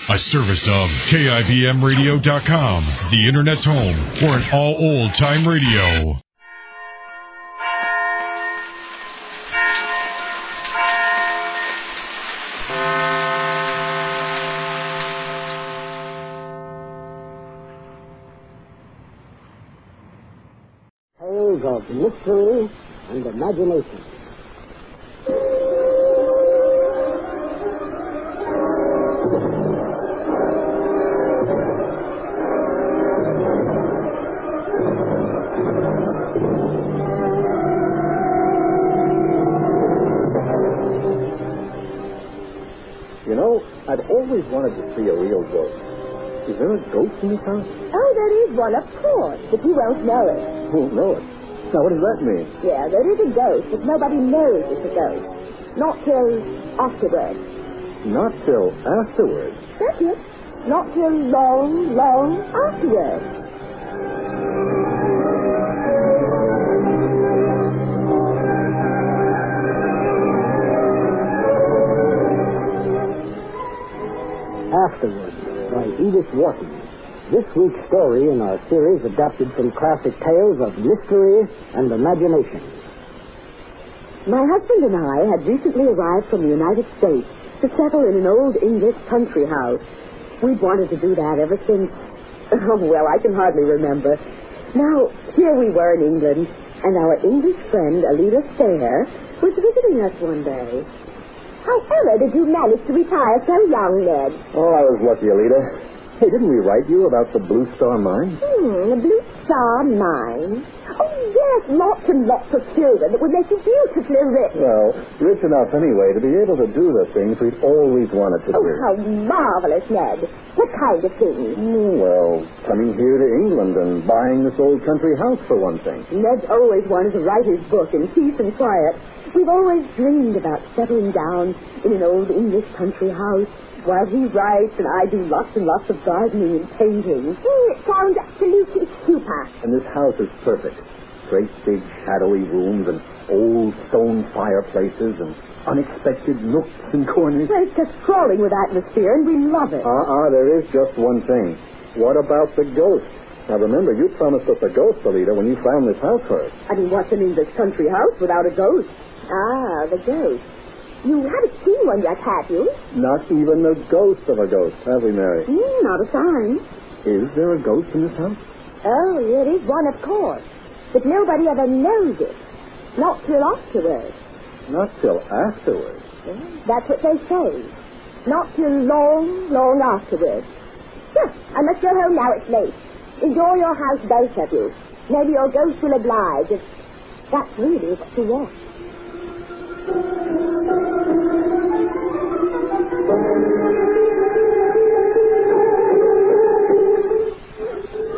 A service of KIBMradio.com, the Internet's home for an all old-time radio. Tales of mystery and imagination. I've always wanted to see a real ghost. Is there a ghost in this house? Oh, there is one, of course, but you won't know it. Won't know it? Now, what does that mean? Yeah, there is a ghost, but nobody knows it's a ghost. Not till afterwards. Not till afterwards? That's it. Not till long, long afterwards. Afterwards, by Edith Wharton. This week's story in our series adapted from classic tales of mystery and imagination. My husband and I had recently arrived from the United States to settle in an old English country house. We'd wanted to do that ever since, I can hardly remember. Now, here we were in England, and our English friend, Alida Stair, was visiting us one day. However did you manage to retire so young, Ned? Oh, I was lucky, Alida. Hey, didn't we write you about the Blue Star Mine? The Blue Star Mine? Oh, yes, lots and lots of children. It would make you beautifully rich. Well, rich enough anyway to be able to do the things we've always wanted to do. Oh, how marvelous, Ned. What kind of things? Well, coming here to England and buying this old country house, for one thing. Ned's always wanted to write his book in peace and quiet. We've always dreamed about settling down in an old English country house while he writes and I do lots and lots of gardening and painting. It sounds absolutely super. And this house is perfect. Great big shadowy rooms and old stone fireplaces and unexpected nooks and corners. Well, it's just crawling with atmosphere and we love it. There is just one thing. What about the ghost? Now remember, you promised us a ghost, Alida, when you found this house for us. I mean, what's an English country house without a ghost? The ghost. You haven't seen one yet, have you? Not even the ghost of a ghost, have we, Mary? Not a sign. Is there a ghost in this house? Oh, there is one, of course. But nobody ever knows it. Not till afterwards. Not till afterwards? That's what they say. Not till long, long afterwards. I must go home now. It's late. Enjoy your house, both of you. Maybe your ghost will oblige if that's really what you want.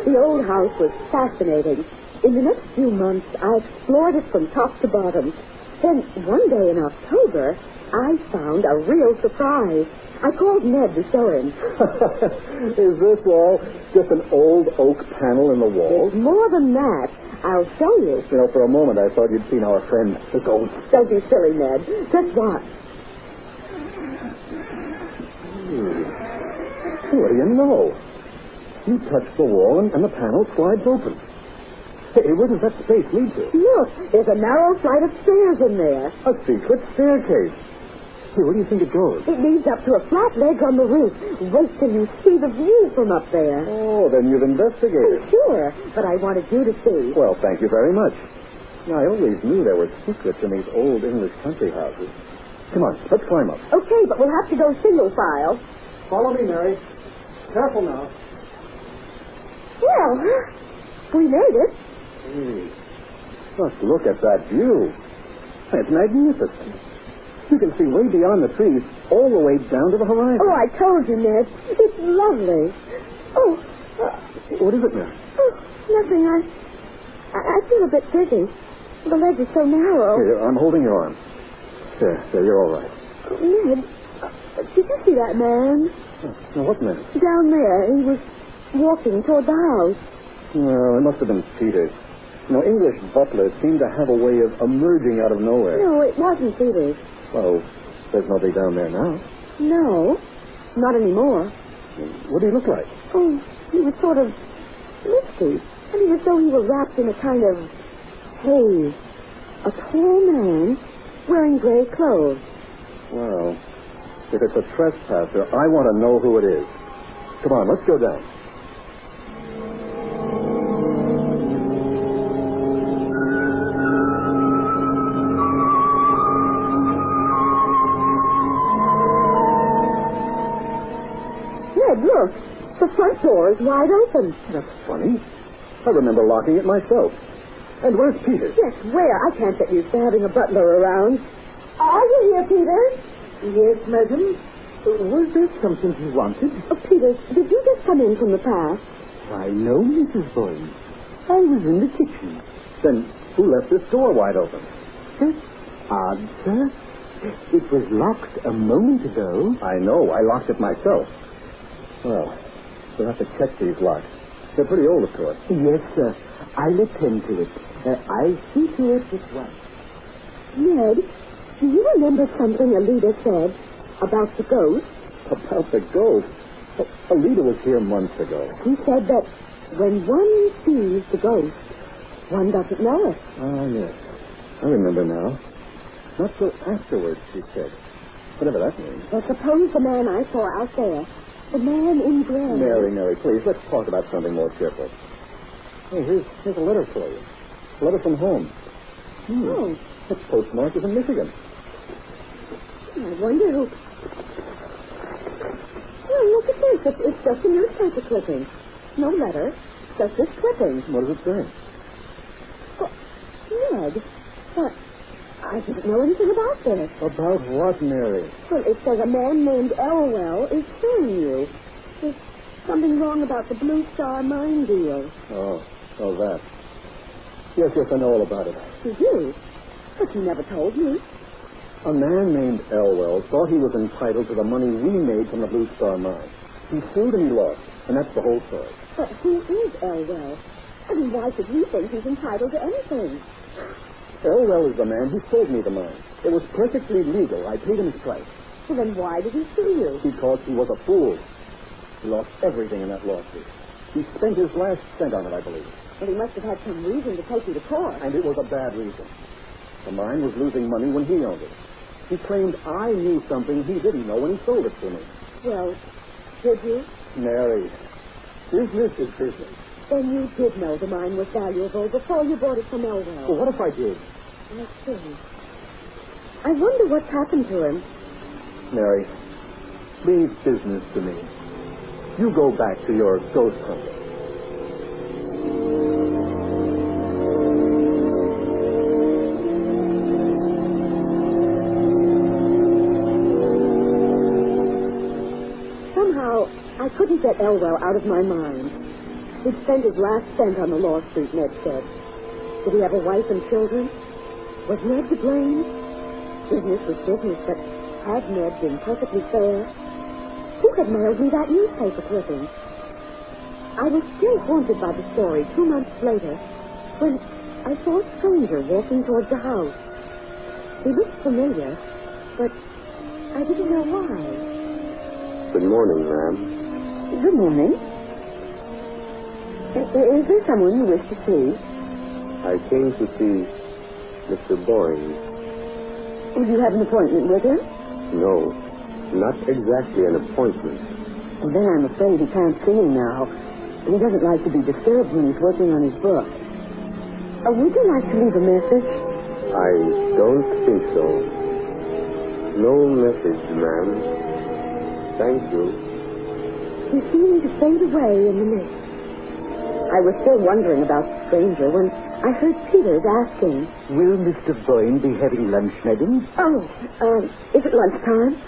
The old house was fascinating. In the next few months, I explored it from top to bottom. Then, one day in October, I found a real surprise. I called Ned to show him. Is this all just an old oak panel in the wall? It's more than that. I'll show you. You know, for a moment I thought you'd seen our friend, the ghost. Don't be silly, Ned. Just watch. What do you know? You touch the wall and the panel slides open. Hey, where does that space lead to? Look, there's a narrow flight of stairs in there. A secret staircase. Hey, where do you think it goes? It leads up to a flat ledge on the roof. Wait till you see the view from up there. Oh, then you've investigated. Sure, but I wanted you to see. Well, thank you very much. Now, I always knew there were secrets in these old English country houses. Come on, let's climb up. Okay, but we'll have to go single file. Follow me, Mary. Careful now. Well, we made it. Hey, just look at that view. It's magnificent. You can see way beyond the trees, all the way down to the horizon. Oh, I told you, Ned. It's lovely. Oh. What is it, Mary? Oh, nothing. I feel a bit dizzy. The ledge is so narrow. Here, I'm holding your arm. There, you're all right. Ned, did you see that man? Now, what man? Down there. He was walking toward the house. Well, it must have been Peter. You know, English butlers seem to have a way of emerging out of nowhere. No, it wasn't Peter. Well, there's nobody down there now. No, not anymore. What did he look like? Oh, he was sort of misty. I mean, as though he were wrapped in a kind of haze. A tall man wearing gray clothes. Well, if it's a trespasser, I want to know who it is. Come on, let's go down. Ned, look. The front door is wide open. That's funny. I remember locking it myself. And where's Peter? Yes, where? I can't get used to having a butler around. Are you here, Peter? Yes, madam. Was there something you wanted? Oh, Peter, did you just come in from the past? Why, no, Mrs. Boyne. I was in the kitchen. Then who left this door wide open? Odd, sir. It was locked a moment ago. I know. I locked it myself. Well, we'll have to check these locks. They're pretty old, of course. Yes, sir. I'll attend to it. I'll see to it at once. Ned, do you remember something Alida said about the ghost? About the ghost? Alida was here months ago. She said that when one sees the ghost, one doesn't know it. Ah, yes. I remember now. Not till afterwards, she said. Whatever that means. Well, suppose the man I saw out there, the man in gray. Mary, please, let's talk about something more cheerful. Hey, here's a letter for you. A letter from home. Oh. That's postmarked in Michigan. I wonder who... Well, look at this. It's just a newspaper clipping. No letter. Just this clipping. What does it say? Well, Ned, but I didn't know anything about this. About what, Mary? Well, it says a man named Elwell is suing you. There's something wrong about the Blue Star mine deal. Oh, that. Yes, I know all about it. You do? But you never told me. A man named Elwell thought he was entitled to the money we made from the Blue Star mine. He sued and he lost, and that's the whole story. But who is Elwell? I mean, why should he think he's entitled to anything? Elwell is the man who sold me the mine. It was perfectly legal. I paid him his price. Well, then why did he sue you? Because he was a fool. He lost everything in that lawsuit. He spent his last cent on it, I believe. Well, he must have had some reason to take you to court. And it was a bad reason. The mine was losing money when he owned it. He claimed I knew something he didn't know when he sold it to me. Well, did you? Mary, business is business. Then you did know the mine was valuable before you bought it from Elwell. Well, what if I did? Let's see. I wonder what's happened to him. Mary, leave business to me. You go back to your ghost hunting. Somehow, I couldn't get Elwell out of my mind. He'd spent his last cent on the lawsuit, Ned said. Did he have a wife and children? Was Ned to blame? Business was business, but had Ned been perfectly fair? Who had mailed me that newspaper clipping? I was still haunted by the story 2 months later when I saw a stranger walking towards the house. He looked familiar, but I didn't know why. Good morning, ma'am. Good morning. Is there someone you wish to see? I came to see Mr. Boyne. Would you have an appointment with him? No, not exactly an appointment. Well, then I'm afraid he can't see him now. He doesn't like to be disturbed when he's working on his book. Would you like to leave a message? I don't think so. No message, ma'am. Thank you. He seemed to fade away in the mist. I was still wondering about the stranger when I heard Peters asking, Will Mr. Boyne be having lunch, madam? Is it lunchtime?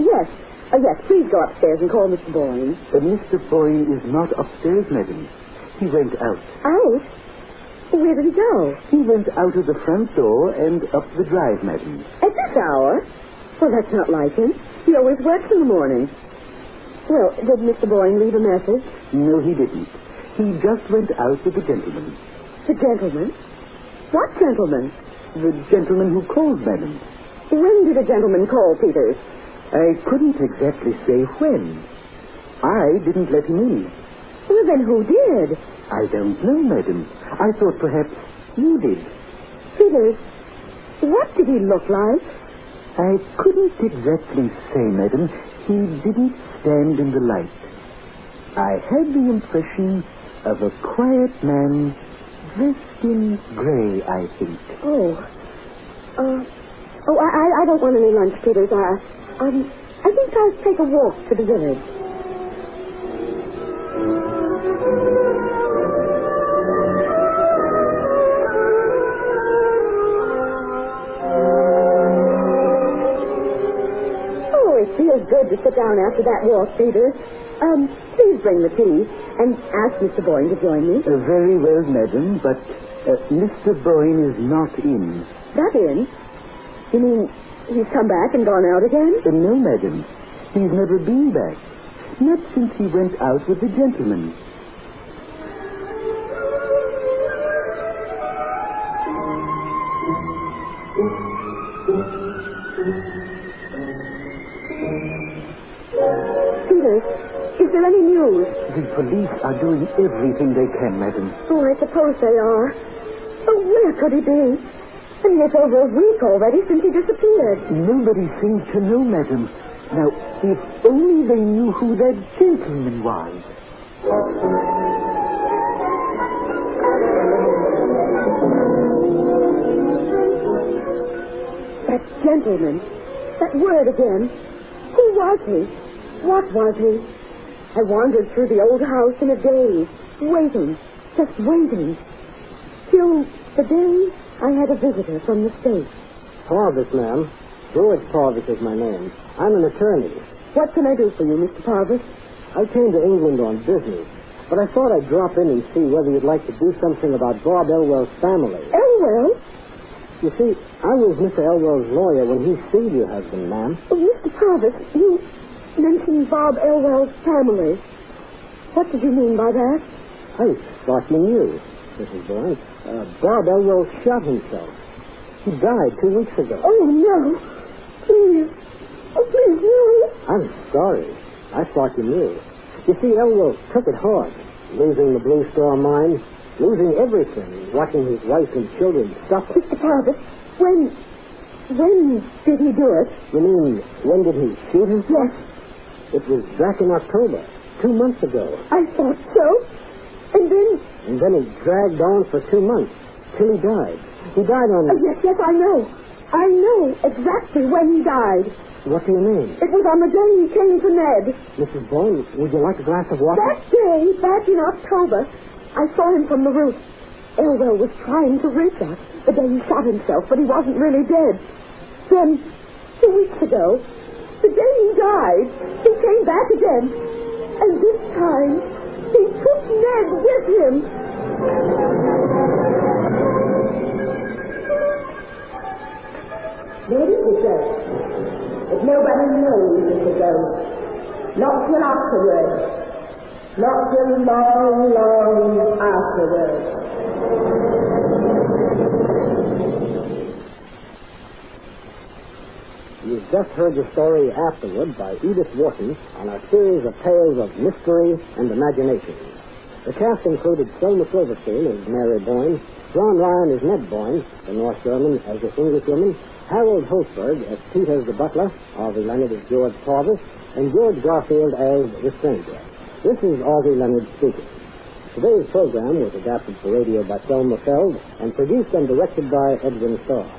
Yes. Yes, please go upstairs and call Mr. Boyne. Mr. Boyne is not upstairs, madam. He went out. Out? Where did he go? He went out of the front door and up the drive, madam. At this hour? Well, that's not like him. He always works in the morning. Well, did Mr. Boyne leave a message? No, he didn't. He just went out with the gentleman. The gentleman? What gentleman? The gentleman who called, madam. When did a gentleman call, Peters? I couldn't exactly say when. I didn't let him in. Well, then who did? I don't know, madam. I thought perhaps you did. Peters, what did he look like? I couldn't exactly say, madam. He didn't stand in the light. I had the impression of a quiet man dressed in gray, I think. I don't want any lunch, Peters. I think I'll take a walk to the village. Oh, it feels good to sit down after that walk, Peters. Please bring the tea and ask Mr. Boyne to join me. Very well, madam, but Mr. Boyne is not in. Not in? You mean he's come back and gone out again? No, madam. He's never been back. Not since he went out with the gentleman. Peters, is there any news? The police are doing everything they can, madam. Oh, I suppose they are. Oh, where could he be? And it's over a week already since he disappeared. Nobody seems to know, madam. Now, if only they knew who that gentleman was. That gentleman. That word again. Who was he? What was he? I wandered through the old house in a daze, waiting, just waiting. Till the day I had a visitor from the States. Parvis, ma'am. George Parvis is my name. I'm an attorney. What can I do for you, Mr. Parvis? I came to England on business, but I thought I'd drop in and see whether you'd like to do something about Bob Elwell's family. Elwell? You see, I was Mr. Elwell's lawyer when he sued your husband, ma'am. Oh, Mr. Parvis, you mentioned Bob Elwell's family. What did you mean by that? I thought you knew, Mrs. Boyne. Bob Elwell shot himself. He died 2 weeks ago. Oh, no. Please. Oh, please, no. I'm sorry. I thought you knew. You see, Elwell took it hard. Losing the Blue Star mine, losing everything, watching his wife and children suffer. Mr. Parvis, when did he do it? You mean, when did he shoot himself? Yes. It was back in October, 2 months ago. I thought so. And then he dragged on for 2 months, till he died. He died on... Yes, I know. I know exactly when he died. What do you mean? It was on the day he came to Ned. Mrs. Boyne, would you like a glass of water? That day, back in October, I saw him from the roof. Elwell was trying to reach us the day he shot himself, but he wasn't really dead. Then, 2 weeks ago, the day he died, he came back again. And this time, he took Ned with him. Maybe it's a ghost. But nobody knows it's a ghost. Not till afterwards. Not till long, long afterwards. You've just heard the story Afterward by Edith Wharton on our series of tales of mystery and imagination. The cast included Selma Silverstein as Mary Boyne, John Ryan as Ned Boyne, the North German as the Englishwoman, Harold Holzberg as Peters the butler, Orvie Leonard as George Parvis, and George Garfield as the stranger. This is Orvie Leonard speaking. Today's program was adapted for radio by Selma Feld and produced and directed by Edwin Starr.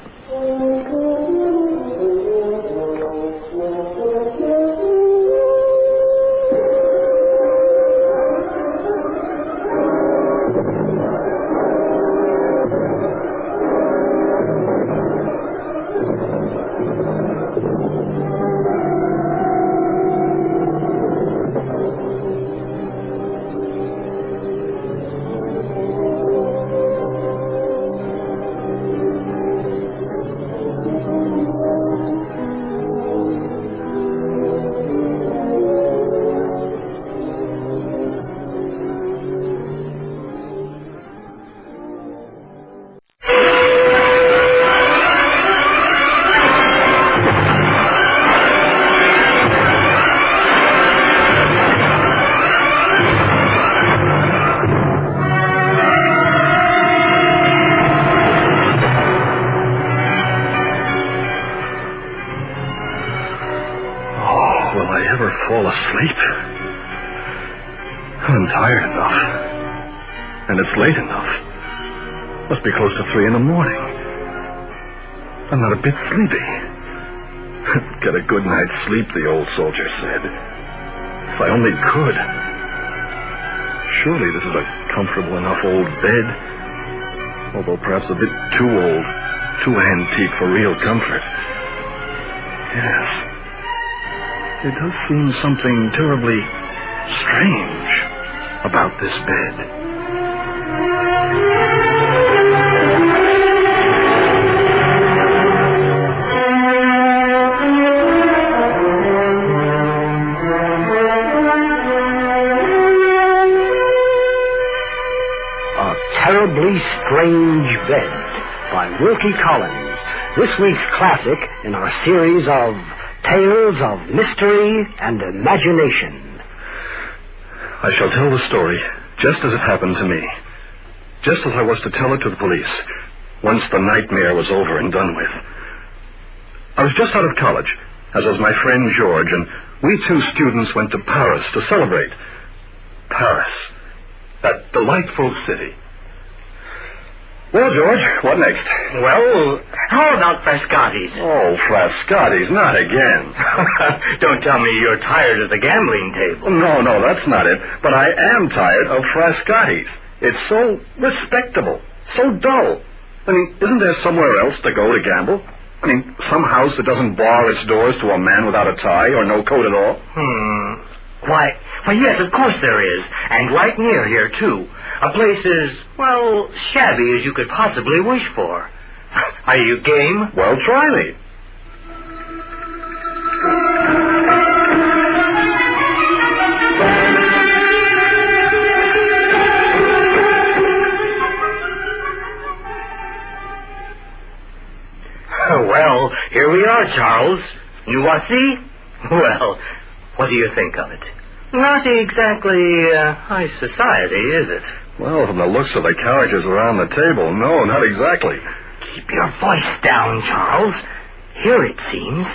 fall asleep. I'm tired enough. And it's late enough. Must be close to 3 in the morning. I'm not a bit sleepy. Get a good night's sleep, the old soldier said. If I only could. Surely this is a comfortable enough old bed. Although perhaps a bit too old, too antique for real comfort. Yes. There does seem something terribly strange about this bed. Terribly Strange Bed by Wilkie Collins, this week's classic in our series of Tales of Mystery and Imagination. I shall tell the story just as it happened to me, just as I was to tell it to the police, once the nightmare was over and done with. I was just out of college, as was my friend George, and we 2 students went to Paris to celebrate. Paris, that delightful city. Well, George, what next? Well, how about Frascati's? Oh, Frascati's, not again. Don't tell me you're tired of the gambling table. No, that's not it. But I am tired of Frascati's. It's so respectable, so dull. I mean, isn't there somewhere else to go to gamble? I mean, some house that doesn't bar its doors to a man without a tie or no coat at all? Why, yes, of course there is. And right near here, too. A place as, well, shabby as you could possibly wish for. Are you game? Well, try me. Well, here we are, Charles. You see? Well, what do you think of it? Not exactly high society, is it? Well, from the looks of the characters around the table, no, not exactly. Keep your voice down, Charles. Here, it seems,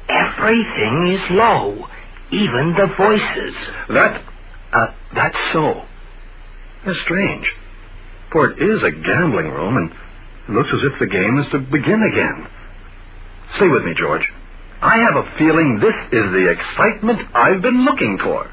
everything is low, even the voices. That's so. That's strange. For it is a gambling room, and it looks as if the game is to begin again. Stay with me, George. I have a feeling this is the excitement I've been looking for.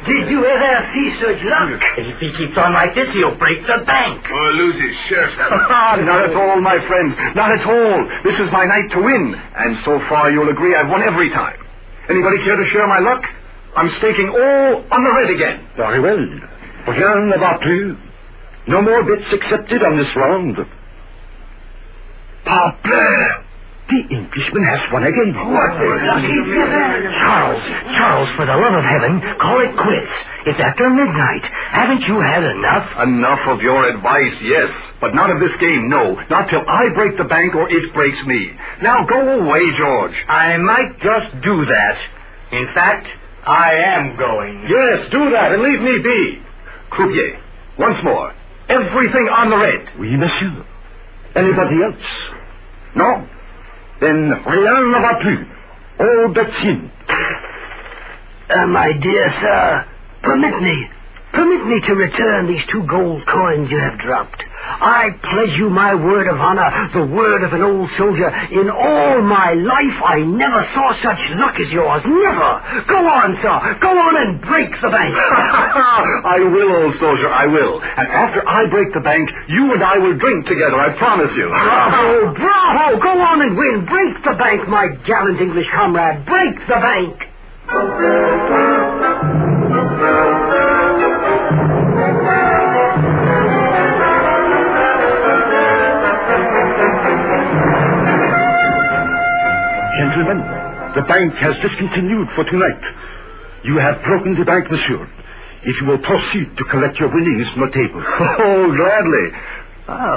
Did you ever see such luck? If he keeps on like this, he'll break the bank. Or lose his shirt. Not at all, my friend. Not at all. This is my night to win. And so far, you'll agree I've won every time. Anybody care to share my luck? I'm staking all on the red again. Very well. Rien ne va plus. No more bets accepted on this round. Parbleu! The Englishman has won again. What a lucky fella! Charles, for the love of heaven, call it quits. It's after midnight. Haven't you had enough? Enough of your advice, yes. But not of this game, no. Not till I break the bank or it breaks me. Now go away, George. I might just do that. In fact, I am going. Yes, do that and leave me be. Croupier, once more. Everything on the red. Oui, monsieur. Anybody else? No? Then rien ne va plus. All bets in. My dear sir, permit me to return these 2 gold coins you have dropped. I pledge you my word of honor, the word of an old soldier. In all my life, I never saw such luck as yours. Never. Go on, sir. Go on and break the bank. I will, old soldier, I will. And after I break the bank, you and I will drink together, I promise you. Bravo, bravo. Go on and win. Break the bank, my gallant English comrade. Break the bank. Gentlemen, the bank has discontinued for tonight. You have broken the bank, monsieur. If you will proceed to collect your winnings from the table. Oh, gladly.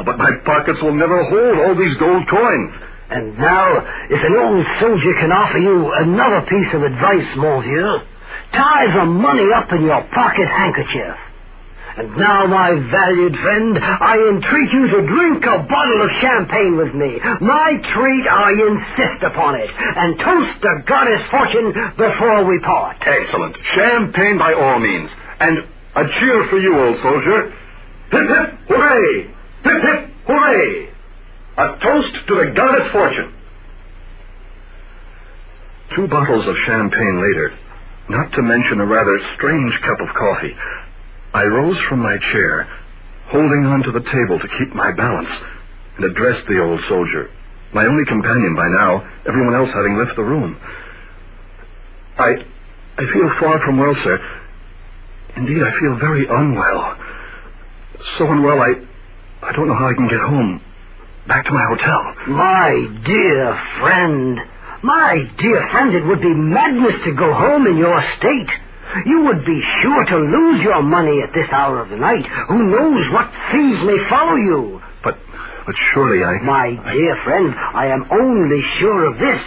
But my pockets will never hold all these gold coins. And now, if an old soldier can offer you another piece of advice, mon vieux, tie the money up in your pocket handkerchief. And now, my valued friend, I entreat you to drink a bottle of champagne with me. My treat, I insist upon it. And toast the goddess Fortune before we part. Excellent. Champagne by all means. And a cheer for you, old soldier. Hip, hip, hooray! Hip, hip, hooray! A toast to the goddess Fortune. 2 bottles of champagne later, not to mention a rather strange cup of coffee, I rose from my chair, holding on to the table to keep my balance, and addressed the old soldier, my only companion by now, everyone else having left the room. I feel far from well, sir. Indeed, I feel very unwell. So unwell, I don't know how I can get home, back to my hotel. My dear friend, it would be madness to go home in your state. You would be sure to lose your money at this hour of the night. Who knows what thieves may follow you? But surely My dear friend, I am only sure of this.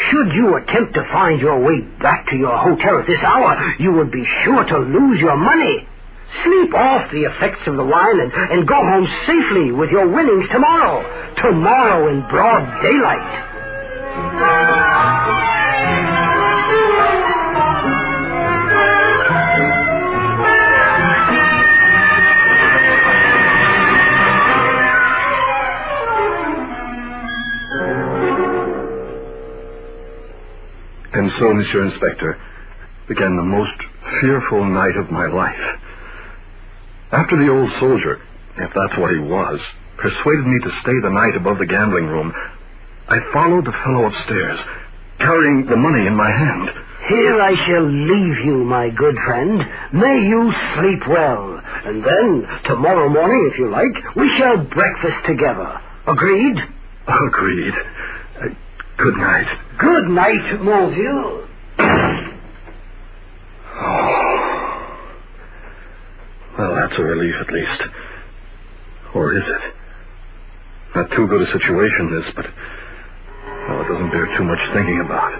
Should you attempt to find your way back to your hotel at this hour, you would be sure to lose your money. Sleep off the effects of the wine and go home safely with your winnings tomorrow. Tomorrow in broad daylight. And so, Monsieur Inspector, began the most fearful night of my life. After the old soldier, if that's what he was, persuaded me to stay the night above the gambling room, I followed the fellow upstairs, carrying the money in my hand. Here I shall leave you, my good friend. May you sleep well. And then, tomorrow morning, if you like, we shall breakfast together. Agreed? Agreed. Good night. Good night, mon vieux. Oh. Well, that's a relief at least. Or is it? Not too good a situation, this, but... well, it doesn't bear too much thinking about.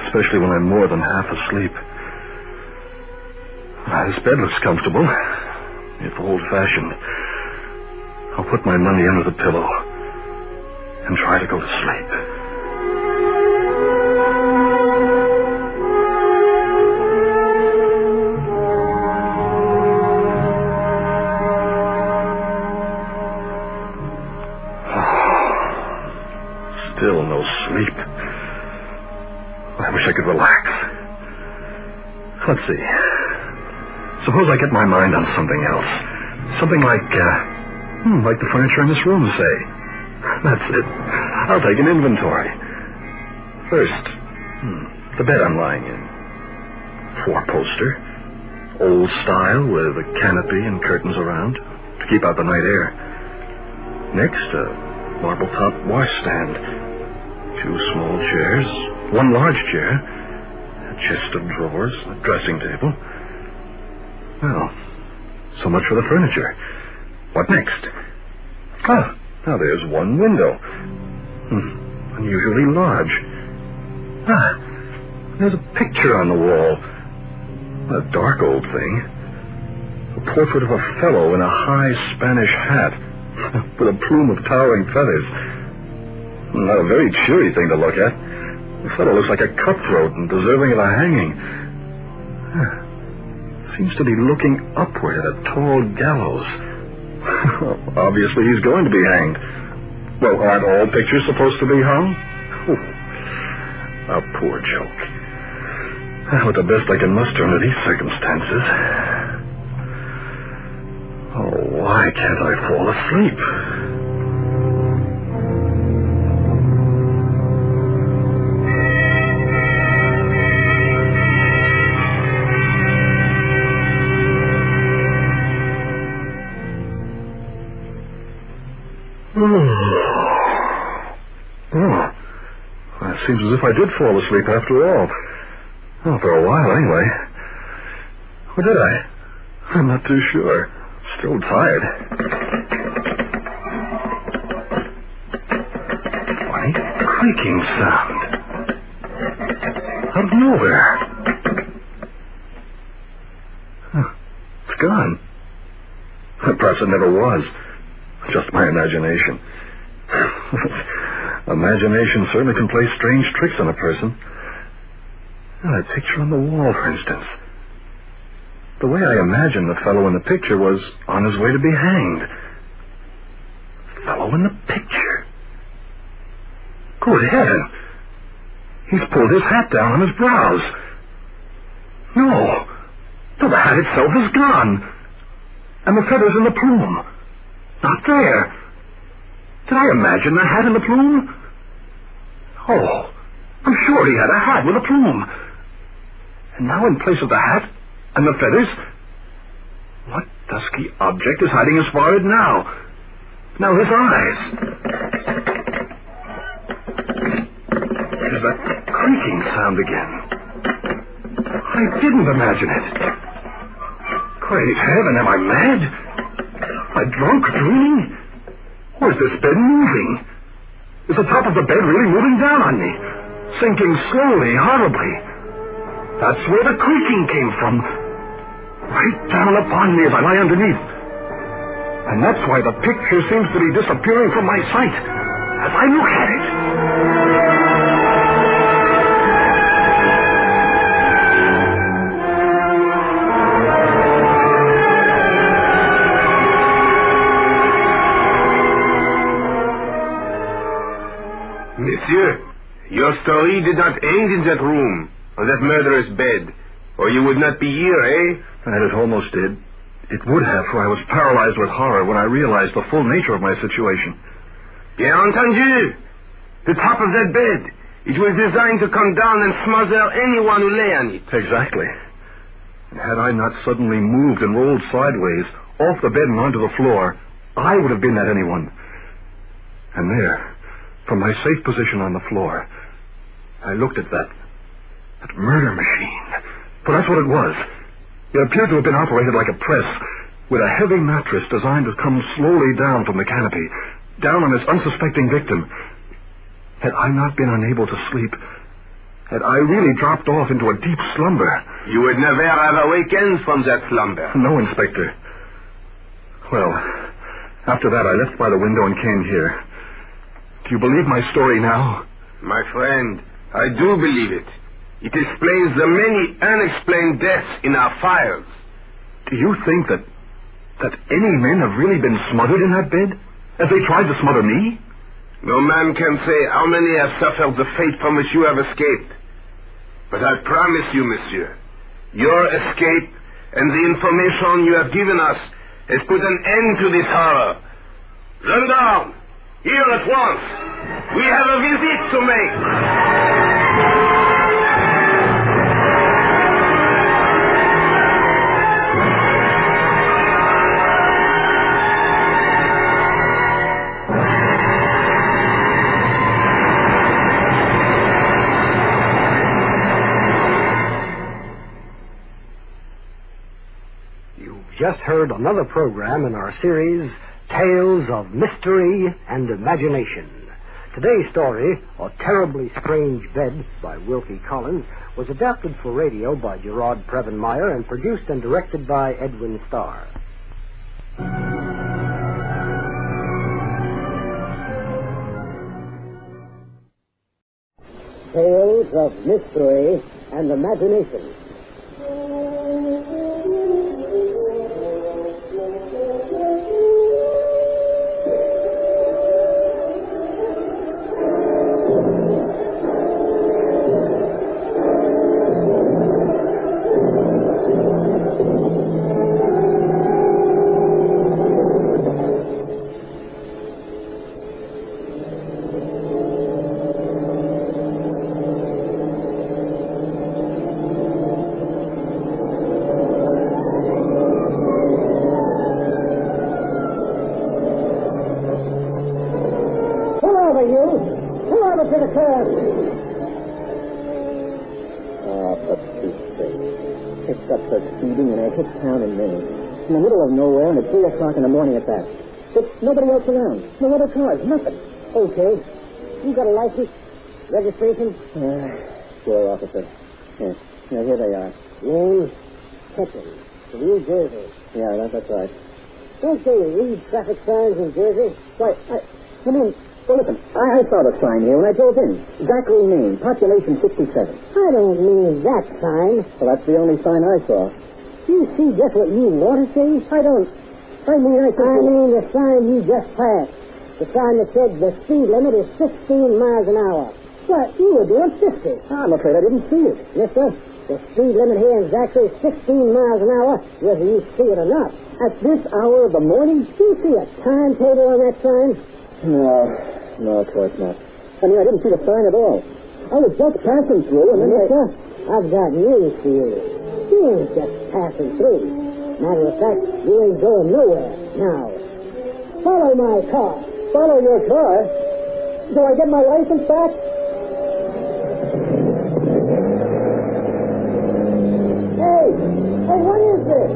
Especially when I'm more than half asleep. This bed looks comfortable, if old-fashioned. I'll put my money under the pillow and try to go to sleep. Still no sleep. I wish I could relax. Let's see. Suppose I get my mind on something else. Something like the furniture in this room, say. That's it. I'll take an inventory. First, the bed I'm lying in. 4-poster. Old style with a canopy and curtains around to keep out the night air. Next, a marble-top washstand. 2 small chairs, 1 large chair, a chest of drawers, a dressing table. Well, so much for the furniture. What next? Now there's 1 window. Unusually large. There's a picture on the wall. A dark old thing. A portrait of a fellow in a high Spanish hat with a plume of towering feathers. Not a very cheery thing to look at. The fellow looks like a cutthroat and deserving of a hanging. Seems to be looking upward at a tall gallows. Obviously he's going to be hanged. Well, aren't all pictures supposed to be hung? A poor joke. But the best I can muster under these circumstances. Oh, why can't I fall asleep? It seems as if I did fall asleep after all. Well, for a while, anyway. Or did I? I'm not too sure. Still tired. Funny creaking sound. Out of nowhere. It's gone. Perhaps it never was. Just my imagination. Imagination certainly can play strange tricks on a person. That picture on the wall, for instance. The way I imagined the fellow in the picture was on his way to be hanged. Fellow in the picture? Good heaven! He's pulled his hat down on his brows. No, the hat itself is gone. And the feathers in the plume. Not there. Did I imagine the hat and the plume? Oh, I'm sure he had a hat with a plume. And now in place of the hat and the feathers, what dusky object is hiding his forehead now? Now his eyes. There's that creaking sound again. I didn't imagine it. Great heaven, am I mad? Am I drunk, dreaming? Or is this bed moving? Is the top of the bed really moving down on me? Sinking slowly, horribly. That's where the creaking came from. Right down upon me as I lie underneath. And that's why the picture seems to be disappearing from my sight as I look at it. Monsieur, your story did not end in that room, on that murderer's bed, or you would not be here, eh? And it almost did. It would have, for I was paralyzed with horror when I realized the full nature of my situation. Bien entendu. The top of that bed. It was designed to come down and smother anyone who lay on it. Exactly. And had I not suddenly moved and rolled sideways, off the bed and onto the floor, I would have been that anyone. And there, from my safe position on the floor, I looked at that murder machine. For that's what it was. It appeared to have been operated like a press, with a heavy mattress designed to come slowly down from the canopy, down on its unsuspecting victim. Had I not been unable to sleep, had I really dropped off into a deep slumber... You would never have awakened from that slumber. No, Inspector. Well, after that I left by the window and came here. Do you believe my story now? My friend, I do believe it. It explains the many unexplained deaths in our files. Do you think that any men have really been smothered in that bed? As they tried to smother me? No man can say how many have suffered the fate from which you have escaped. But I promise you, monsieur, your escape and the information you have given us has put an end to this horror. Gendarme, here at once. We have a visit to make. Just heard another program in our series, Tales of Mystery and Imagination. Today's story, A Terribly Strange Bed by Wilkie Collins, was adapted for radio by Gerard Prevenmeyer and produced and directed by Edwin Starr. Tales of Mystery and Imagination. In the middle of nowhere and at 3 o'clock in the morning at that. But nobody else around. No other cars. Nothing. Okay. You got a license? Registration? Sure, officer. Yes. Here they are. Name? Ketchum. New Jersey. Yeah, that's right. Don't they read traffic signs in Jersey? Why, well, listen, I saw the sign here when I drove in. Zachary, Maine, population 67. I don't mean that sign. Well, that's the only sign I saw. You see just what you want to see? I mean the sign you just passed. The sign that said the speed limit is 16 miles an hour. Well, you were doing 50. I'm afraid I didn't see it. Mister, the speed limit here in Zachary is 16 miles an hour, whether you see it or not. At this hour of the morning? Do you see a timetable on that sign? No, of course not. I mean, I didn't see the sign at all. I was just passing through, and then Mister, I've got news for you. You ain't just passing through. Matter of fact, you ain't going nowhere now. Follow my car. Follow your car? Do I get my license back? Hey, what is this?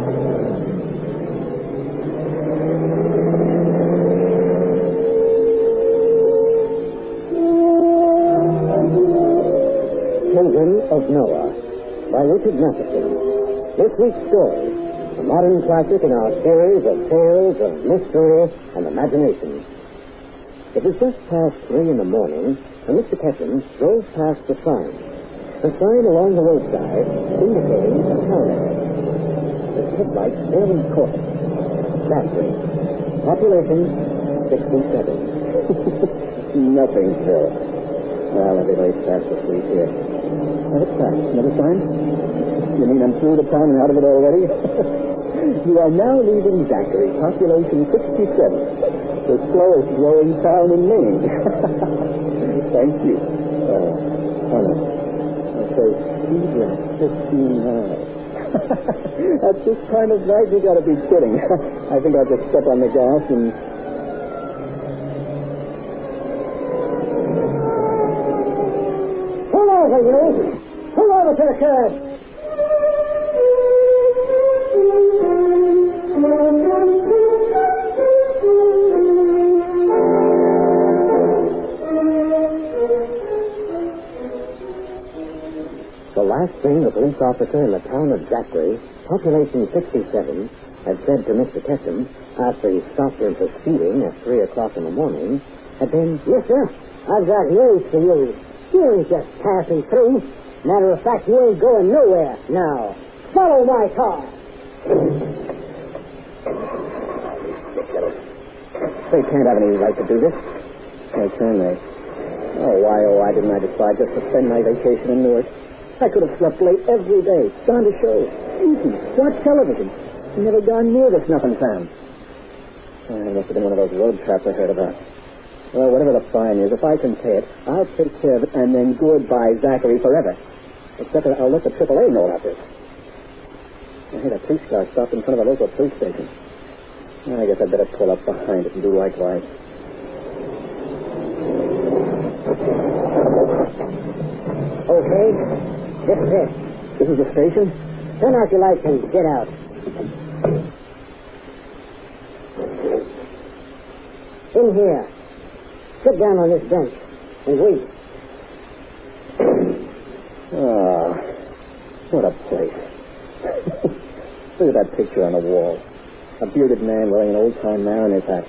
Children of Noah by Richard Matheson. This week's story, a modern classic in our series of tales of mystery and imagination. It was just past 3 in the morning when Mr. Ketchum drove past the sign. The sign along the roadside indicating a town. The headlights barely caught it. Zachary. Population 67. Nothing, Phil. Well, everybody's fast asleep here. What's that? Another sign? You mean I'm through the town and out of it already? You are now leaving Zachary, population 67, the slowest growing town in Maine. Thank you. No. It says speed limit 15 miles. At this time of night, you gotta be kidding. I think I'll just step on the gas and... Pull over, you! Pull over to the curb! The last thing the police officer in the town of Zachary, population 67, had said to Mr. Ketchum after he stopped him for speeding at 3 o'clock in the morning had been, Mister, I've got news for you. You ain't just passing through. Matter of fact, you ain't going nowhere now. Follow my car. They can't have any right to do this. Why can they? Why didn't I decide just to spend my vacation in Newark? I could have slept late every day, gone to shows, eaten, watched television, and never gone near this nothing town. It must have been one of those road traps I heard about. Well, whatever the fine is, if I can pay it, I'll take care of it, and then goodbye Zachary forever. Except that I'll let the AAA know about this. I heard a police car stopped in front of a local police station. I guess I'd better pull up behind it and do likewise. Okay, this is it. This is the station? Turn out your lights and get out. In here. Sit down on this bench and wait. What a place. Look at that picture on the wall. A bearded man wearing an old-time mariner's hat.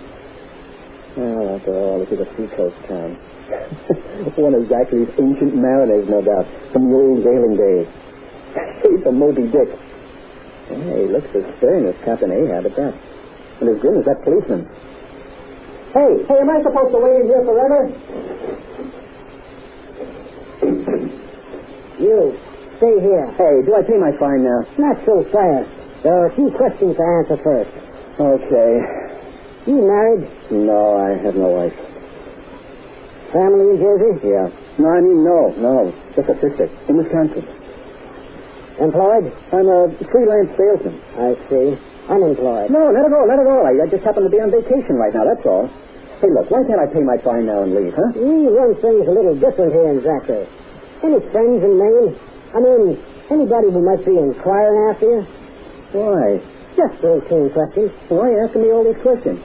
Well, after all, this is a seacoast town. One of Zachary's ancient mariners, no doubt, from the old whaling days. He's a Moby Dick. Hey, he looks as stern as Captain Ahab at that. And as grim as that policeman. Hey, am I supposed to wait in here forever? You, stay here. Hey, do I pay my fine now? Not so fast. There are a few questions to answer first. Okay. You married? No, I have no wife. Family in Jersey? Yeah. No, I mean, no. Just a sister in Wisconsin. Employed? I'm a freelance salesman. I see. Unemployed? No, let it go. I just happen to be on vacation right now, that's all. Hey, look, why can't I pay my fine now and leave, huh? We run things a little different here in Zachary. Any friends in Maine? I mean, anybody who might be inquiring after you? Why? Just routine questions. Why are you asking me all these questions?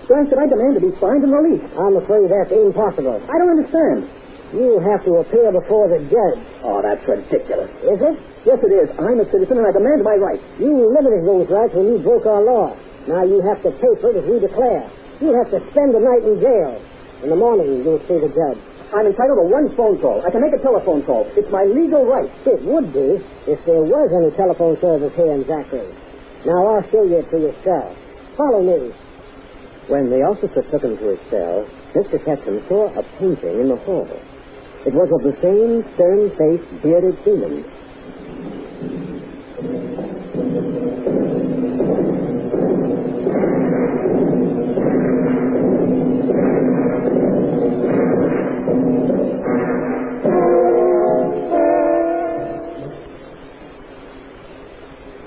Why should I demand to be fined and released? I'm afraid that's impossible. I don't understand. You have to appear before the judge. Oh, that's ridiculous. Is it? Yes, it is. I'm a citizen and I demand my rights. You limited those rights when you broke our law. Now you have to pay for it as we declare. You have to spend the night in jail. In the morning, you'll see the judge. I'm entitled to one phone call. I can make a telephone call. It's my legal right. It would be if there was any telephone service here in Zachary. Now I'll show you to your cell. Follow me. When the officer took him to his cell, Mr. Ketchum saw a painting in the hall. It was of the same stern-faced, bearded seaman.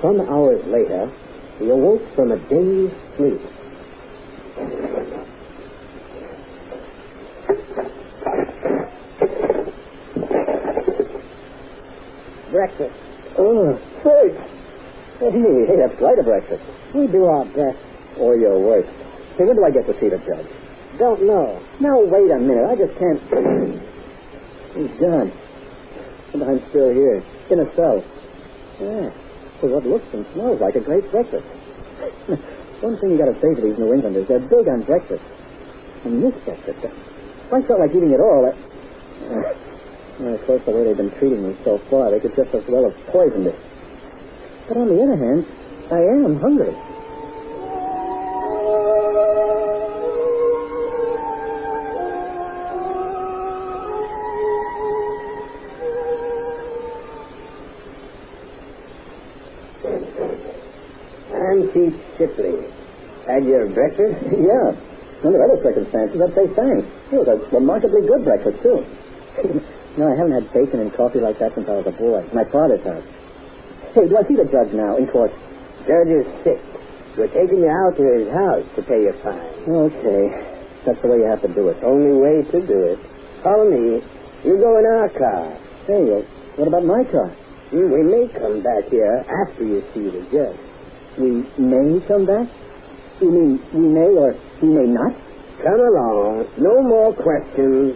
Some hours later, he awoke from a dazed sleep. Breakfast. Oh, thanks. Hey, that's quite a breakfast. We do our best. Or your worst. Hey, when do I get to see the judge? Don't know. Now, wait a minute. I just can't... He's gone. And I'm still here, in a cell. Yeah, for what looks and smells like a great breakfast. One thing you got to say for these New Englanders, they're big on breakfast. And this breakfast, if I felt like eating it all, of course, the way they've been treating me so far, they could just as well have poisoned it. But on the other hand, I am hungry. I'm Chief Shipley. Had your breakfast? Yeah. Under other circumstances, I'd say thanks. It was a remarkably good breakfast, too. No, I haven't had bacon and coffee like that since I was a boy. My father's house. Hey, do I see the judge now in court? Judge is sick. We're taking you out to his house to pay your fine. Okay. That's the way you have to do it. Only way to do it. Follow me. You go in our car. Hey, what about my car? We may come back here after you see the judge. We may come back? You mean we may or we may not? Come along. No more questions.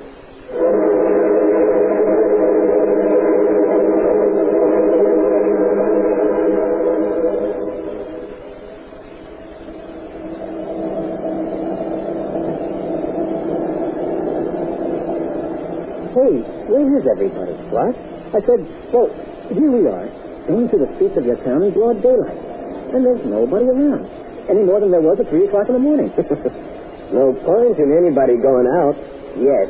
Hey, where is everybody? What? I said, well, here we are, going through the streets of your town in broad daylight. And there's nobody around. Any more than there was at 3 o'clock in the morning. No point in anybody going out yet.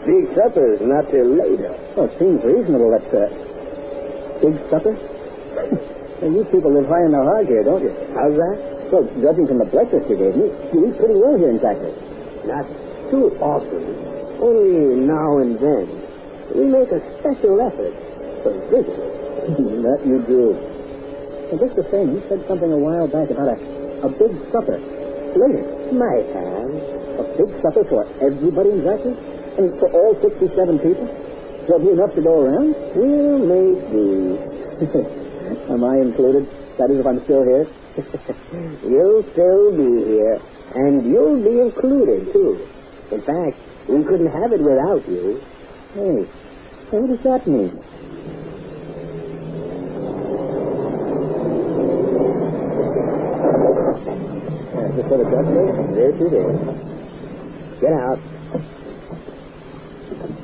Big supper's not till later. Oh, it seems reasonable. That's big supper? Well, you people live high in the hog here, don't you? How's that? Well, judging from the breakfast you gave me, you eat pretty well here in Zachary. Not too often. Only now and then. We make a special effort for visitors. That you do. Well, just the same, you said something a while back about a big supper. Later. Might have. A big supper for everybody in Zachary? I mean, for all 67 people? There'll be enough to go around? Well, maybe. Am I included? That is, if I'm still here? You'll still be here. And you'll be included, too. In fact, we couldn't have it without you. Hey, what does that mean? Just for the judge there? There she is. Get out.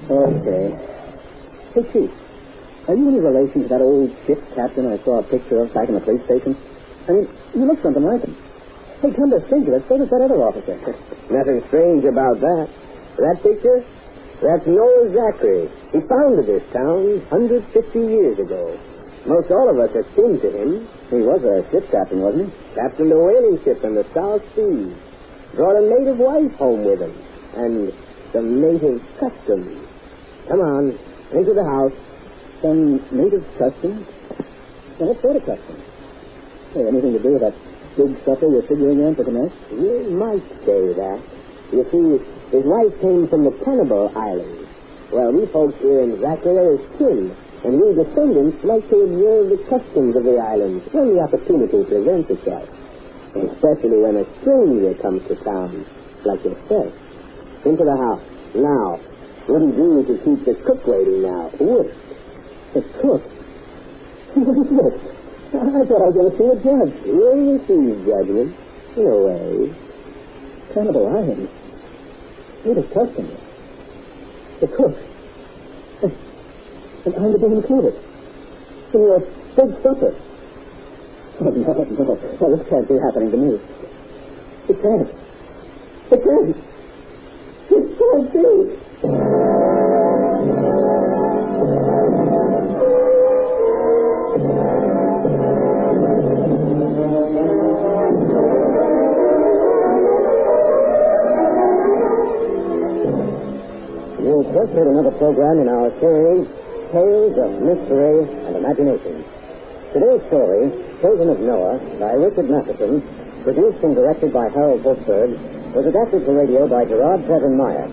Okay. Hey, Chief, are you any relation to that old ship captain I saw a picture of back in the police station? I mean, you look something like him. Hey, come to think of it, so does that other officer. Nothing strange about that. That picture? That's Noah Zachary. He founded this town 150 years ago. Most all of us have been to him. He was a ship captain, wasn't he? Captained a whaling ship in the South Seas. Brought a native wife home with him. And some native customs. Come on, into the house. Some native customs? Now, what sort of customs? Hey, anything to do with that big supper you're figuring on for tonight? You might say that. You see, his wife came from the Canterville Islands. Well, we folks here in Zachary are his kin. And we descendants like to observe the customs of the islands when the opportunity presents itself. Especially when a stranger comes to town, like yourself. Into the house, now. Wouldn't do to keep the cook waiting now. What? The cook? What is this? I thought I was going to see a judge. You'll receive judgment. In a way. Cannibal Island. What a customer. The cook. And I'm to be included. In your big supper. Oh, no. Well, this can't be happening to me. It can't. It can't. It can't be. You've just heard another program in our series, Tales of Mystery and Imagination. Today's story, Children of Noah, by Richard Matheson, produced and directed by Harold Holtzberg, was adapted to radio by Gerard Trevin Meyer.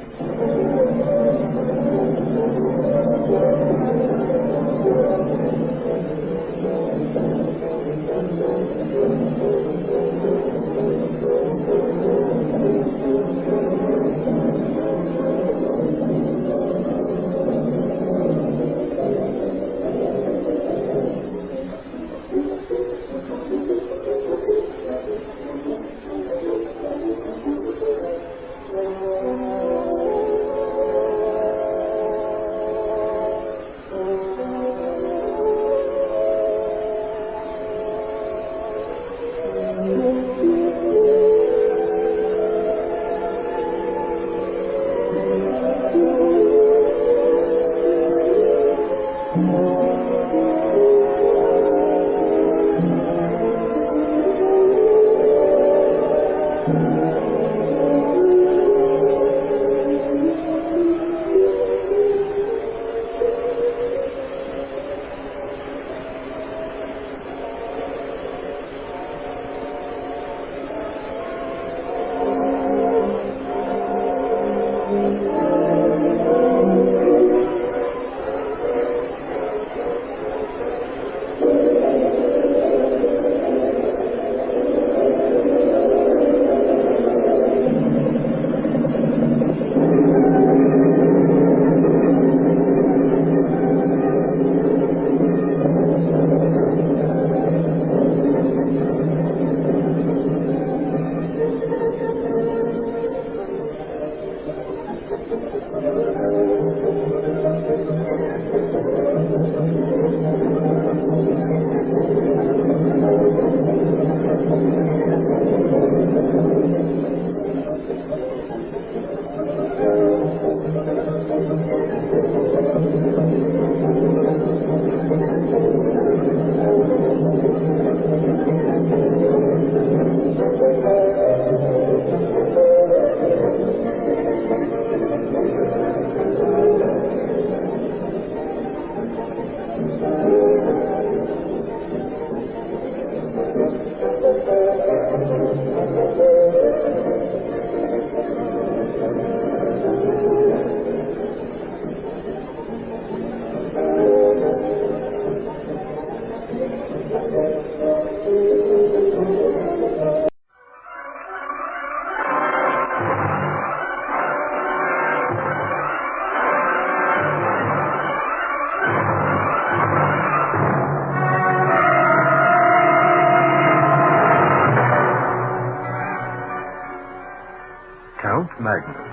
Magnus.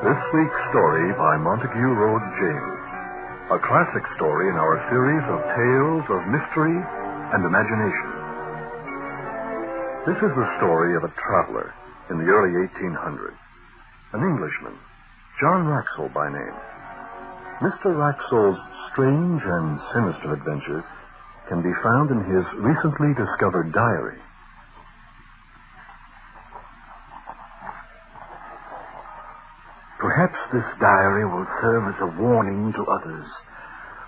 This week's story by Montague Rhodes James. A classic story in our series of tales of mystery and imagination. This is the story of a traveler in the early 1800s. An Englishman, John Wraxall by name. Mr. Wraxall's strange and sinister adventures can be found in his recently discovered diary. Perhaps this diary will serve as a warning to others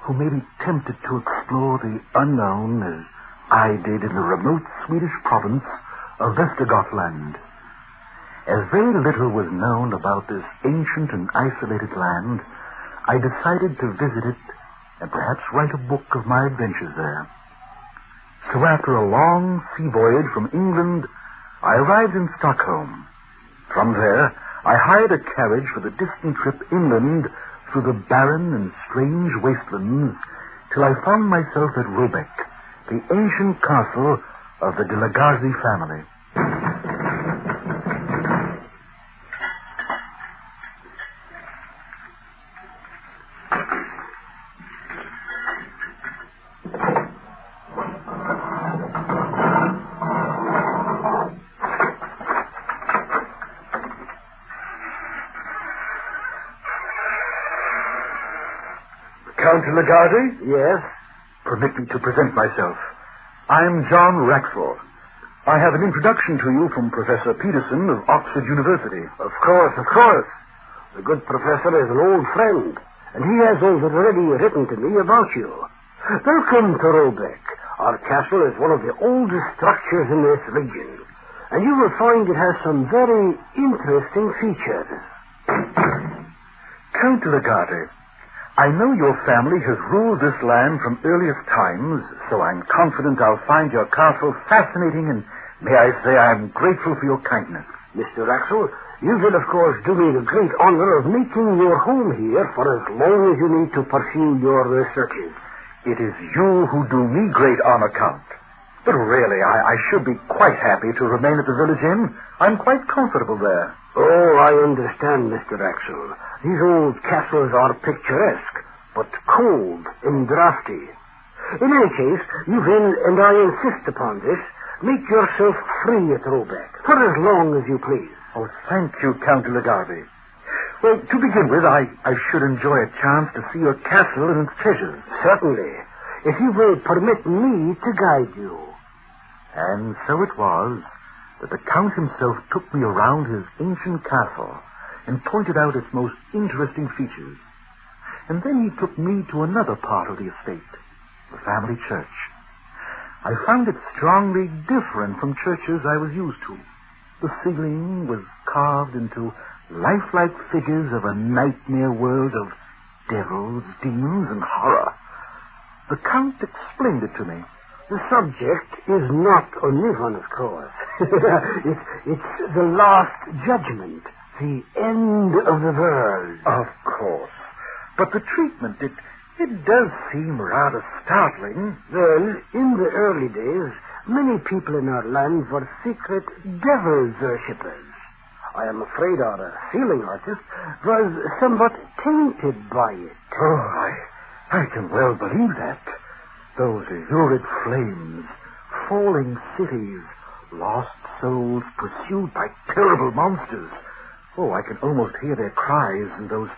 who may be tempted to explore the unknown as I did in the remote Swedish province of Västergotland. As very little was known about this ancient and isolated land, I decided to visit it and perhaps write a book of my adventures there. So after a long sea voyage from England, I arrived in Stockholm. From there, I hired a carriage for the distant trip inland through the barren and strange wastelands till I found myself at Robeck, the ancient castle of the de la Garzi family. Count de la Garzi? Yes? Permit me to present myself. I'm John Wraxall. I have an introduction to you from Professor Peterson of Oxford University. Of course. The good professor is an old friend, and he has already written to me about you. Welcome to Robeck. Our castle is one of the oldest structures in this region, and you will find it has some very interesting features. Count de la Garzi, I know your family has ruled this land from earliest times, so I'm confident I'll find your castle fascinating, and may I say I'm grateful for your kindness. Mr. Wraxall, you will, of course, do me the great honor of making your home here for as long as you need to pursue your researches. It is you who do me great honor, Count. But really, I should be quite happy to remain at the village inn. I'm quite comfortable there. Oh, I understand, Mr. Wraxall. These old castles are picturesque, but cold and drafty. In any case, you will, and I insist upon this, make yourself free at Robeck, for as long as you please. Oh, thank you, Count de la Garzi. Well, to begin with, I should enjoy a chance to see your castle and its treasures. Certainly, if you will permit me to guide you. And so it was that the Count himself took me around his ancient castle and pointed out its most interesting features. And then he took me to another part of the estate, the family church. I found it strongly different from churches I was used to. The ceiling was carved into lifelike figures of a nightmare world of devils, demons, and horror. The Count explained it to me. The subject is not a new one, of course. It's the last judgment, the end of the world. Of course. But the treatment, it does seem rather startling. Well, in the early days, many people in our land were secret devil worshippers. I am afraid our ceiling artist was somewhat tainted by it. Oh, I can well believe that. Those lurid flames, falling cities, lost souls pursued by terrible monsters. Oh, I can almost hear their cries and those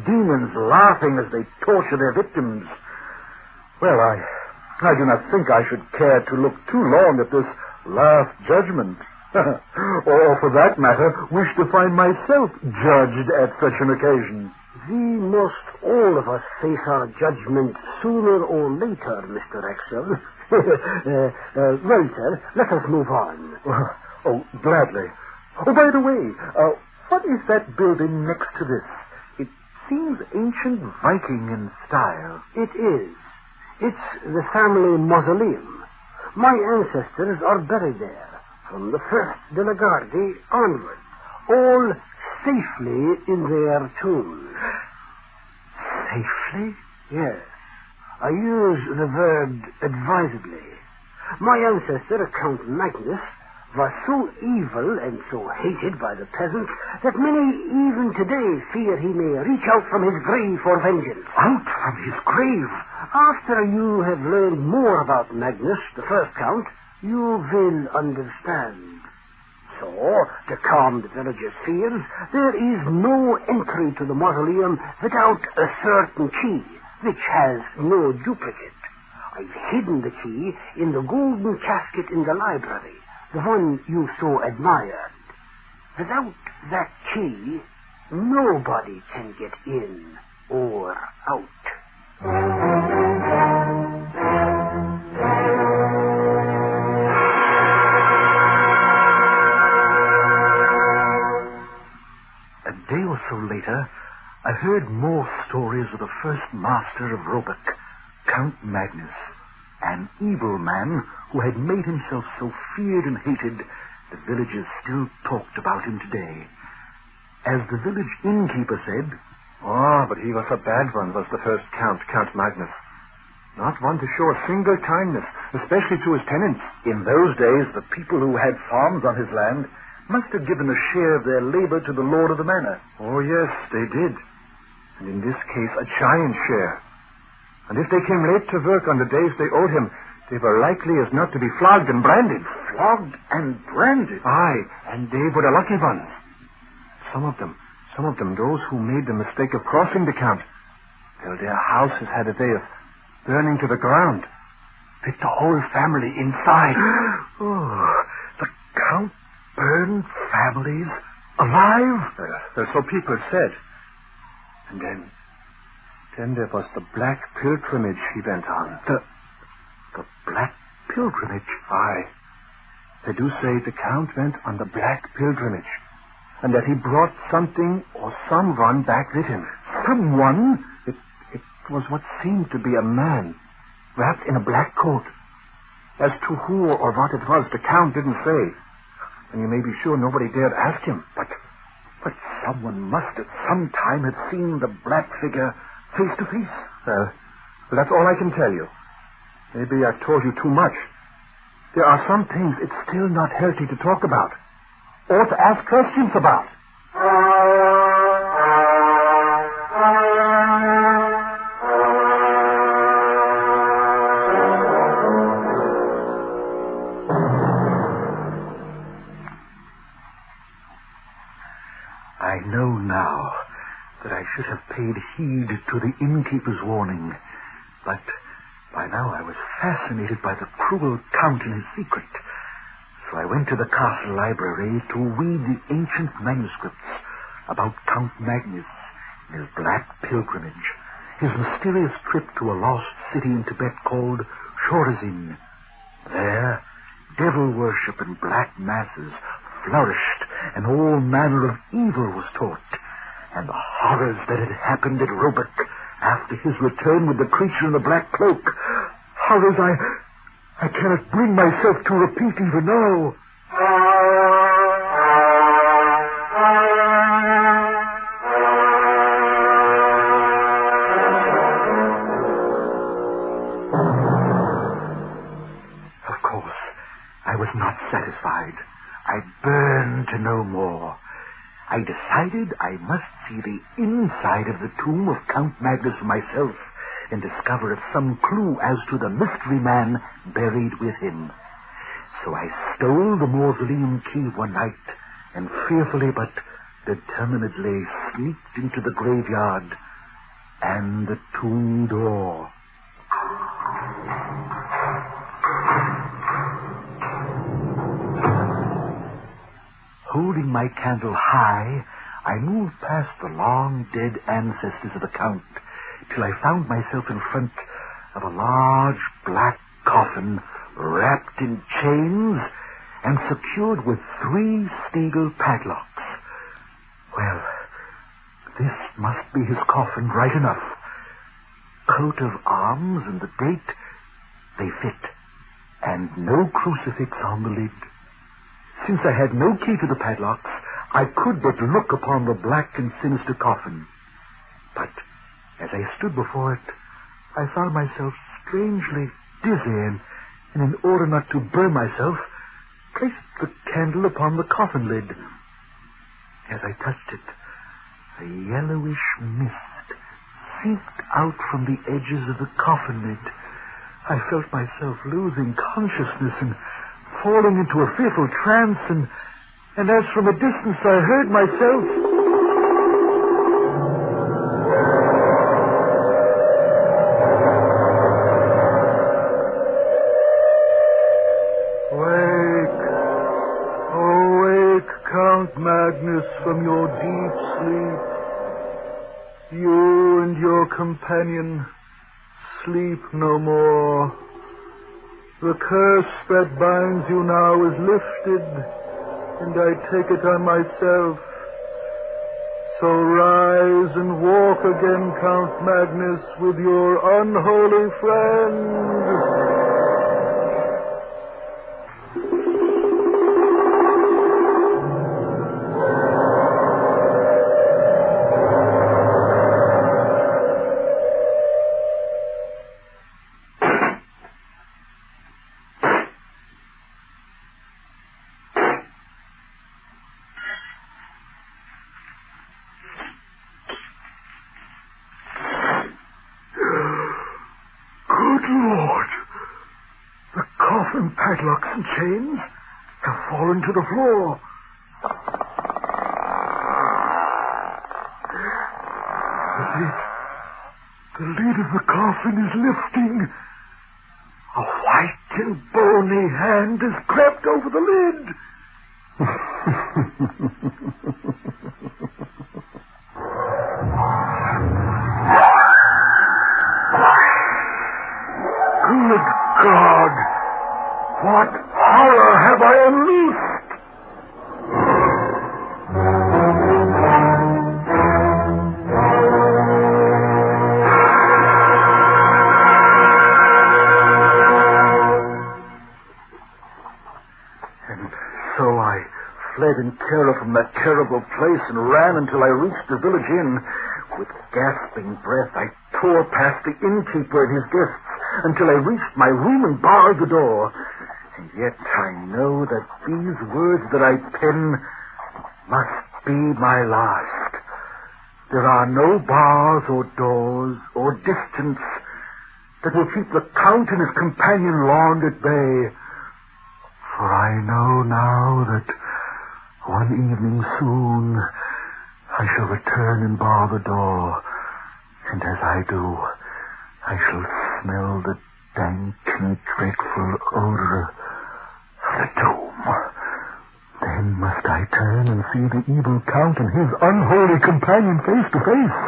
demons laughing as they torture their victims. Well, I do not think I should care to look too long at this last judgment. Or, for that matter, wish to find myself judged at such an occasion. We must all of us face our judgment sooner or later, Mr. Wraxall. Well, sir, let us move on. Oh, gladly. Oh, by the way, what is that building next to this? It seems ancient Viking in style. It is. It's the family mausoleum. My ancestors are buried there, from the first de la Garzi onward, all safely in their tombs. Safely? Yes. I use the word advisedly. My ancestor, Count Magnus, was so evil and so hated by the peasants that many even today fear he may reach out from his grave for vengeance. Out from his grave? After you have learned more about Magnus, the first Count, you will understand. So, to calm the villagers' fears, there is no entry to the mausoleum without a certain key, which has no duplicate. I've hidden the key in the golden casket in the library, the one you so admired. Without that key, nobody can get in or out. A day or so later, I heard more stories of the first master of Robeck, Count Magnus, an evil man who had made himself so feared and hated the villagers still talked about him today. as the village innkeeper said. Oh, but he was a bad one, was the first Count Magnus. Not one to show a single kindness, especially to his tenants. In those days, the people who had farms on his land must have given a share of their labor to the lord of the manor. Oh, yes, they did. And in this case, a giant share. And if they came late to work on the days they owed him, they were likely as not to be flogged and branded. Flogged and branded? Aye, and they were the lucky ones. Some of them, those who made the mistake of crossing the Count, till their houses had a way of burning to the ground, with the whole family inside. Oh, the Count burned families alive? So people said. And then there was the Black Pilgrimage he went on. The Black Pilgrimage? Aye. They do say the Count went on the Black Pilgrimage, and that he brought something or someone back with him. Someone? It was what seemed to be a man, wrapped in a black coat. As to who or what it was, the Count didn't say. And you may be sure nobody dared ask him. But someone must at some time have seen the black figure face to face. Well, that's all I can tell you. Maybe I've told you too much. There are some things it's still not healthy to talk about, or to ask questions about. I know now that I should have paid heed to the innkeeper's warning, but by now I was fascinated by the cruel Count and his secret. So I went to the castle library to read the ancient manuscripts about Count Magnus and his black pilgrimage, his mysterious trip to a lost city in Tibet called Chorazin. There, devil worship and black masses flourished, and all manner of evil was taught, and the horrors that had happened at Roebuck after his return with the creature in the black cloak, horrors I cannot bring myself to repeat even now. Of course, I was not satisfied. I burned to know more. I decided I must see the inside of the tomb of Count Magnus for myself and discover if some clue as to the mystery man buried with him. So I stole the mausoleum key one night and fearfully but determinedly sneaked into the graveyard and the tomb door. Holding my candle high, I moved past the long dead ancestors of the Count till I found myself in front of a large black coffin wrapped in chains and secured with 3 steel padlocks. Well, this must be his coffin right enough. Coat of arms and the date, they fit, and no crucifix on the lid. Since I had no key to the padlocks, I could but look upon the black and sinister coffin. But as I stood before it, I found myself strangely dizzy, and in order not to burn myself, placed the candle upon the coffin lid. As I touched it, a yellowish mist seeped out from the edges of the coffin lid. I felt myself losing consciousness and falling into a fearful trance, and as from a distance I heard myself. Awake, Count Magnus, from your deep sleep. You and your companion sleep no more. The curse that binds you now is lifted, and I take it on myself. So rise and walk again, Count Magnus, with your unholy friend. and padlocks and chains have fallen to the floor. The lid of the coffin is lifting. A white and bony hand has crept over the lid. Good God! What horror have I unleashed? Fled in terror from that terrible place and ran until I reached the village inn. With gasping breath, I tore past the innkeeper and his guests until I reached my room and barred the door. And yet I know that these words that I pen must be my last. There are no bars or doors or distance that will keep the Count and his companion long at bay. For I know now that one evening soon I shall return and bar the door, and as I do, I shall smell the dank and dreadful odor of the tomb. Then must I turn and see the evil Count and his unholy companion face to face,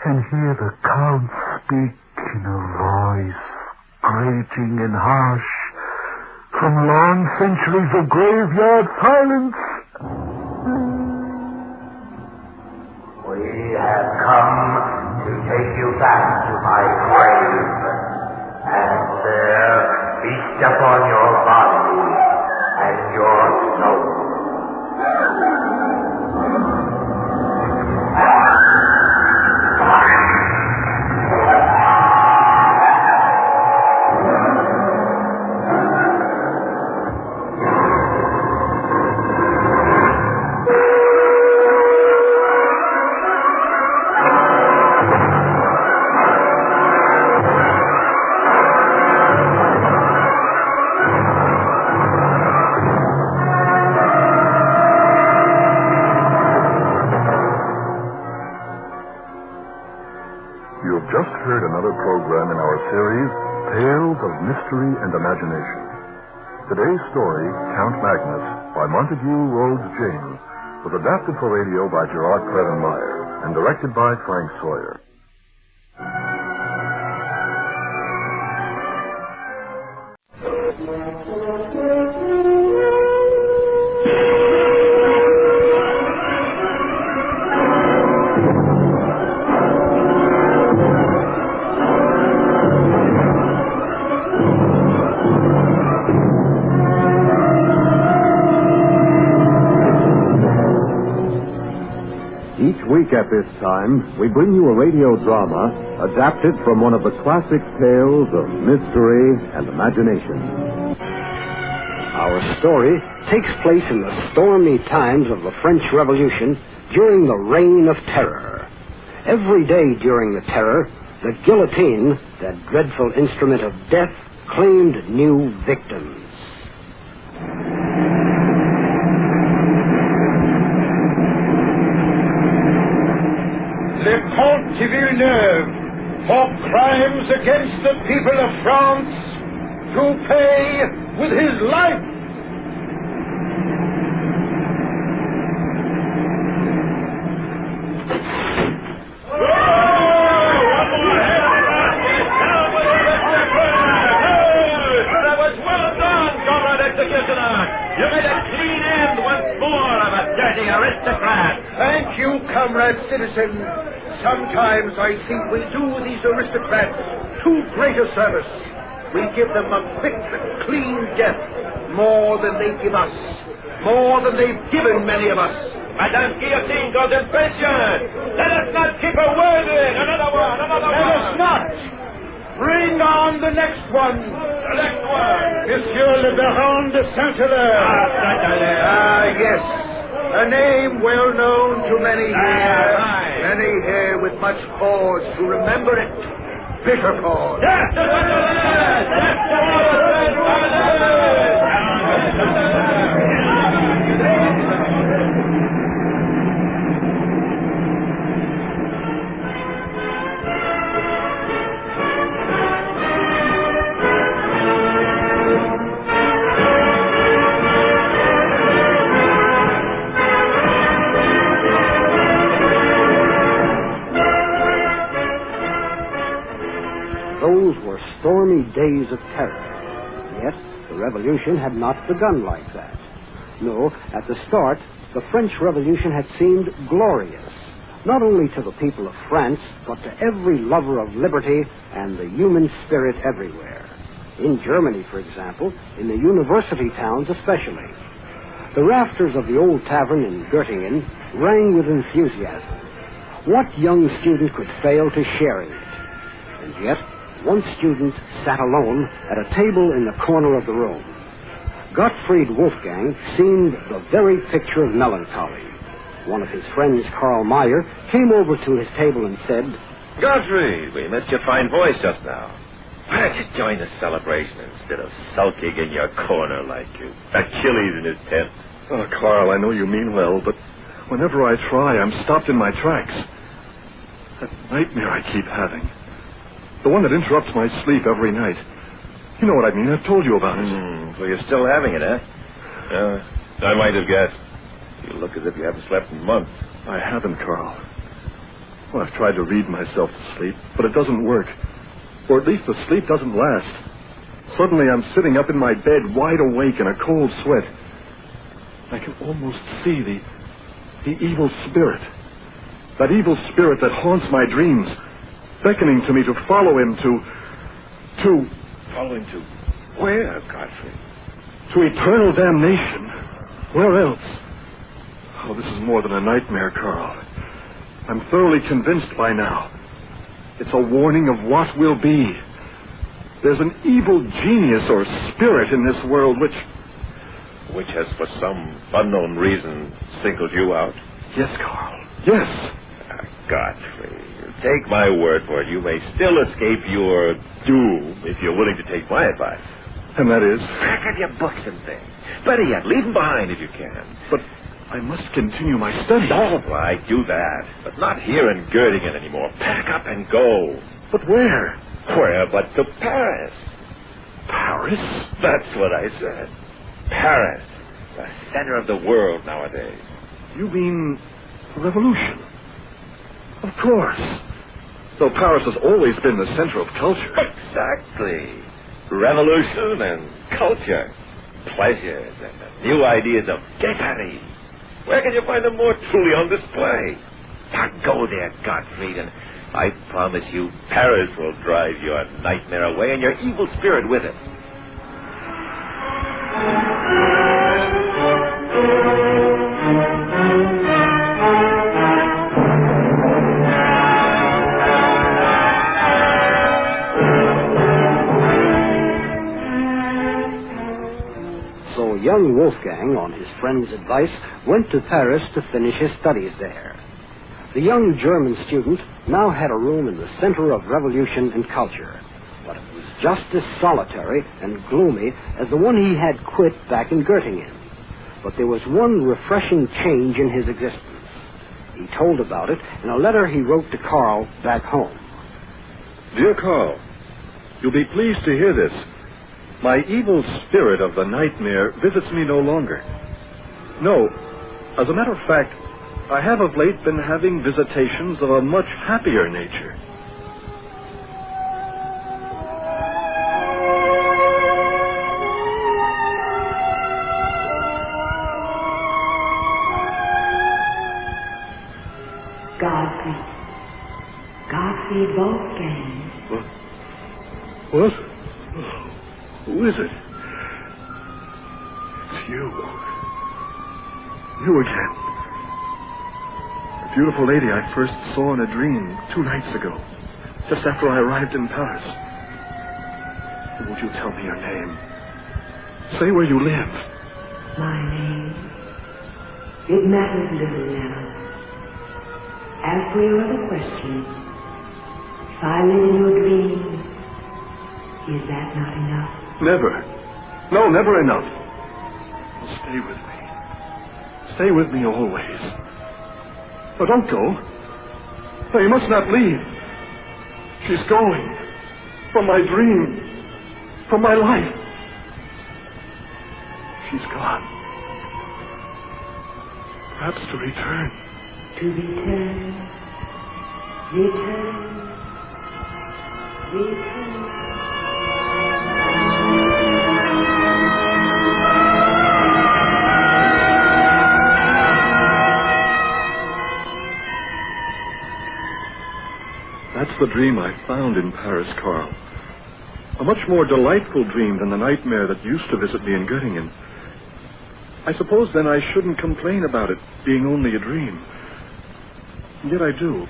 and hear the Count speak in a voice grating and harsh from long centuries of graveyard silence. We have come to take you back to my grave, and there feast upon your body and your soul. Mystery and Imagination. Today's story, Count Magnus, by Montague Rhodes James, was adapted for radio by Gerard Clevenmeyer and directed by Frank Sawyer. At this time, we bring you a radio drama adapted from one of the classic tales of mystery and imagination. Our story takes place in the stormy times of the French Revolution during the Reign of Terror. Every day during the Terror, the guillotine, that dreadful instrument of death, claimed new victims. Le Comte de Villeneuve, for crimes against the people of France, to pay with his life. That was well done, comrade executioner. You made a clean end once more of a dirty aristocrat. Thank you, comrade citizen. Sometimes I think we do these aristocrats too great a service. We give them a quick and clean death, more than they give us, more than they've given many of us. Madame Guillotine goes in pension. Let us not keep her word in. Another one. Let us not. Bring on the next one. The next one. Monsieur le Baron de Saint-Hilaire. Yes. A name well known to many here. Many here with much cause to remember it. Bitter cause. Death to Saint-Hilaire! Death to Those were stormy days of terror. Yet, the revolution had not begun like that. No, at the start, the French Revolution had seemed glorious, not only to the people of France, but to every lover of liberty and the human spirit everywhere. In Germany, for example, in the university towns especially. The rafters of the old tavern in Göttingen rang with enthusiasm. What young student could fail to share in it? And yet, one student sat alone at a table in the corner of the room. Gottfried Wolfgang seemed the very picture of melancholy. One of his friends, Karl Mayer, came over to his table and said, Gottfried, we missed your fine voice just now. Why don't you join the celebration instead of sulking in your corner like you? Achilles in his tent. Oh, Carl, I know you mean well, but whenever I try, I'm stopped in my tracks. That nightmare I keep having. The one that interrupts my sleep every night. You know what I mean. I've told you about it. So you're still having it, eh? I might have guessed. You look as if you haven't slept in months. I haven't, Carl. Well, I've tried to read myself to sleep, but it doesn't work. Or at least the sleep doesn't last. Suddenly I'm sitting up in my bed, wide awake in a cold sweat. I can almost see the evil spirit. That evil spirit that haunts my dreams, beckoning to me to follow him to... Follow him to where, Godfrey? To eternal damnation. Where else? Oh, this is more than a nightmare, Carl. I'm thoroughly convinced by now. It's a warning of what will be. There's an evil genius or spirit in this world which has, for some unknown reason, singled you out? Yes, Carl. Yes. Godfrey, take my word for it. You may still escape your doom if you're willing to take my advice. And that is? Pack up your books and things. Better yet, leave them behind if you can. But I must continue my studies. All right, do that. But not here in Göttingen anymore. Pack up and go. But where? Where but to Paris. Paris? That's what I said. Paris. The center of the world nowadays. You mean the revolution? Of course. Though Paris has always been the center of culture. Exactly. Revolution and culture. Pleasures and new ideas of gaiety. Where can you find them more truly on display? Now go there, Gottfried, and I promise you Paris will drive your nightmare away and your evil spirit with it. Young Wolfgang, on his friend's advice, went to Paris to finish his studies there. The young German student now had a room in the center of revolution and culture, but it was just as solitary and gloomy as the one he had quit back in Göttingen. But there was one refreshing change in his existence. He told about it in a letter he wrote to Carl back home. Dear Carl, you'll be pleased to hear this. My evil spirit of the nightmare visits me no longer. No, as a matter of fact, I have of late been having visitations of a much happier nature. Gottfried Wolfgang. What? Who is it? It's you. You again. The beautiful lady I first saw in a dream 2 nights ago, just after I arrived in Paris. Won't you tell me your name? Say where you live. My name? It matters little now. As for your other question, if I live in your dreams, is that not enough? Never. No, never enough. Stay with me. Stay with me always. But don't go. No, you must not leave. She's going. From my dream. From my life. She's gone. Perhaps to return. To return. Return. Return. That's the dream I found in Paris, Carl. A much more delightful dream than the nightmare that used to visit me in Göttingen. I suppose then I shouldn't complain about it being only a dream. And yet I do.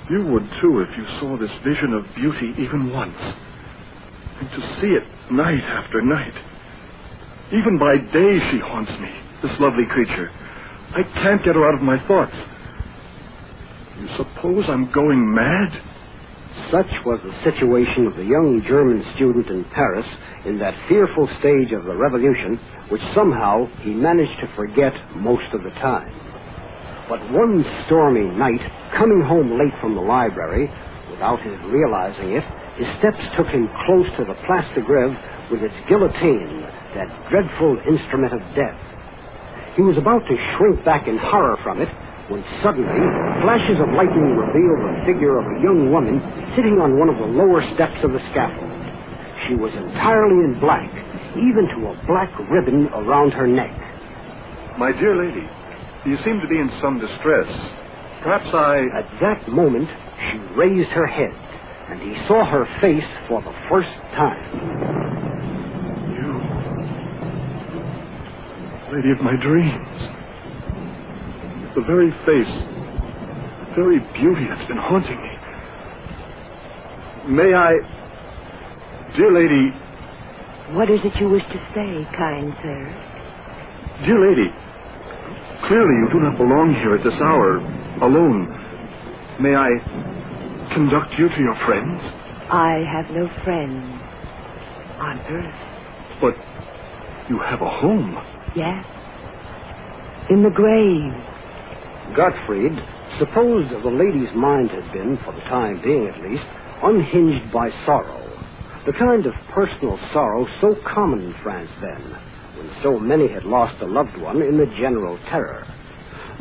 You would too if you saw this vision of beauty even once. And to see it night after night. Even by day she haunts me, this lovely creature. I can't get her out of my thoughts. You suppose I'm going mad? Such was the situation of the young German student in Paris in that fearful stage of the revolution, which somehow he managed to forget most of the time. But one stormy night, coming home late from the library, without his realizing it, his steps took him close to the Place de Grève with its guillotine, that dreadful instrument of death. He was about to shrink back in horror from it, when suddenly flashes of lightning revealed the figure of a young woman sitting on one of the lower steps of the scaffold. She was entirely in black, even to a black ribbon around her neck. My dear lady, you seem to be in some distress. Perhaps At that moment, she raised her head, and he saw her face for the first time. You, lady of my dreams. The very face, the very beauty that's been haunting me. May I... Dear lady... What is it you wish to say, kind sir? Dear lady, clearly you do not belong here at this hour, alone. May I conduct you to your friends? I have no friends on earth. But you have a home. Yes. In the grave. Gottfried supposed the lady's mind had been, for the time being at least, unhinged by sorrow. The kind of personal sorrow so common in France then, when so many had lost a loved one in the general terror.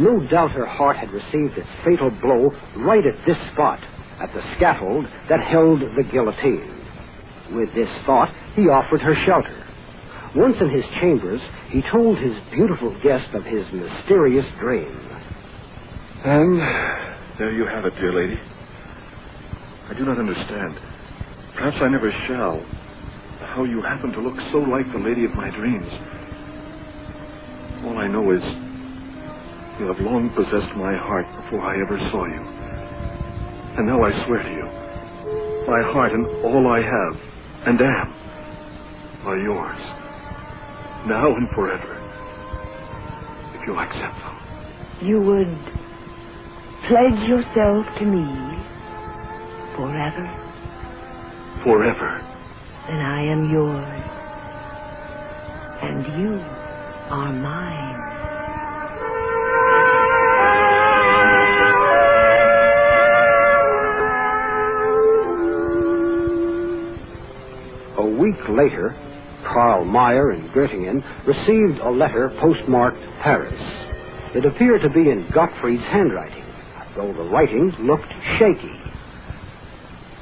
No doubt her heart had received its fatal blow right at this spot, at the scaffold that held the guillotine. With this thought, he offered her shelter. Once in his chambers, he told his beautiful guest of his mysterious dream. And there you have it, dear lady. I do not understand. Perhaps I never shall. How you happen to look so like the lady of my dreams. All I know is you have long possessed my heart before I ever saw you. And now I swear to you, my heart and all I have and am are yours. Now and forever. If you'll accept them. You would pledge yourself to me forever? Forever. Then I am yours. And you are mine. A week later, Karl Mayer in Göttingen received a letter postmarked Paris. It appeared to be in Gottfried's handwriting, though the writing looked shaky.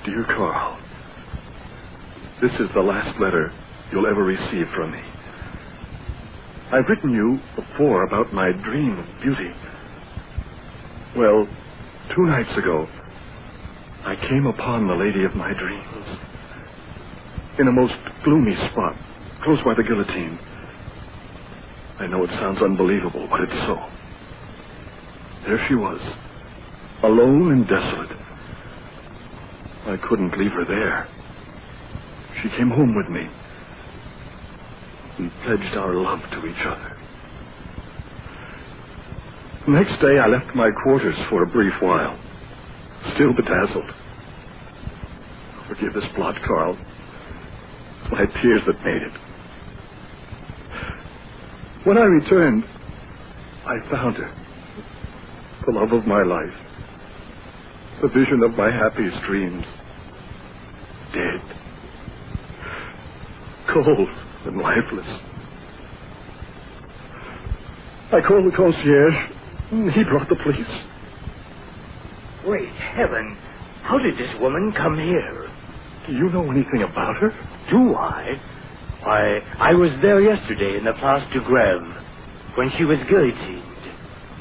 Dear Karl, this is the last letter you'll ever receive from me. I've written you before about my dream of beauty. Well, 2 nights ago, I came upon the lady of my dreams in a most gloomy spot, close by the guillotine. I know it sounds unbelievable, but it's so. There she was, alone and desolate. I couldn't leave her there. She came home with me. We pledged our love to each other. The next day I left my quarters for a brief while, still bedazzled. Forgive this blot, Karl. It's my tears that made it. When I returned, I found her. The love of my life. The vision of my happiest dreams. Dead. Cold and lifeless. I called the concierge. He brought the police. Great heaven. How did this woman come here? Do you know anything about her? Do I? Why, I was there yesterday in the Place de Grève when she was guillotined.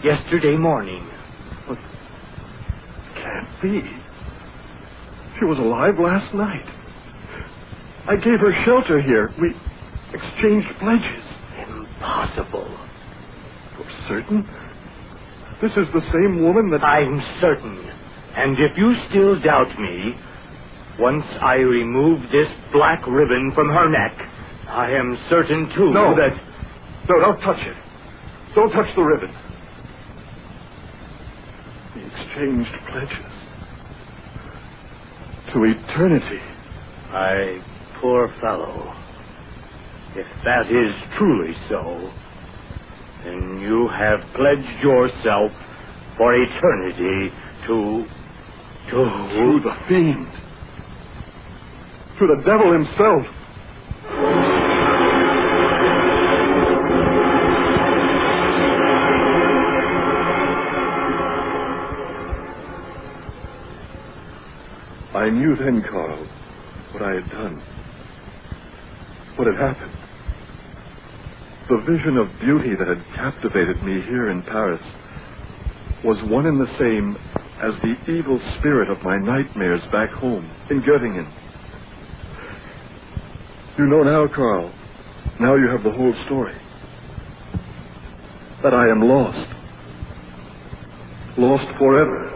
Yesterday morning. But can't be. She was alive last night. I gave her shelter here. We exchanged pledges. Impossible. For certain? This is the same woman that... I'm certain. And if you still doubt me, once I remove this black ribbon from her neck, I am certain, too, No, don't touch it. Don't touch the ribbon. We exchanged pledges. To eternity. My poor fellow. If that is truly so, then you have pledged yourself for eternity to the fiend. To the devil himself. I knew then, Carl, what I had done. What had happened. The vision of beauty that had captivated me here in Paris was one and the same as the evil spirit of my nightmares back home in Göttingen. You know now, Carl, now you have the whole story. That I am lost. Lost forever.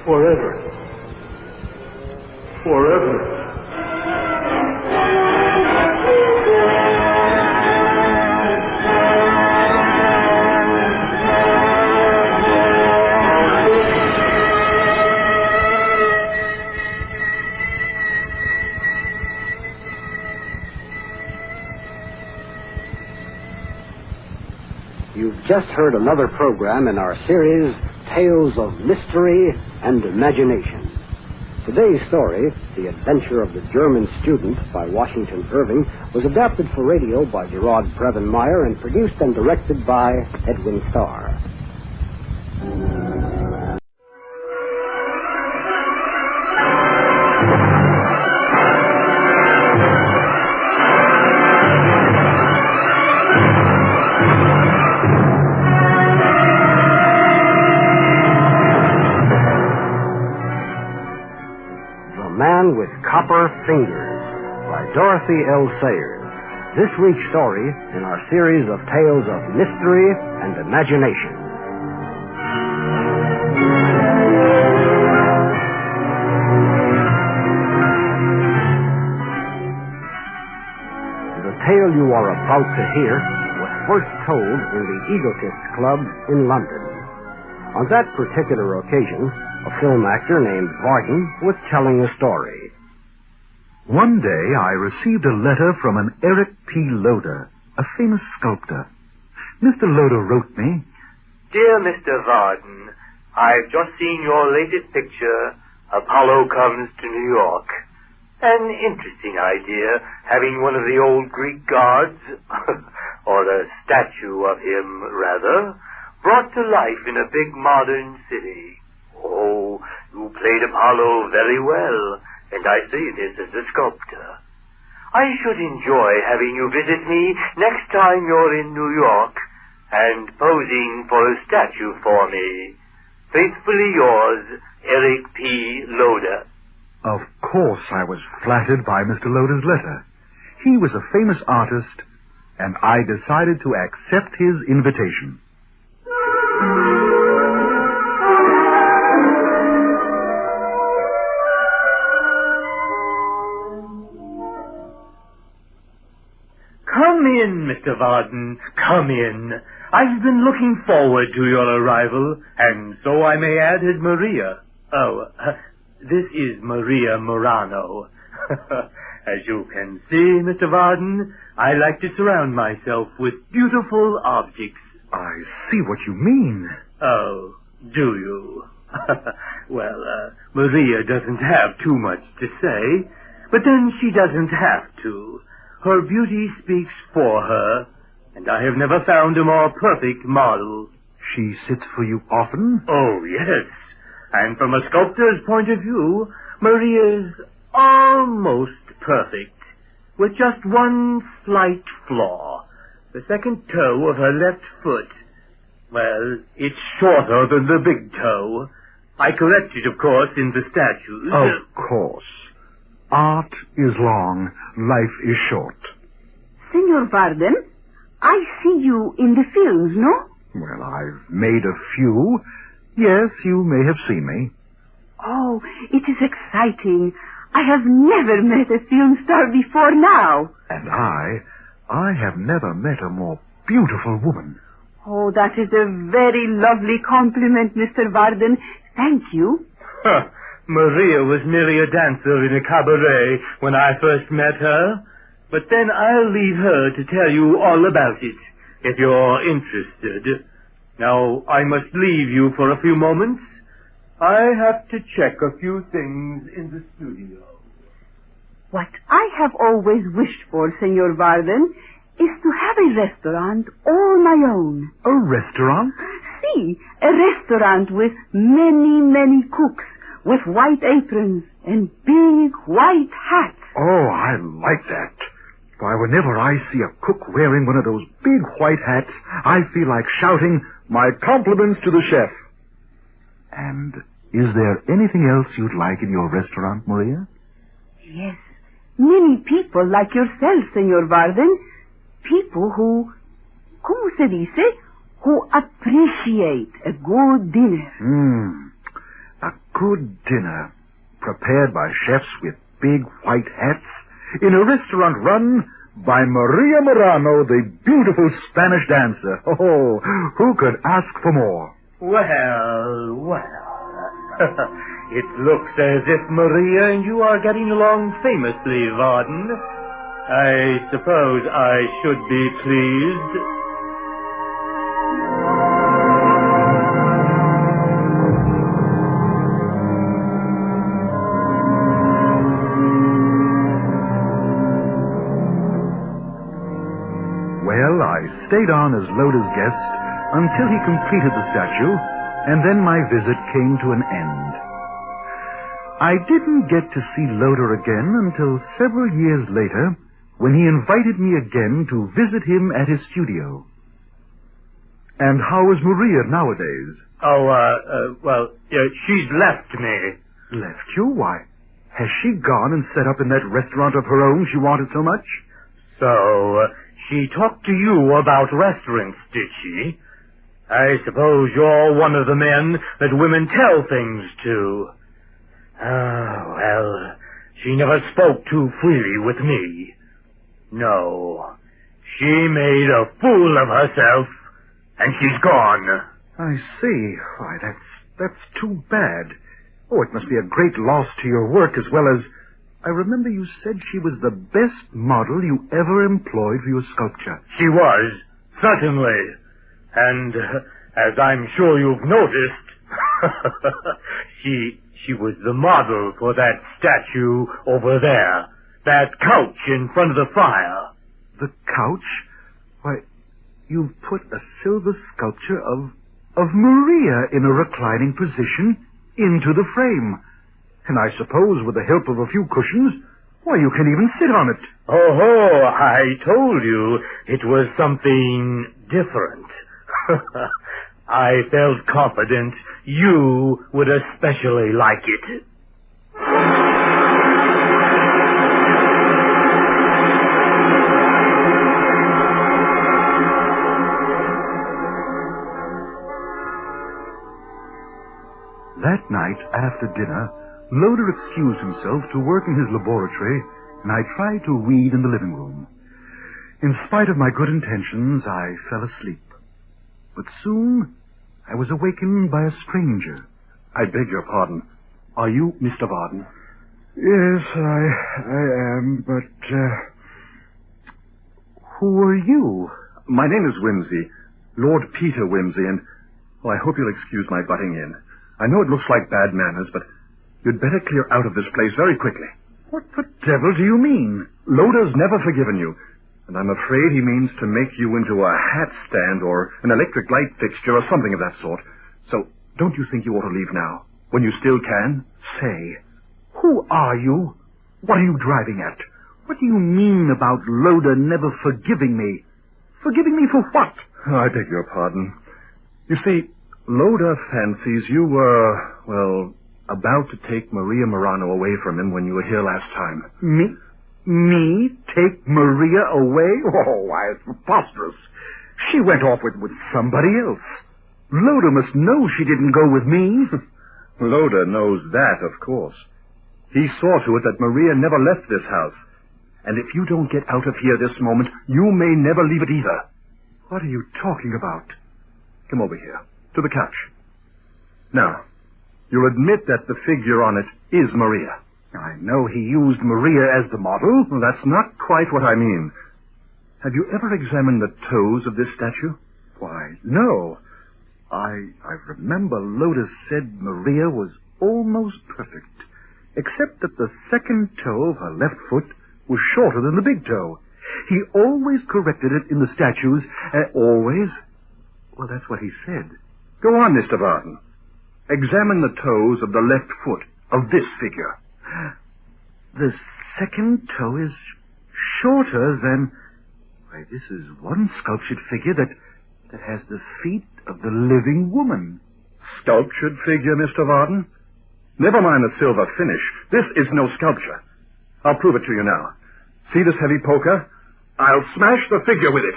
Forever. Forever. You've just heard another program in our series, Tales of Mystery and Imagination. Today's story, The Adventure of the German Student by Washington Irving, was adapted for radio by Gerard Prevenmeyer and produced and directed by Edwin Starr. With Copper Fingers by Dorothy L. Sayers. This week's story in our series of tales of mystery and imagination. The tale you are about to hear was first told in the Egotists Club in London. On that particular occasion, a film actor named Varden was telling the story. One day I received a letter from an Eric P. Loder, a famous sculptor. Mr. Loder wrote me, Dear Mr. Varden, I've just seen your latest picture, Apollo Comes to New York. An interesting idea, having one of the old Greek gods, or the statue of him, rather, brought to life in a big modern city. Oh, you played Apollo very well, and I say this as a sculptor. I should enjoy having you visit me next time you're in New York and posing for a statue for me. Faithfully yours, Eric P. Loder. Of course I was flattered by Mr. Loder's letter. He was a famous artist, and I decided to accept his invitation. Come in, Mr. Varden, come in. I've been looking forward to your arrival, and so I may add had Maria. This is Maria Morano. As you can see, Mr. Varden, I like to surround myself with beautiful objects. I see what you mean. Oh, do you? Well, Maria doesn't have too much to say, but then she doesn't have to. Her beauty speaks for her, and I have never found a more perfect model. She sits for you often? Oh, yes. And from a sculptor's point of view, Maria's almost perfect, with just one slight flaw. The second toe of her left foot. Well, it's shorter than the big toe. I corrected, of course, in the statues. Of course. Art is long, life is short. Senor Varden, I see you in the films, no? Well, I've made a few. Yes, you may have seen me. Oh, it is exciting. I have never met a film star before now. And I have never met a more beautiful woman. Oh, that is a very lovely compliment, Mr. Varden. Thank you. Maria was merely a dancer in a cabaret when I first met her. But then I'll leave her to tell you all about it, if you're interested. Now, I must leave you for a few moments. I have to check a few things in the studio. What I have always wished for, Senor Varden, is to have a restaurant all my own. A restaurant? See, a restaurant with many, many cooks, with white aprons and big white hats. Oh, I like that. Why, whenever I see a cook wearing one of those big white hats, I feel like shouting, "My compliments to the chef." And is there anything else you'd like in your restaurant, Maria? Yes, many people like yourself, Senor Varden. People who, ¿cómo se dice? Who appreciate a good dinner. A good dinner, prepared by chefs with big white hats, in a restaurant run by Maria Morano, the beautiful Spanish dancer. Oh, who could ask for more? Well. It looks as if Maria and you are getting along famously, Varden. I suppose I should be pleased. Well, I stayed on as Loda's guest until he completed the statue, and then my visit came to an end. I didn't get to see Loda again until several years later, when he invited me again to visit him at his studio. And how is Maria nowadays? She's left me. Left you? Why, has she gone and set up in that restaurant of her own she wanted so much? So, she talked to you about restaurants, did she? I suppose you're one of the men that women tell things to. Oh, well, she never spoke too freely with me. No, she made a fool of herself, and she's gone. I see. Why, that's too bad. Oh, it must be a great loss to your work as well as... I remember you said she was the best model you ever employed for your sculpture. She was, certainly. And, as I'm sure you've noticed, she was the model for that statue over there. That couch in front of the fire. The couch? Why, you've put a silver sculpture of Maria in a reclining position into the frame. And I suppose with the help of a few cushions, why, you can even sit on it. Oh, I told you it was something different. I felt confident you would especially like it. That night, after dinner, Loda excused himself to work in his laboratory, and I tried to read in the living room. In spite of my good intentions, I fell asleep. But soon, I was awakened by a stranger. I beg your pardon. Are you Mr. Varden? Yes, I am, but, who are you? My name is Whimsy, Lord Peter Whimsy, and, I hope you'll excuse my butting in. I know it looks like bad manners, but you'd better clear out of this place very quickly. What the devil do you mean? Loder's never forgiven you, and I'm afraid he means to make you into a hat stand or an electric light fixture or something of that sort. So, don't you think you ought to leave now, when you still can? Say, who are you? What are you driving at? What do you mean about Loder never forgiving me? Forgiving me for what? I beg your pardon. You see, Loder fancies you were, about to take Maria Morano away from him when you were here last time. Me? Take Maria away? Oh, why, it's preposterous. She went off with somebody else. Loder must know she didn't go with me. Loder knows that, of course. He saw to it that Maria never left this house. And if you don't get out of here this moment, you may never leave it either. What are you talking about? Come over here, to the couch. Now, you'll admit that the figure on it is Maria. I know he used Maria as the model. Well, that's not quite what I mean. Have you ever examined the toes of this statue? Why, no. I remember Loder said Maria was almost perfect, except that the second toe of her left foot was shorter than the big toe. He always corrected it in the statues. Always? Well, that's what he said. Go on, Mr. Varden. Examine the toes of the left foot of this figure. The second toe is shorter than... Why, this is one sculptured figure that has the feet of the living woman. Sculptured figure, Mr. Varden? Never mind the silver finish. This is no sculpture. I'll prove it to you now. See this heavy poker? I'll smash the figure with it.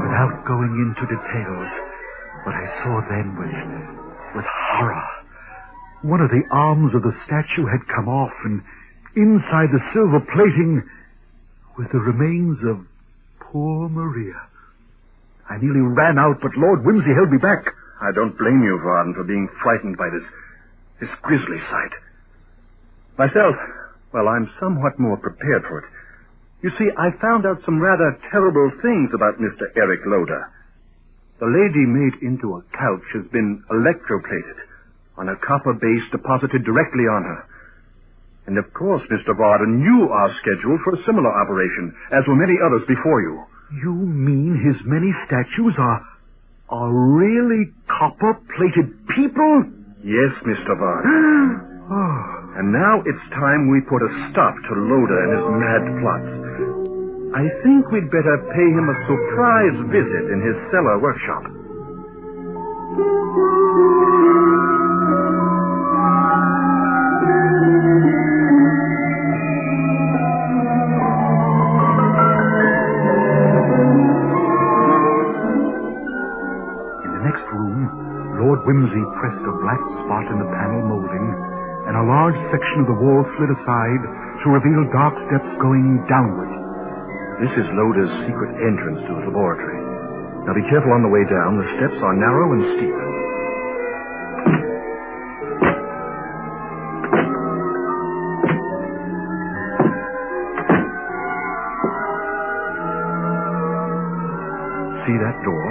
Without going into details, what I saw then was horror. One of the arms of the statue had come off, and inside the silver plating were the remains of poor Maria. I nearly ran out, but Lord Whimsy held me back. I don't blame you, Varden, for being frightened by this grisly sight. Myself, I'm somewhat more prepared for it. You see, I found out some rather terrible things about Mr. Eric Loder. The lady made into a couch has been electroplated on a copper base deposited directly on her. And of course, Mr. Varden, you are scheduled for a similar operation, as were many others before you. You mean his many statues are really copper-plated people? Yes, Mr. Varden. And now it's time we put a stop to Loder and his mad plots. I think we'd better pay him a surprise visit in his cellar workshop. In the next room, Lord Whimsy pressed a black spot in the panel molding, and a large section of the wall slid aside to reveal dark steps going downward. This is Loder's secret entrance to his laboratory. Now be careful on the way down. The steps are narrow and steep. See that door?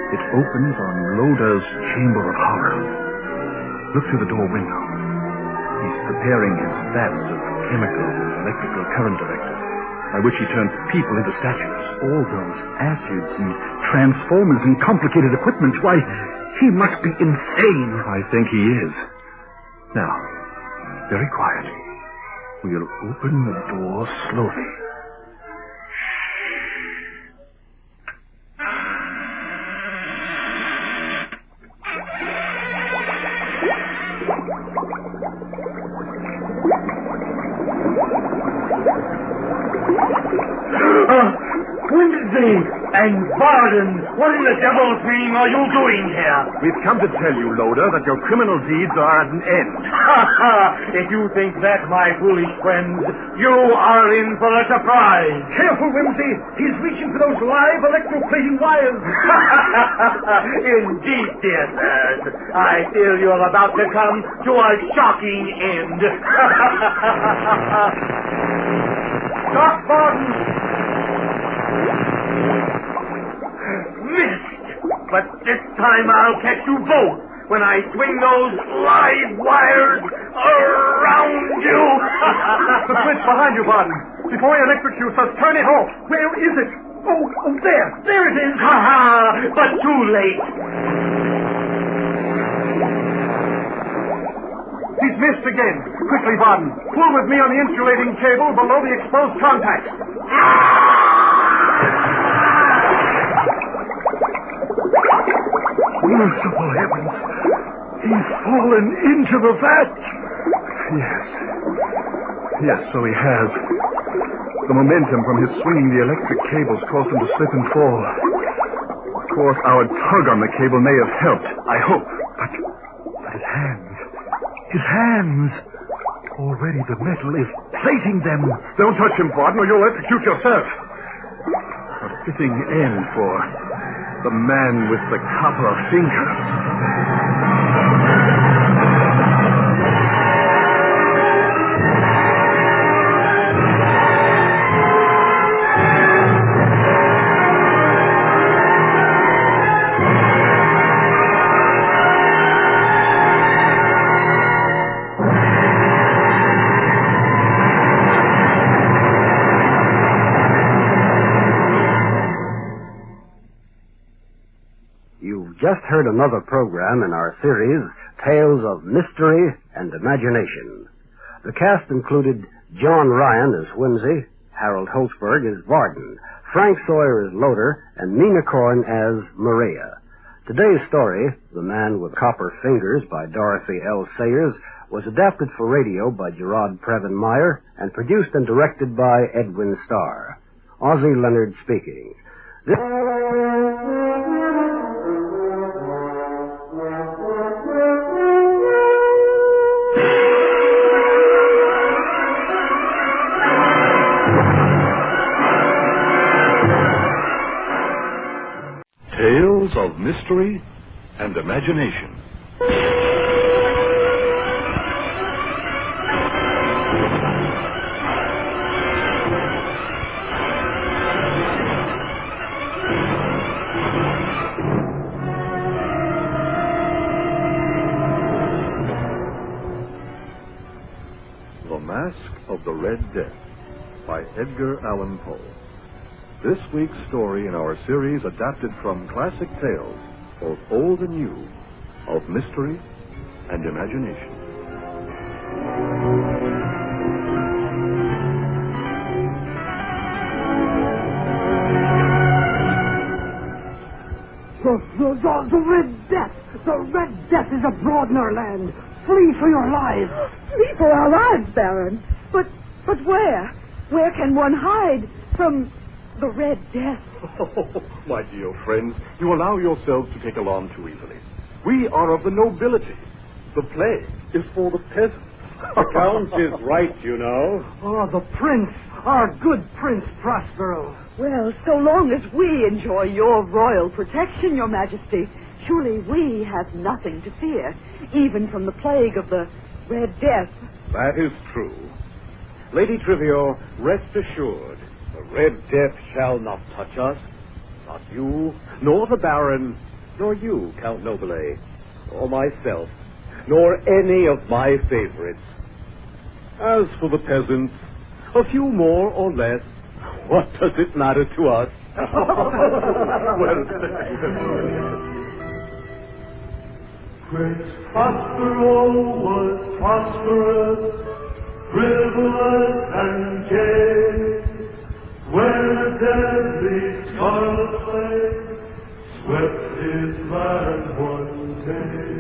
It opens on Loder's chamber of horrors. Look through the door window. He's preparing his vats of chemical and electrical current directors, by which he turns people into statues. All those acids and transformers and complicated equipment. Why, he must be insane. I think he is. Now, very quiet. We'll open the door slowly. Wednesday and Varden, what in the devil's name are you doing here? We've come to tell you, Loader, that your criminal deeds are at an end. Ha ha! If you think that, my foolish friends, you are in for a surprise. Careful, Whimsy. He's reaching for those live electroplating wires. Indeed, dear sirs. I feel you're about to come to a shocking end. Stop, Varden! Missed! But this time I'll catch you both when I swing those live wires around you! The switch behind you, Varden. Before he electrocutes us, turn it off. Where is it? Oh, there. There it is. Ha ha! But too late. He's missed again. Quickly, Varden. Pull with me on the insulating cable below the exposed contacts. Merciful heavens. He's fallen into the vat. Yes, so he has. The momentum from his swinging the electric cables caused him to slip and fall. Of course, our tug on the cable may have helped, I hope. But his hands. His hands. Already the metal is plating them. Don't touch him, Varden, or you'll electrocute yourself. A fitting end for the man with the copper fingers. Just heard another program in our series, Tales of Mystery and Imagination. The cast included John Ryan as Whimsy, Harold Holzberg as Varden, Frank Sawyer as Loader, and Nina Corn as Maria. Today's story, The Man with Copper Fingers by Dorothy L. Sayers, was adapted for radio by Gerard Previn Meyer and produced and directed by Edwin Starr. Ozzie Leonard speaking. Tales of Mystery and Imagination. The Masque of the Red Death by Edgar Allan Poe. This week's story in our series adapted from classic tales, both old and new, of mystery and imagination. The Red Death! The Red Death is abroad in our land! Flee for your lives! Flee for our lives, Baron? But where? Where can one hide from the Red Death? Oh, my dear friends, you allow yourselves to take alarm too easily. We are of the nobility. The plague is for the peasants. The Count is right, you know. Oh, the Prince, our good Prince Prospero. Well, so long as we enjoy your royal protection, Your Majesty, surely we have nothing to fear, even from the plague of the Red Death. That is true. Lady Trivio, rest assured, the Red Death shall not touch us. Not you, nor the Baron, nor you, Count Nobile, nor myself, nor any of my favorites. As for the peasants, a few more or less, what does it matter to us? Prince Prospero was prosperous, frivolous and gay, when a deadly scarlet plague swept his land one day.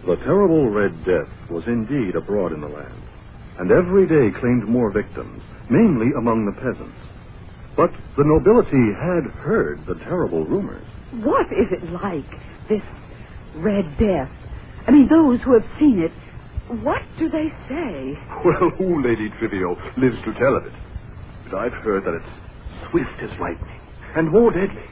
The terrible Red Death was indeed abroad in the land. and every day claimed more victims, mainly among the peasants. But the nobility had heard the terrible rumors. What is it like, this Red Death? I mean, those who have seen it, what do they say? Well, who, Lady Trivio, lives to tell of it? But I've heard that it's swift as lightning and more deadly.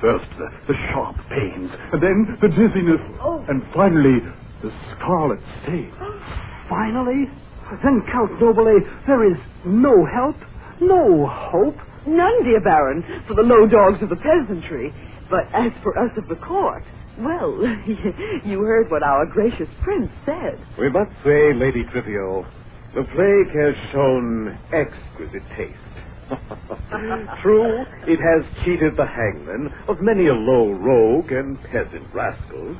First, the sharp pains, and then the dizziness, and finally, the scarlet stain. Finally? Then, Count Nobile, there is no help, no hope? None, dear Baron, for the low dogs of the peasantry. But as for us of the court, well, you heard what our gracious prince said. We must say, Lady Trivio, the plague has shown exquisite taste. True, it has cheated the hangman of many a low rogue and peasant rascal,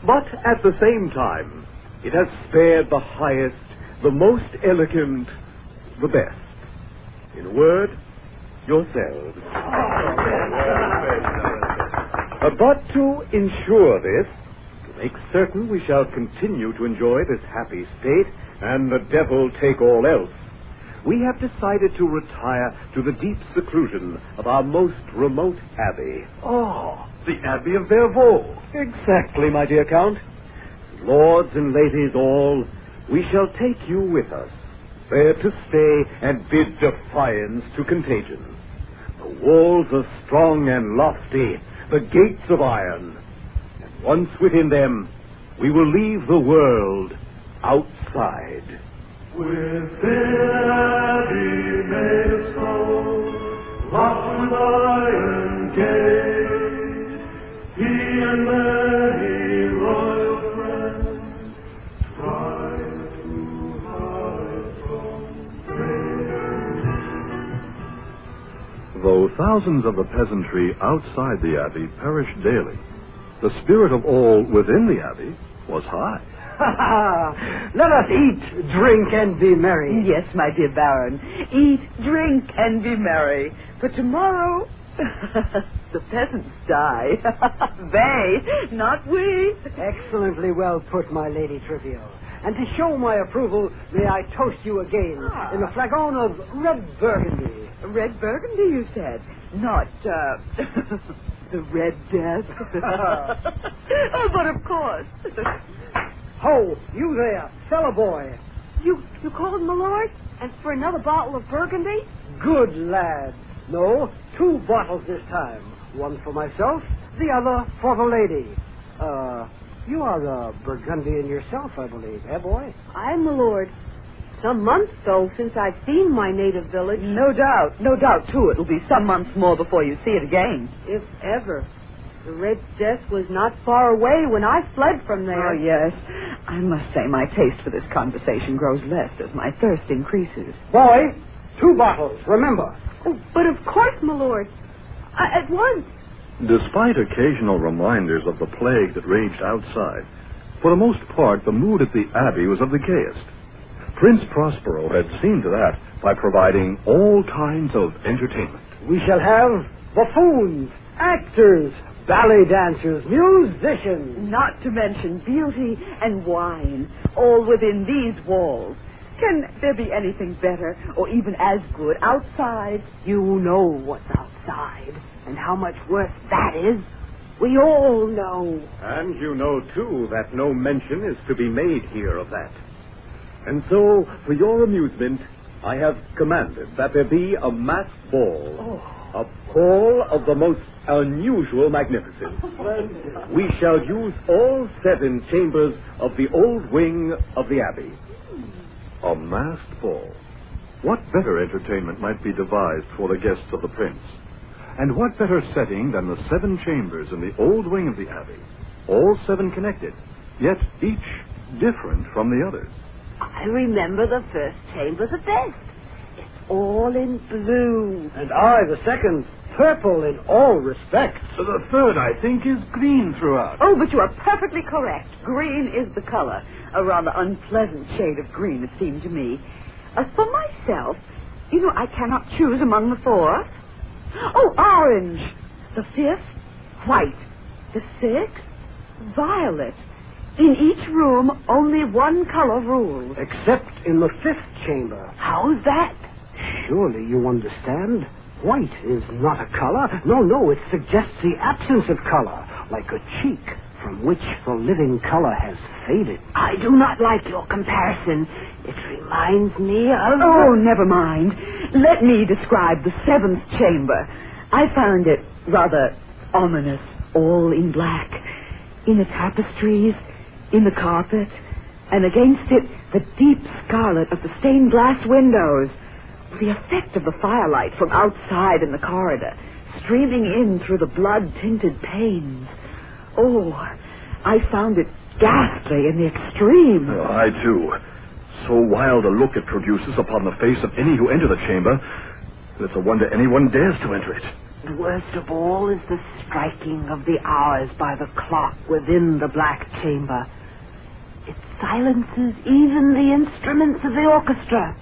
but at the same time, it has spared the highest, the most elegant, the best. In a word, yourselves. But to ensure this, to make certain we shall continue to enjoy this happy state, and the devil take all else, we have decided to retire to the deep seclusion of our most remote abbey. Oh, the Abbey of Vervaux. Exactly, my dear Count. Lords and ladies all, we shall take you with us, there to stay and bid defiance to contagion. The walls are strong and lofty, the gates of iron, and once within them, we will leave the world outside. Within Abbey made of stone, locked with iron gate, he and many royal friends tried to hide from pain. Though thousands of the peasantry outside the abbey perished daily, the spirit of all within the abbey was high. Let us eat, drink, and be merry. Yes, my dear Baron. Eat, drink, and be merry. For tomorrow, the peasants die. They, not we. Excellently well put, my Lady Trivio. And to show my approval, may I toast you again in a flagon of red burgundy. Red burgundy, you said? Not, the Red Death. Oh, but of course. Ho, you there, fellow boy. You called, my lord? And for another bottle of burgundy? Good lad. No, 2 bottles this time. One for myself, the other for the lady. You are a Burgundian yourself, I believe, eh, boy? Aye, my lord. Some months, though, since I've seen my native village. No doubt, too. It'll be some months more before you see it again. If ever. The Red Death was not far away when I fled from there. Oh, yes. I must say my taste for this conversation grows less as my thirst increases. Boy, 2 bottles, remember. Oh, but of course, my lord. At once. Despite occasional reminders of the plague that raged outside, for the most part the mood at the abbey was of the gayest. Prince Prospero had seen to that by providing all kinds of entertainment. We shall have buffoons, actors, ballet dancers, musicians. Not to mention beauty and wine, all within these walls. Can there be anything better, or even as good, outside? You know what's outside, and how much worse that is. We all know. And you know, too, that no mention is to be made here of that. And so, for your amusement, I have commanded that there be a masked ball. Oh. A ball of the most unusual magnificence. We shall use all 7 chambers of the old wing of the abbey. A masked ball. What better entertainment might be devised for the guests of the prince? And what better setting than the 7 chambers in the old wing of the abbey, all 7 connected, yet each different from the others? I remember the first chamber the best. It's all in blue. And I, the second, purple in all respects. So the third, I think, is green throughout. Oh, but you are perfectly correct. Green is the color. A rather unpleasant shade of green, it seemed to me. For myself, I cannot choose among the 4. Oh, orange. The 5th, white. The 6th, violet. In each room, only one color rules. Except in the 5th chamber. How's that? Surely you understand? White is not a color. No, it suggests the absence of color, like a cheek from which the living color has faded. I do not like your comparison. It reminds me of... Oh, never mind. Let me describe the 7th chamber. I found it rather ominous, all in black. In the tapestries, in the carpet, and against it, the deep scarlet of the stained glass windows. The effect of the firelight from outside in the corridor, streaming in through the blood-tinted panes. Oh, I found it ghastly in the extreme. Oh, I, too. So wild a look it produces upon the face of any who enter the chamber, that it's a wonder anyone dares to enter it. And worst of all is the striking of the hours by the clock within the black chamber. It silences even the instruments of the orchestra.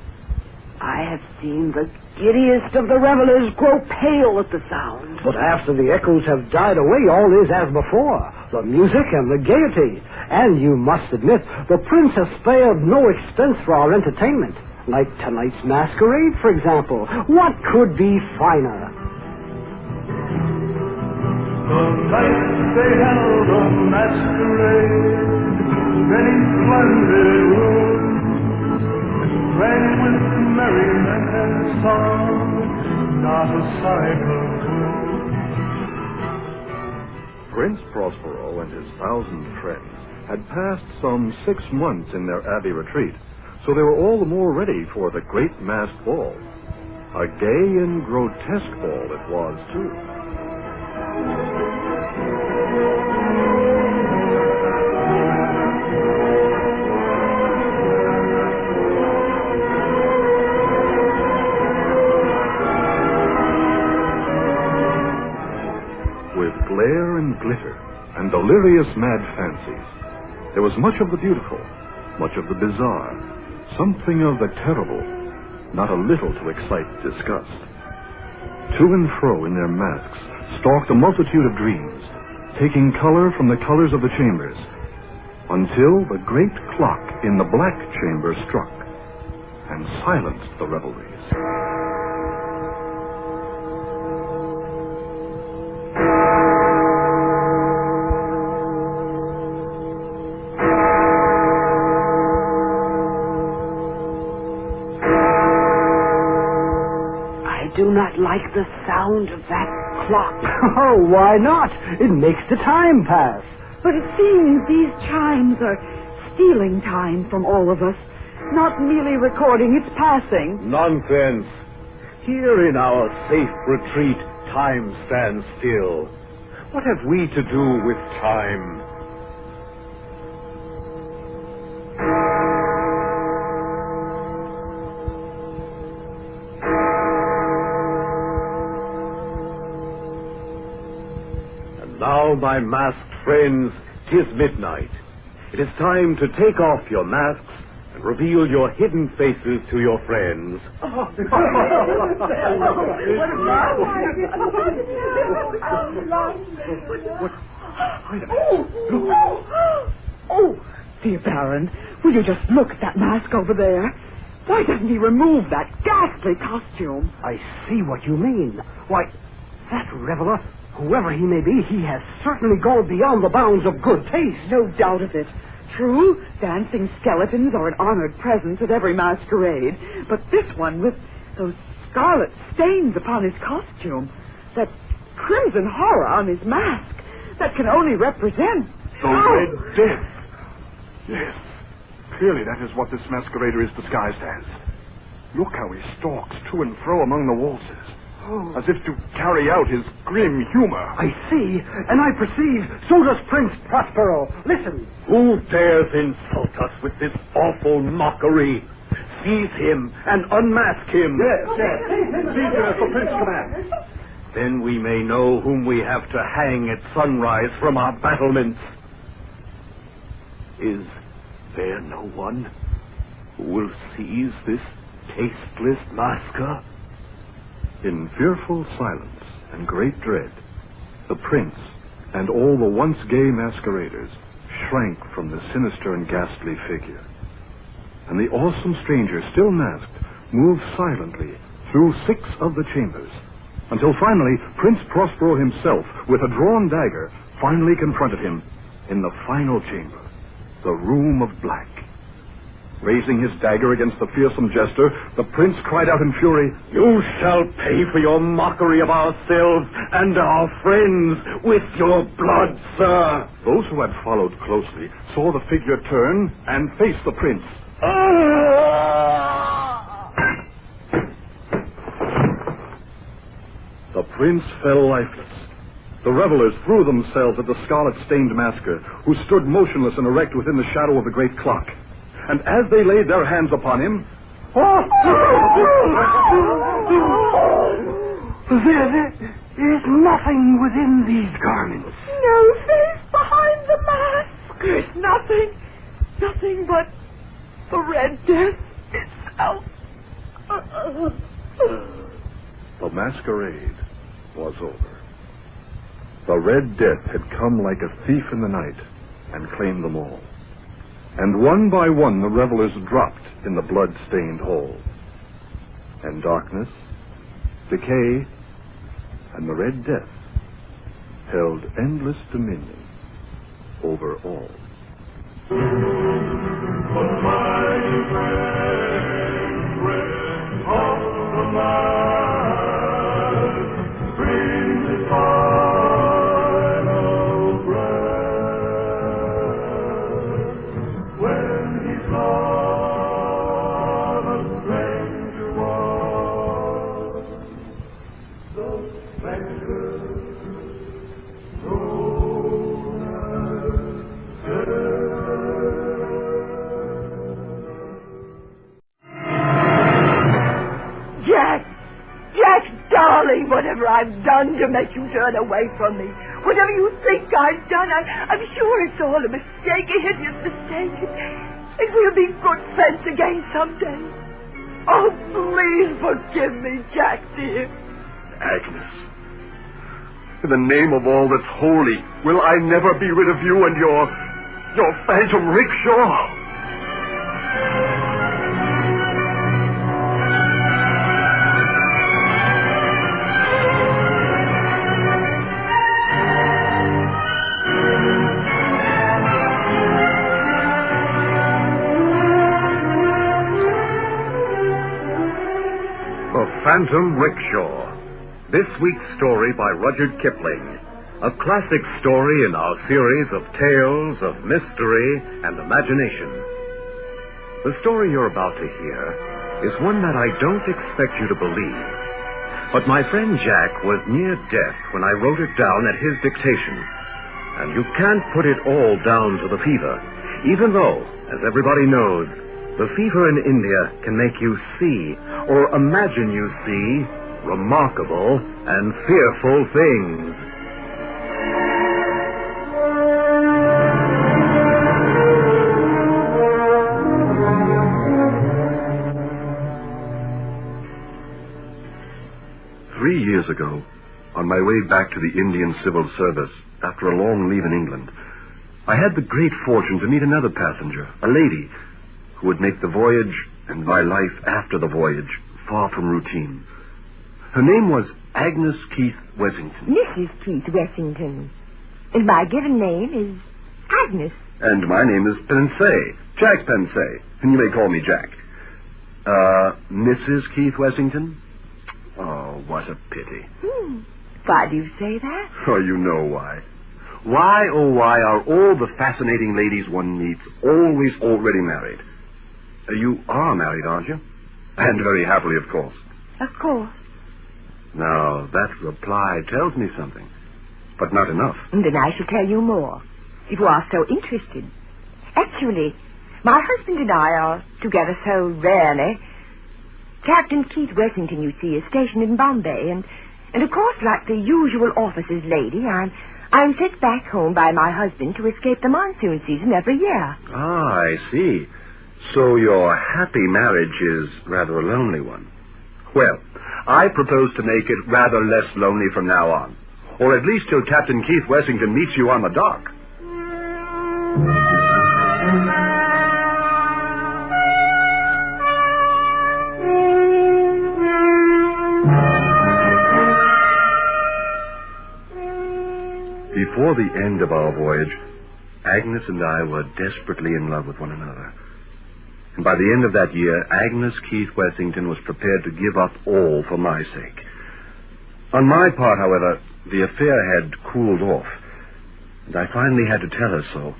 I have seen the giddiest of the revelers grow pale at the sound. But after the echoes have died away, all is as before. The music and the gaiety. And you must admit, the prince has spared no expense for our entertainment. Like tonight's masquerade, for example. What could be finer? The night they held a masquerade, many splendid rooms rang with merriment and song, not a sight of gloom. Prince Prospero and his 1,000 friends had passed some 6 months in their abbey retreat, so they were all the more ready for the great masked ball. A gay and grotesque ball it was, too. With glare and glitter and delirious mad fancies, there was much of the beautiful, much of the bizarre, something of the terrible, not a little to excite disgust. To and fro in their masks stalked a multitude of dreams, taking color from the colors of the chambers, until the great clock in the black chamber struck and silenced the revelries. I do not like the sound of that clock. Oh, why not? It makes the time pass. But it seems these chimes are stealing time from all of us, not merely recording its passing. Nonsense. Here in our safe retreat, time stands still. What have we to do with time? Now, my masked friends, 'tis midnight. It is time to take off your masks and reveal your hidden faces to your friends. Oh, dear Baron, will you just look at that mask over there? Why doesn't he remove that ghastly costume? I see what you mean. Why, that reveler, whoever he may be, he has certainly gone beyond the bounds of good taste. No doubt of it. True, dancing skeletons are an honored presence at every masquerade, but this one with those scarlet stains upon his costume, that crimson horror on his mask, that can only represent... The Red Death. Yes. Clearly that is what this masquerader is disguised as. Look how he stalks to and fro among the waltzes, as if to carry out his grim humor. I see, and I perceive, so does Prince Prospero. Listen. Who dares insult us with this awful mockery? Seize him and unmask him. Yes. Seize him as the prince commands. Then we may know whom we have to hang at sunrise from our battlements. Is there no one who will seize this tasteless masker? In fearful silence and great dread, the prince, and all the once gay masqueraders shrank from the sinister and ghastly figure. And the awesome stranger, still masked, moved silently through 6 of the chambers, until finally Prince Prospero himself, with a drawn dagger, finally confronted him in the final chamber, the Room of Black. Raising his dagger against the fearsome jester, the prince cried out in fury, "You shall pay for your mockery of ourselves and our friends with your blood, sir." Those who had followed closely saw the figure turn and face the prince. The prince fell lifeless. The revelers threw themselves at the scarlet-stained masker, who stood motionless and erect within the shadow of the great clock. And as they laid their hands upon him... There's nothing within these garments. No face behind the mask. There's nothing but the Red Death itself. The masquerade was over. The Red Death had come like a thief in the night and claimed them all. And one by one the revelers dropped in the blood-stained hall. And darkness, decay, and the Red Death held endless dominion over all. Whatever I've done to make you turn away from me, whatever you think I've done, I'm sure it's all a mistake, a hideous mistake. And we'll be good friends again someday. Oh, please forgive me, Jack, dear. Agnes, in the name of all that's holy, will I never be rid of you and your phantom rickshaw? Phantom Rickshaw. This week's story by Rudyard Kipling. A classic story in our series of tales of mystery and imagination. The story you're about to hear is one that I don't expect you to believe. But my friend Jack was near death when I wrote it down at his dictation. And you can't put it all down to the fever, even though, as everybody knows, the fever in India can make you see, or imagine you see, remarkable and fearful things. Three years ago, on my way back to the Indian Civil Service after a long leave in England, I had the great fortune to meet another passenger, a lady, who would make the voyage and my life after the voyage far from routine. Her name was Agnes Keith Wessington. Mrs. Keith Wessington. And my given name is Agnes. And my name is Pensay, Jack Pensay, and you may call me Jack. Mrs. Keith Wessington? Oh, what a pity. Why do you say that? Oh, you know why. Why, oh, why are all the fascinating ladies one meets always already married? You are married, aren't you? And very happily, of course. Of course. Now, that reply tells me something, but not enough. Then I shall tell you more, if you are so interested. Actually, my husband and I are together so rarely. Captain Keith Wessington, you see, is stationed in Bombay, and of course, like the usual officer's lady, I'm sent back home by my husband to escape the monsoon season every year. Ah, I see. So your happy marriage is rather a lonely one. Well, I propose to make it rather less lonely from now on. Or at least till Captain Keith Wessington meets you on the dock. Before the end of our voyage, Agnes and I were desperately in love with one another. And by the end of that year, Agnes Keith Wessington was prepared to give up all for my sake. On my part, however, the affair had cooled off, and I finally had to tell her so,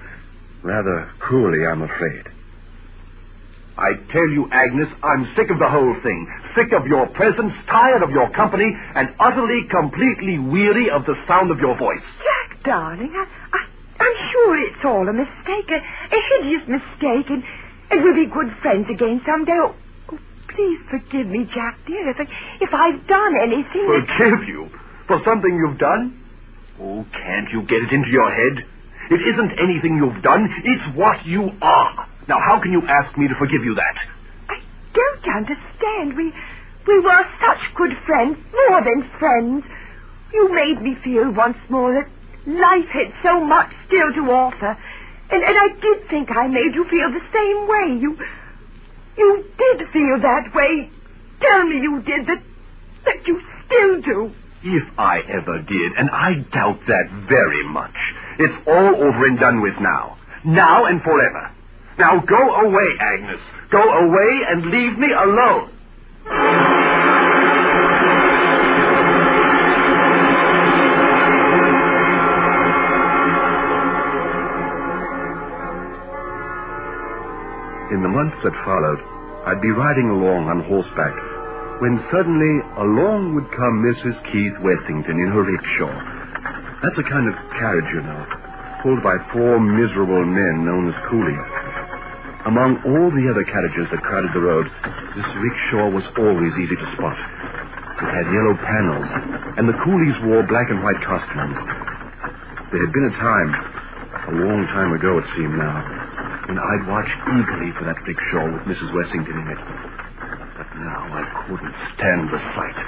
rather cruelly, I'm afraid. I tell you, Agnes, I'm sick of the whole thing. Sick of your presence, tired of your company, and utterly, completely weary of the sound of your voice. Jack, darling, I'm sure it's all a mistake, a hideous mistake, and we'll be good friends again someday. Oh, please forgive me, Jack, dear, if I've done anything... Forgive you? For something you've done? Oh, can't you get it into your head? It isn't anything you've done, it's what you are. Now, how can you ask me to forgive you that? I don't understand. We were such good friends, more than friends. You made me feel once more that life had so much still to offer. And I did think I made you feel the same way. You did feel that way. Tell me you did, that you still do. If I ever did, and I doubt that very much. It's all over and done with now. Now and forever. Now go away, Agnes. Go away and leave me alone. In the months that followed, I'd be riding along on horseback, when suddenly along would come Mrs. Keith Wessington in her rickshaw. That's a kind of carriage, you know, pulled by 4 miserable men known as coolies. Among all the other carriages that crowded the road, this rickshaw was always easy to spot. It had yellow panels, and the coolies wore black and white costumes. There had been a time, a long time ago it seemed now, when I'd watch eagerly for that rickshaw with Mrs. Wessington in it. But now I couldn't stand the sight,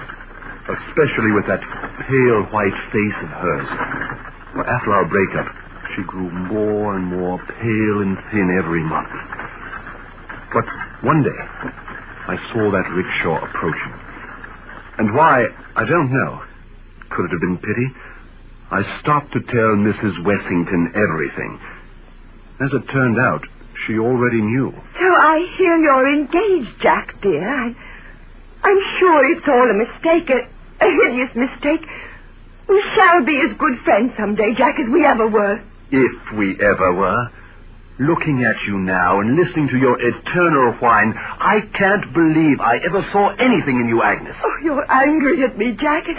especially with that pale white face of hers. For after our breakup, she grew more and more pale and thin every month. But one day, I saw that rickshaw approaching. And why, I don't know. Could it have been pity? I stopped to tell Mrs. Wessington everything. As it turned out, she already knew. So I hear you're engaged, Jack, dear. I'm sure it's all a mistake, a hideous mistake. We shall be as good friends someday, Jack, as we ever were. If we ever were. Looking at you now and listening to your eternal whine, I can't believe I ever saw anything in you, Agnes. Oh, you're angry at me, Jack, and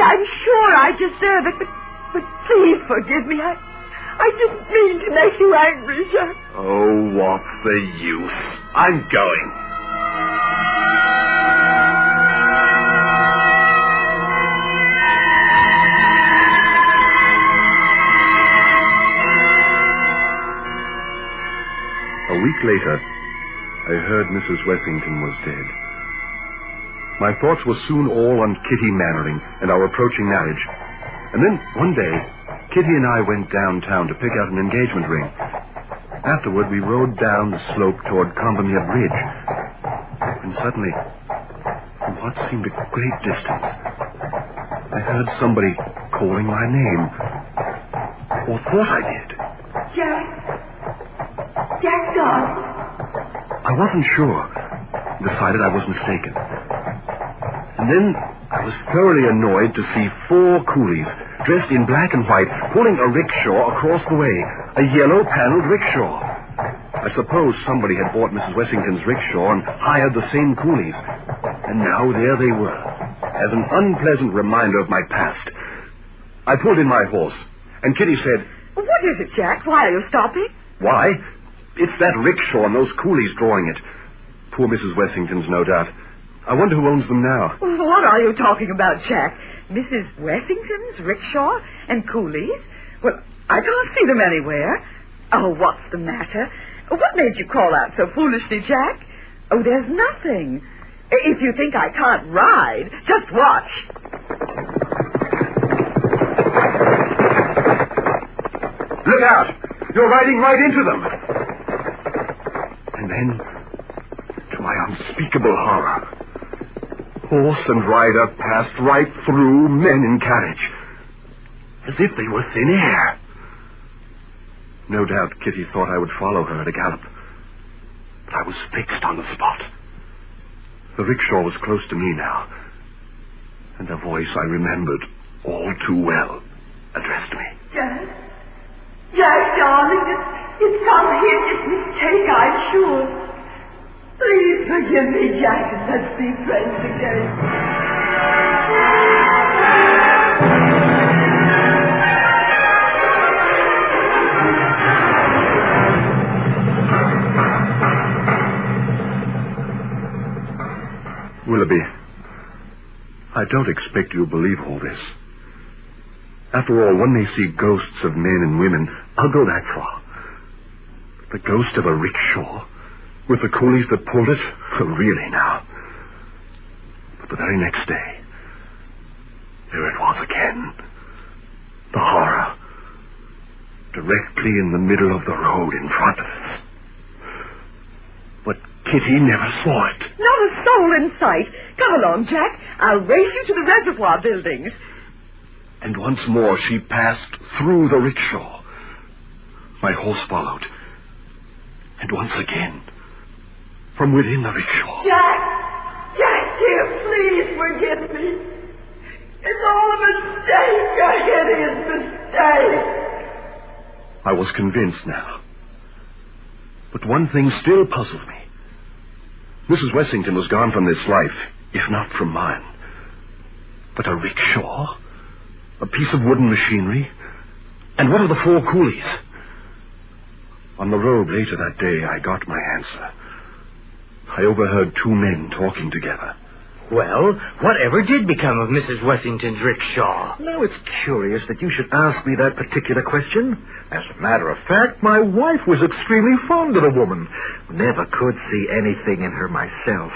I'm sure I deserve it, but please forgive me. I didn't mean to make you angry, Jack. Oh, what's the use? I'm going. A week later, I heard Mrs. Wessington was dead. My thoughts were soon all on Kitty Mannering and our approaching marriage. And then, one day, Kitty and I went downtown to pick out an engagement ring. Afterward, we rode down the slope toward Combermere Bridge. And suddenly, from what seemed a great distance, I heard somebody calling my name. Or thought I did. Jack, darling. I wasn't sure. Decided I was mistaken. And then I was thoroughly annoyed to see 4 coolies dressed in black and white pulling a rickshaw across the way, a yellow-paneled rickshaw. I suppose somebody had bought Mrs. Wessington's rickshaw and hired the same coolies. And now there they were, as an unpleasant reminder of my past. I pulled in my horse, and Kitty said, What is it, Jack? Why are you stopping? Why? It's that rickshaw and those coolies drawing it. Poor Mrs. Wessington's, no doubt. I wonder who owns them now. What are you talking about, Jack? Mrs. Wessington's rickshaw and coolies? Well, I can't see them anywhere. Oh, what's the matter? What made you call out so foolishly, Jack? Oh, there's nothing. If you think I can't ride, just watch. Look out! You're riding right into them! And then, to my unspeakable horror, horse and rider passed right through men in carriage, as if they were thin air. No doubt Kitty thought I would follow her at a gallop, but I was fixed on the spot. The rickshaw was close to me now, and a voice I remembered all too well addressed me. Jack? Jack, darling, it's some hideous mistake, I'm sure. Please forgive me, Jack, and let's be friends again. Willoughby, I don't expect you to believe all this. After all, one may see ghosts of men and women. I'll go that far. The ghost of a rickshaw with the coolies that pulled it? Really now. But the very next day, there it was again. The horror. Directly in the middle of the road in front of us. But Kitty never saw it. Not a soul in sight. Come along, Jack. I'll race you to the reservoir buildings. And once more she passed through the rickshaw. My horse followed. And once again, from within the rickshaw. Jack! Jack, dear, please forgive me. It's all a mistake, a hideous mistake. I was convinced now. But one thing still puzzled me. Mrs. Wessington was gone from this life, if not from mine. But a rickshaw? A piece of wooden machinery? And what of the 4 coolies? On the road later that day, I got my answer. I overheard 2 men talking together. Well, whatever did become of Mrs. Wessington's rickshaw? Now, it's curious that you should ask me that particular question. As a matter of fact, my wife was extremely fond of the woman. Never could see anything in her myself.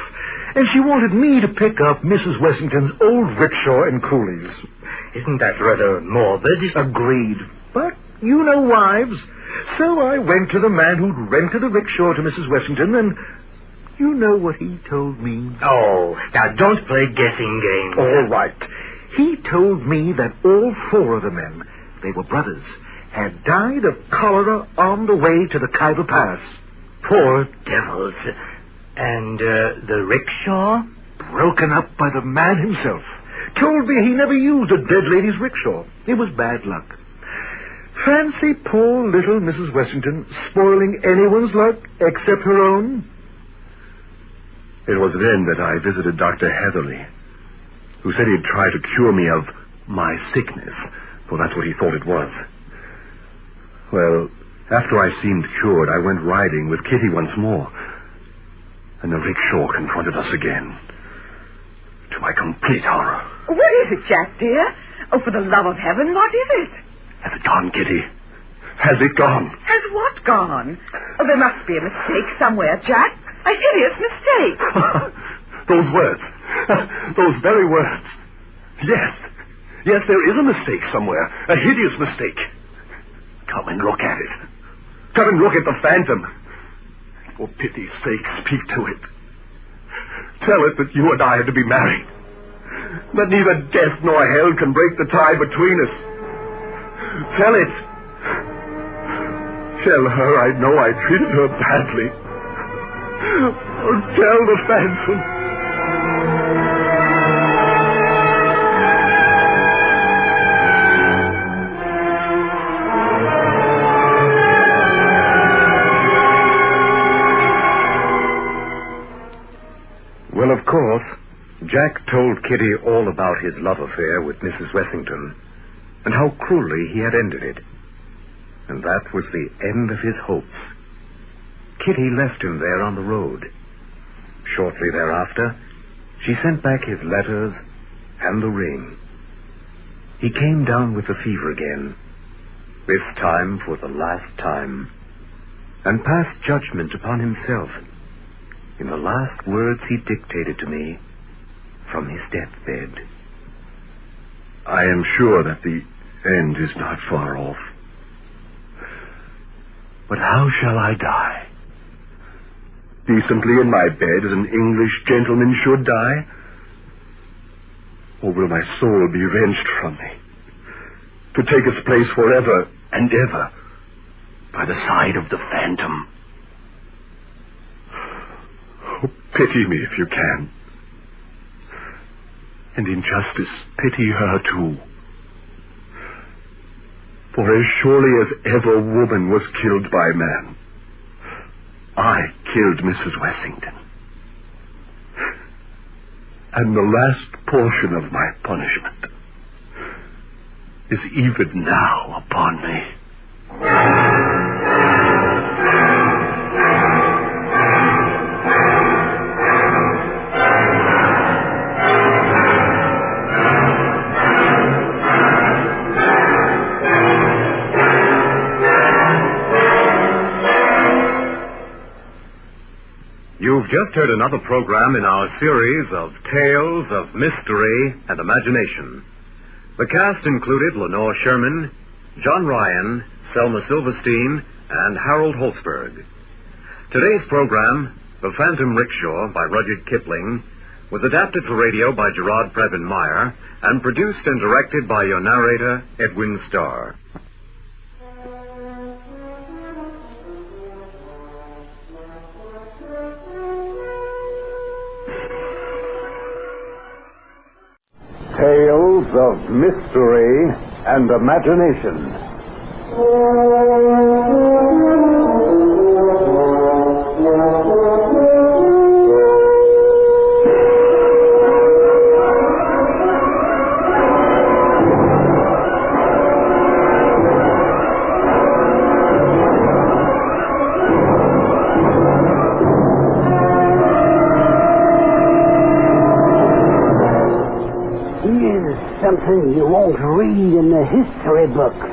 And she wanted me to pick up Mrs. Wessington's old rickshaw and coolies. Isn't that rather morbid? Agreed. But you know wives. So I went to the man who'd rented the rickshaw to Mrs. Wessington, and you know what he told me. Oh, now don't play guessing games. All right. He told me that all 4 of the men, they were brothers, had died of cholera on the way to the Khyber Pass. Poor devils. And the rickshaw? Broken up by the man himself. Told me he never used a dead lady's rickshaw. It was bad luck. Fancy poor little Mrs. Wessington spoiling anyone's luck except her own. It was then that I visited Dr. Heatherly, who said he'd try to cure me of my sickness, for that's what he thought it was. Well, after I seemed cured, I went riding with Kitty once more, and the rickshaw confronted us again, to my complete horror. What is it, Jack, dear? Oh, for the love of heaven, what is it? Has it gone, Kitty? Has it gone? Has what gone? Oh, there must be a mistake somewhere, Jack. A hideous mistake. Those words. Those very words. Yes. Yes, there is a mistake somewhere. A hideous mistake. Come and look at it. Come and look at the phantom. For pity's sake, speak to it. Tell it that you and I are to be married. That neither death nor hell can break the tie between us. Tell it. Tell her I know I treated her badly. Oh, tell the phantom. Well, of course, Jack told Kitty all about his love affair with Mrs. Wessington, and how cruelly he had ended it. And that was the end of his hopes. Kitty left him there on the road. Shortly thereafter, she sent back his letters and the ring. He came down with the fever again, this time for the last time, and passed judgment upon himself in the last words he dictated to me from his deathbed. I am sure that the end is not far off. But how shall I die? Decently in my bed as an English gentleman should die? Or will my soul be wrenched from me, to take its place forever and ever by the side of the phantom? Oh, pity me if you can. And in justice, pity her too. For as surely as ever woman was killed by man, I killed Mrs. Wessington. And the last portion of my punishment is even now upon me. You've just heard another program in our series of Tales of Mystery and Imagination. The cast included Lenore Sherman, John Ryan, Selma Silverstein, and Harold Holzberg. Today's program, The Phantom Rickshaw by Rudyard Kipling, was adapted for radio by Gerard Previn Meyer and produced and directed by your narrator, Edwin Starr. Tales of Mystery and Imagination. Something you won't read in the history books,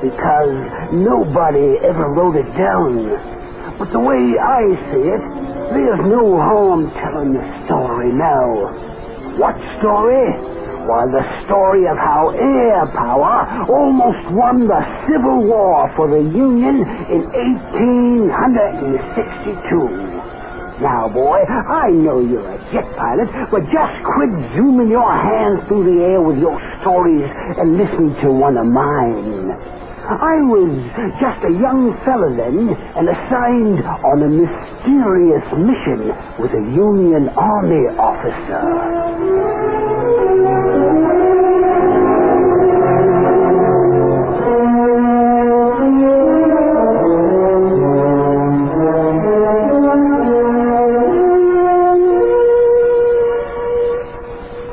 because nobody ever wrote it down. But the way I see it, there's no harm telling the story now. What story? Why, the story of how air power almost won the Civil War for the Union in 1862. Now, boy, I know you're a jet pilot, but just quit zooming your hands through the air with your stories and listen to one of mine. I was just a young fella then and assigned on a mysterious mission with a Union Army officer.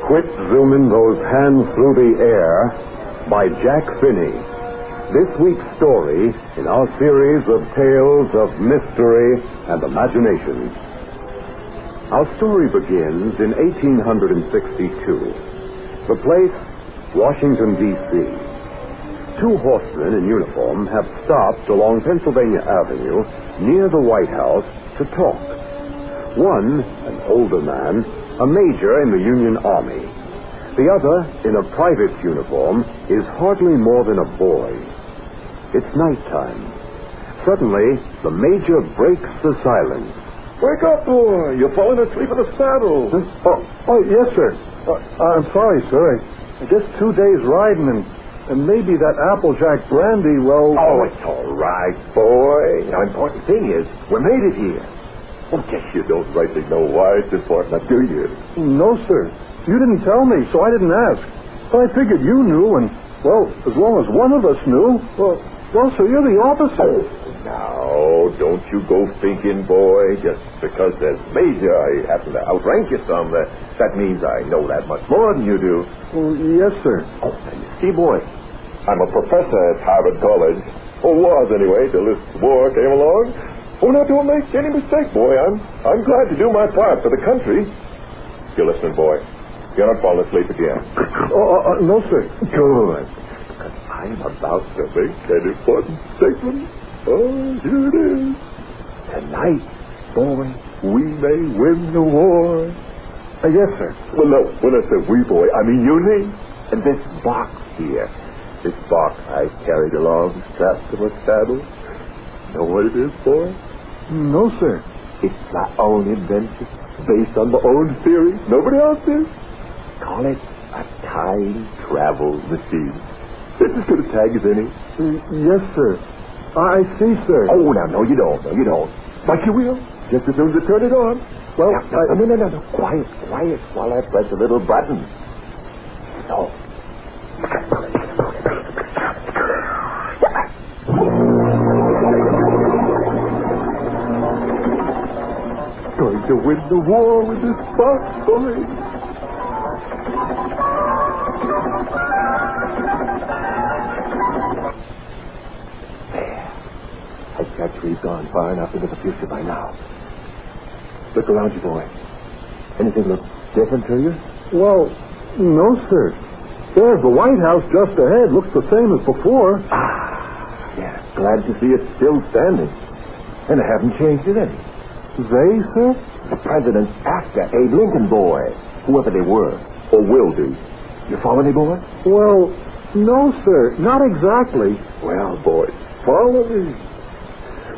Quit Zooming Those Hands Through the Air by Jack Finney. This week's story in our series of Tales of Mystery and Imagination. Our story begins in 1862. The place, Washington, D.C. Two horsemen in uniform have stopped along Pennsylvania Avenue near the White House to talk. One, an older man, a major in the Union Army. The other, in a private uniform, is hardly more than a boy. It's nighttime. Suddenly, the major breaks the silence. Wake up, boy. You're falling asleep in the saddle. Oh, yes, sir. I'm sorry, sir. I guess 2 days riding and maybe that Applejack brandy, well... Oh, it's all right, boy. The important thing is, we made it here. Well, guess you don't rightly know why it's important, do you? No, sir. You didn't tell me, so I didn't ask. But I figured you knew, and, well, as long as one of us knew, well, sir, you're the officer. Oh, now, don't you go thinking, boy, just because there's Major, I happen to outrank you some, that means I know that much more than you do. Well, yes, sir. Oh, you see, boy, I'm a professor at Harvard College. Or was, anyway, till this war came along. Oh, now, don't make any mistake, boy. I'm glad to do my part for the country. You're listening, boy. You're not falling asleep again. No, sir. Good. Because I'm about to make an important statement. Oh, here it is. Tonight, boy, we may win the war. Yes, sir. Well, no, when I say we, boy, I mean you and me. And this box here, this box I carried along strapped to my saddle, Know what it is, boy? No, sir. It's my own invention, based on my own theory. Nobody else is. Call it a time travel machine. It's as good a tag as any. Yes, sir. I see, sir. Oh, now, no, you don't. No, you don't. But you will, just as soon as you turn it on. Well, no. Quiet, while I press a little button. So. Going to win the war with this box, boy. I bet we've gone far enough into the future by now. Look around you, boy. Anything look different to you? Well, no, sir. There's the White House just ahead. Looks the same as before. Yeah. Glad to see it's still standing. And I haven't changed it any. They, sir? The president's after Abe Lincoln, boy. Whoever they were, or will be. You follow me, boy? Well, no, sir. Not exactly. Well, boy, follow me.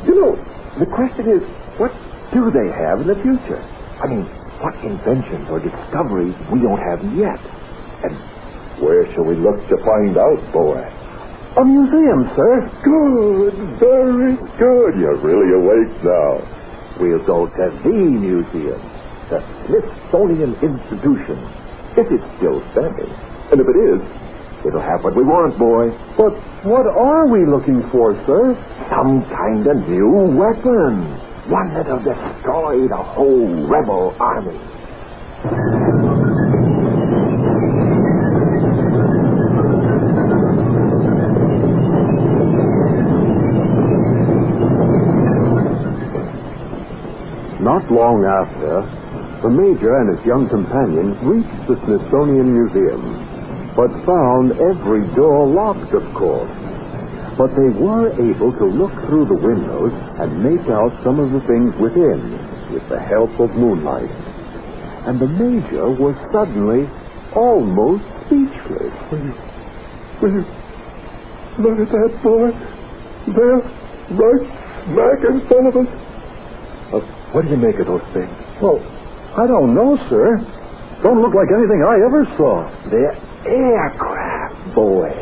You know, the question is, what do they have in the future? I mean, what inventions or discoveries we don't have yet? And where shall we look to find out, boy? A museum, sir. Good, very good. You're really awake now. We'll go to the museum, the Smithsonian Institution, if it's still standing. And if it is, it'll have what we want, boy. But what are we looking for, sir? Some kind of new weapon. One that'll destroy the whole rebel army. Not long after, the Major and his young companion reached the Smithsonian Museum, but found every door locked, of course. But they were able to look through the windows and make out some of the things within with the help of moonlight. And the Major was suddenly almost speechless. Will you look at that, boy? There, right smack in front of us. What do you make of those things? Well, I don't know, sir. Don't look like anything I ever saw. They're aircraft, boy.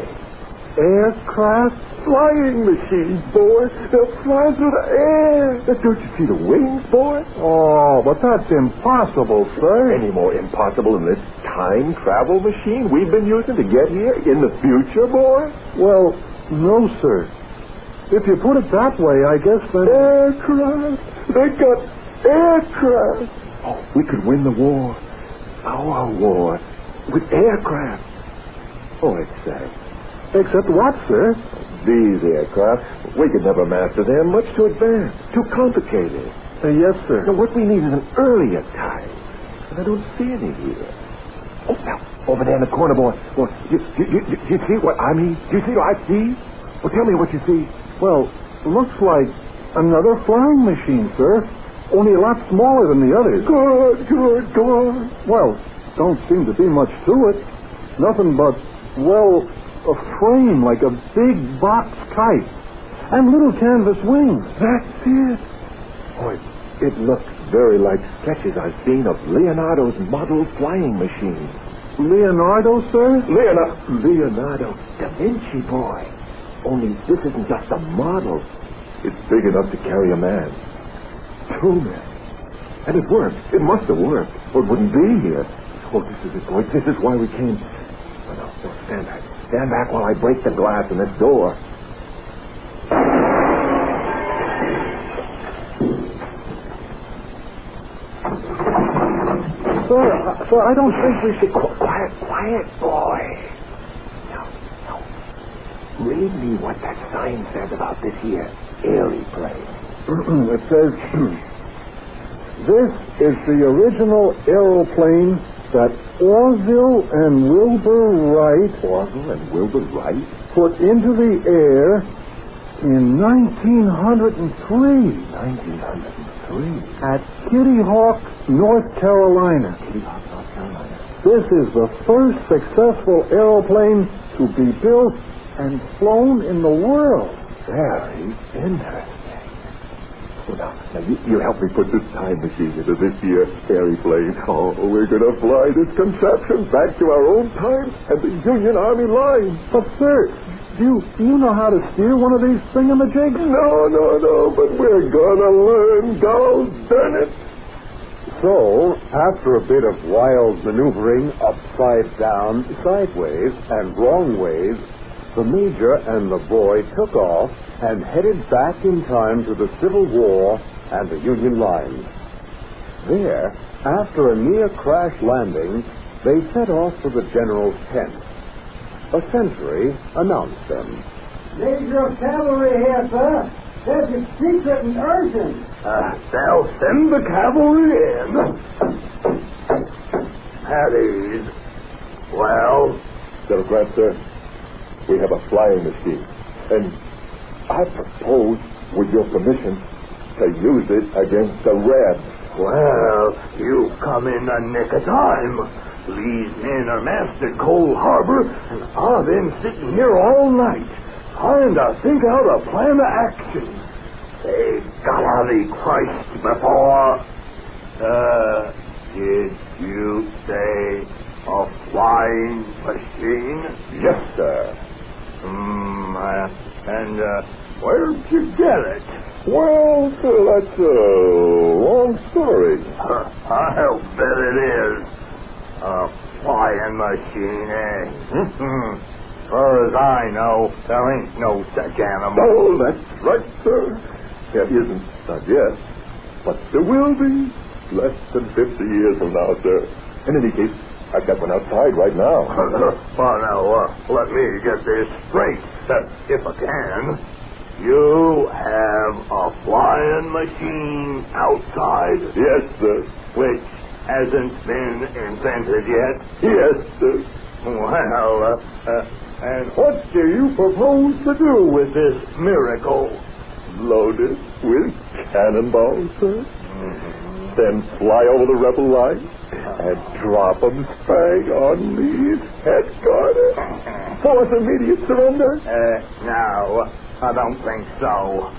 Aircraft flying machines, boy. They'll fly through the air. Don't you see the wings, boy? Oh, but that's impossible, sir. Any more impossible than this time travel machine we've been using to get here in the future, boy? Well, no, sir. If you put it that way, I guess then... Aircraft. They got aircraft. Oh, we could win the war. Our war. With aircraft. Oh, except... Except what, sir? These aircraft. We could never master them. Much too advanced. Too complicated. Yes, sir. Now, what we need is an earlier time. And I don't see any here. Oh, now, over there in the corner, boy. Well, you see what I mean? Do you see what I see? Well, tell me what you see. Well, looks like another flying machine, sir. Only a lot smaller than the others. Good. Go on. Well, don't seem to be much to it. Nothing but, well, a frame like a big box kite. And little canvas wings. That's it. Oh, it looks very like sketches I've seen of Leonardo's model flying machine. Leonardo, sir? Leonardo da Vinci, boy. Only this isn't just a model. It's big enough to carry a man. 2 men. And it worked. It must have worked, or it wouldn't be here. Oh, this is it, boy. This is why we came. Oh, no, stand back. Stand back while I break the glass in this door. Sir, I don't think we should... Quiet, boy. Now, read me what that sign says about this here airy plane. It says, this is the original aeroplane that Orville and Wilbur Wright put into the air in 1903. 1903? At Kitty Hawk, North Carolina. This is the first successful aeroplane to be built and flown in the world. Very interesting. Now, you help me put this time machine into this here airplane. Oh, we're going to fly this contraption back to our own time and the Union Army line. But, sir, do you know how to steer one of these thingamajigs? No, but we're going to learn, God darn it. So, after a bit of wild maneuvering upside down, sideways, and wrong ways, the Major and the boy took off and headed back in time to the Civil War and the Union lines. There, after a near-crash landing, they set off for the General's tent. A sentry announced them. Major of Cavalry here, sir. There's a secret and urgent. They'll send the cavalry in. At ease. Well? Telegraph, sir. We have a flying machine. And I propose, with your permission, to use it against the Rebs. Well, you've come in the nick of time. Lee's men are massed at Cold Harbor, and I've been sitting here all night trying to think out a plan of action. They've gotta be Christ before... did you say a flying machine? Yes, sir. And where'd you get it? Well, sir, that's a long story. I'll bet it is. A flying machine, eh? As far as I know, there ain't no such animal. Oh, that's right, sir. There isn't, not yet. But there will be. Less than 50 years from now, sir. In any case, I've got one outside right now. Well, now, let me get this straight, if I can. You have a flying machine outside? Yes, sir. Which hasn't been invented yet? Yes, sir. Well, and what do you propose to do with this miracle? Load it with cannonballs, sir. Then fly over the rebel line and drop them bang on Lee's headquarters. Force immediate surrender? No, I don't think so.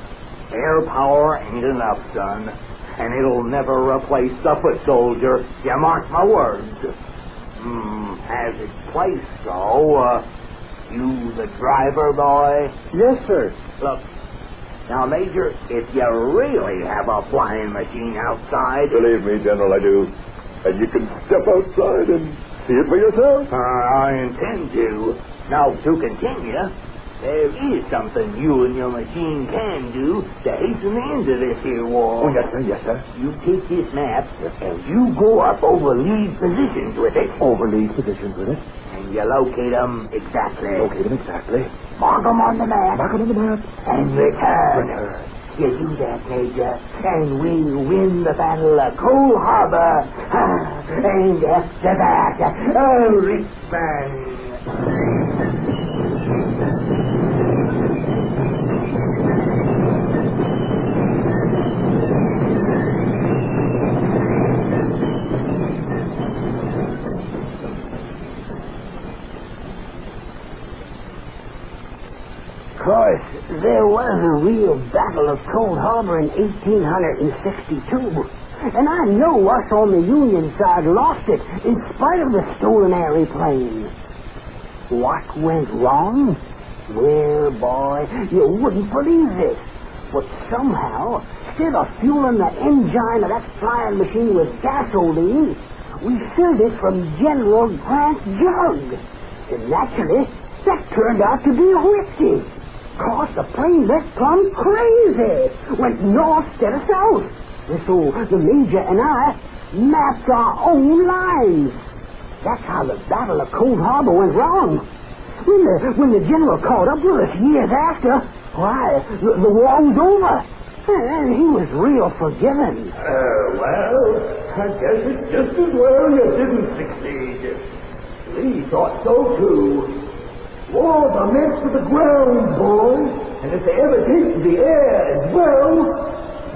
Air power ain't enough, son. And it'll never replace the foot soldier. You mark my words. As it's placed, so, you the driver, boy? Yes, sir. Look, now, Major, if you really have a flying machine outside... Believe me, General, I do. And you can step outside and see it for yourself. I intend to. Now, to continue, there is something you and your machine can do to hasten the end of this here war. Oh, yes, sir, yes, sir. You take this map, and you go up over Lee's positions with it. Over Lee's positions with it? And you locate them exactly. Locate them exactly. Mark them on the map. Mark them on the map. And return. You do that, Major, and we'll win the Battle of Cold Harbor. And after that, Richmond. Of course, there was a real Battle of Cold Harbor in 1862. And I know us on the Union side lost it in spite of the stolen airplane. What went wrong? Well, boy, you wouldn't believe this. But somehow, instead of fueling the engine of that flying machine with gasoline, we filled it from General Grant's jug. And naturally, that turned out to be whiskey. Cause the plane went plumb crazy. Went north instead of south. And so the Major and I mapped our own lines. That's how the Battle of Cold Harbor went wrong. When the General caught up with us years after, why, the war was over. And he was real forgiving. Well, I guess it's just as well you didn't succeed. Lee thought so, too. War's a mess to the ground, boys. And if they ever take to the air as well,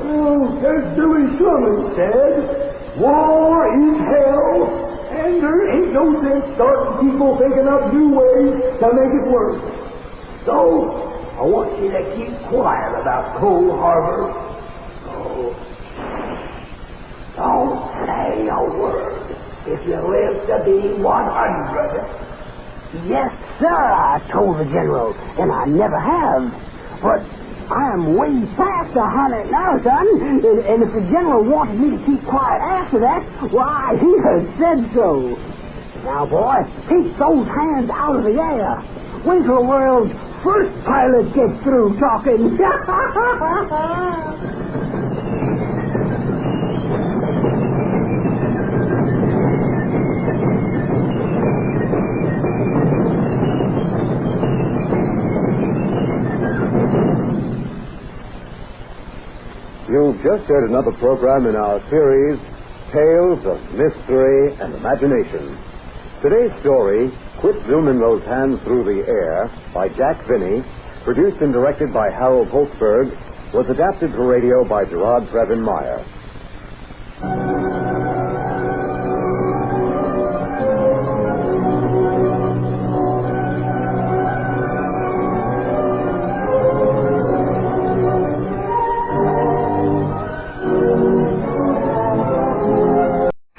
as Billy Sherman said, war is hell, and there ain't no sense starting people thinking up new ways to make it worse. So, I want you to keep quiet about Cold Harbor. be 100. Yes, sir, I told the general, and I never have. But I am way past 100 now, son. And if the general wanted me to keep quiet after that, why, he had said so. Now, boy, take those hands out of the air. Wait till the world's first pilot gets through talking. You've just heard another program in our series, Tales of Mystery and Imagination. Today's story, Quit Zooming Those Hands Through the Air, by Jack Finney, produced and directed by Harold Holtzberg, was adapted for radio by Gerard Trevin Meyer.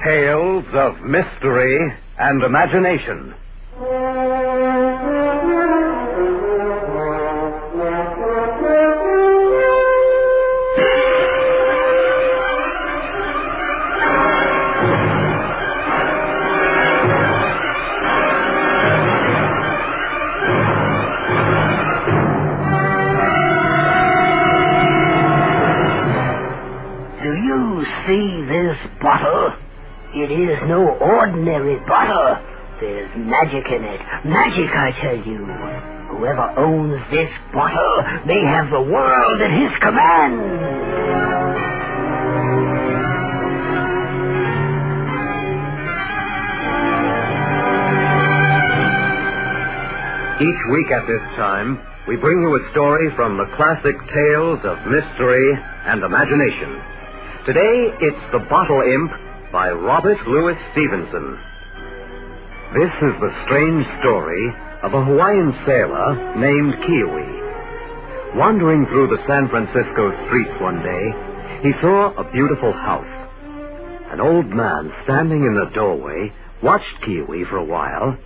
Tales of Mystery and Imagination. Do you see this bottle? It is no ordinary bottle. There's magic in it. Magic, I tell you. Whoever owns this bottle may have the world at his command. Each week at this time, we bring you a story from the classic Tales of Mystery and Imagination. Today, it's The Bottle Imp by Robert Louis Stevenson. This is the strange story of a Hawaiian sailor named Kiwi. Wandering through the San Francisco streets one day, he saw a beautiful house. An old man standing in the doorway watched Kiwi for a while,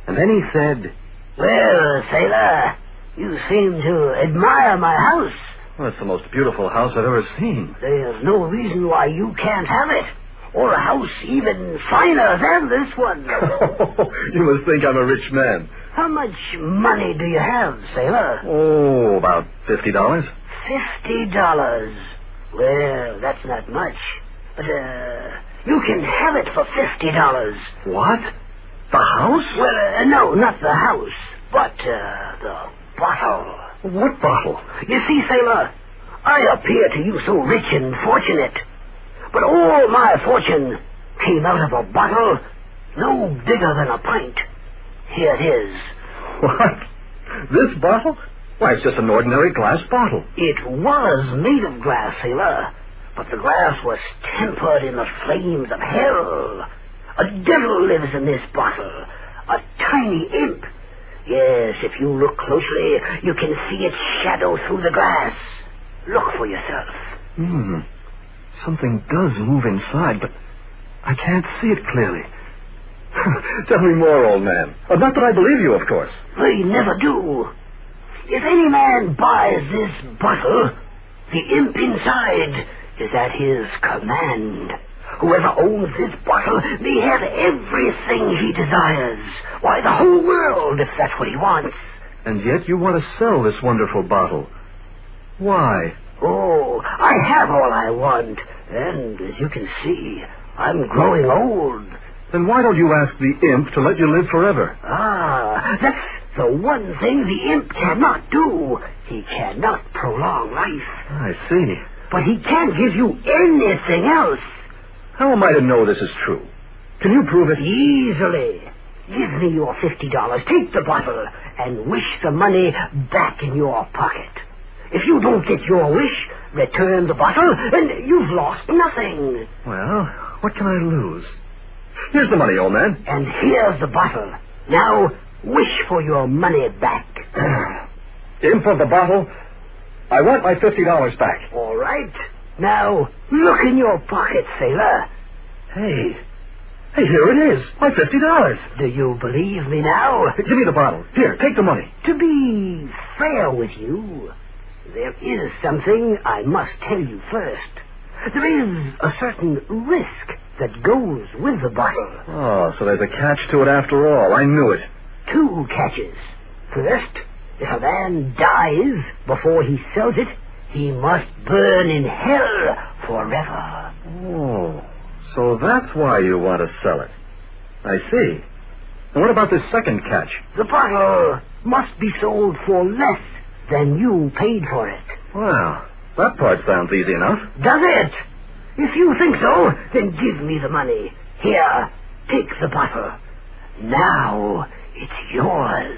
and then he said, "Well, sailor, you seem to admire my house. Well, it's the most beautiful house I've ever seen. There's no reason why you can't have it. Or a house even finer than this one." You must think I'm a rich man. How much money do you have, sailor? Oh, about $50. $50. Well, that's not much. But, you can have it for $50. What? The house? Well, no, not the house, but, the bottle. What bottle? You see, sailor, I appear to you so rich and fortunate. But all my fortune came out of a bottle no bigger than a pint. Here it is. What? This bottle? Why, it's just an ordinary glass bottle. It was made of glass, sailor, but the glass was tempered in the flames of hell. A devil lives in this bottle, a tiny imp. Yes, if you look closely, you can see its shadow through the glass. Look for yourself. Something does move inside, but I can't see it clearly. Tell me more, old man. Not that I believe you, of course. They never do. If any man buys this bottle, the imp inside is at his command. Whoever owns this bottle may have everything he desires. Why, the whole world, if that's what he wants. And yet you want to sell this wonderful bottle. Why? Oh, I have all I want. And, as you can see, I'm growing old. Then why don't you ask the imp to let you live forever? Ah, that's the one thing the imp cannot do. He cannot prolong life. I see. But he can't give you anything else. How am I to know this is true? Can you prove it? Easily. Give me your $50. Take the bottle and wish the money back in your pocket. If you don't get your wish, return the bottle and you've lost nothing. Well, what can I lose? Here's the money, old man. And here's the bottle. Now, wish for your money back. Imp of the bottle, I want my $50 back. All right. Now, look in your pocket, sailor. Hey, Hey, here it is. My $50. Do you believe me now? Give me the bottle. Here, take the money. To be fair with you, there is something I must tell you first. There is a certain risk that goes with the bottle. Oh, so there's a catch to it after all. I knew it. 2 catches. First, if a man dies before he sells it, he must burn in hell forever. Oh, so that's why you want to sell it. I see. And what about this second catch? The bottle must be sold for less than you paid for it. Well, that part sounds easy enough. Does it? If you think so, then give me the money. Here, take the bottle. Now it's yours.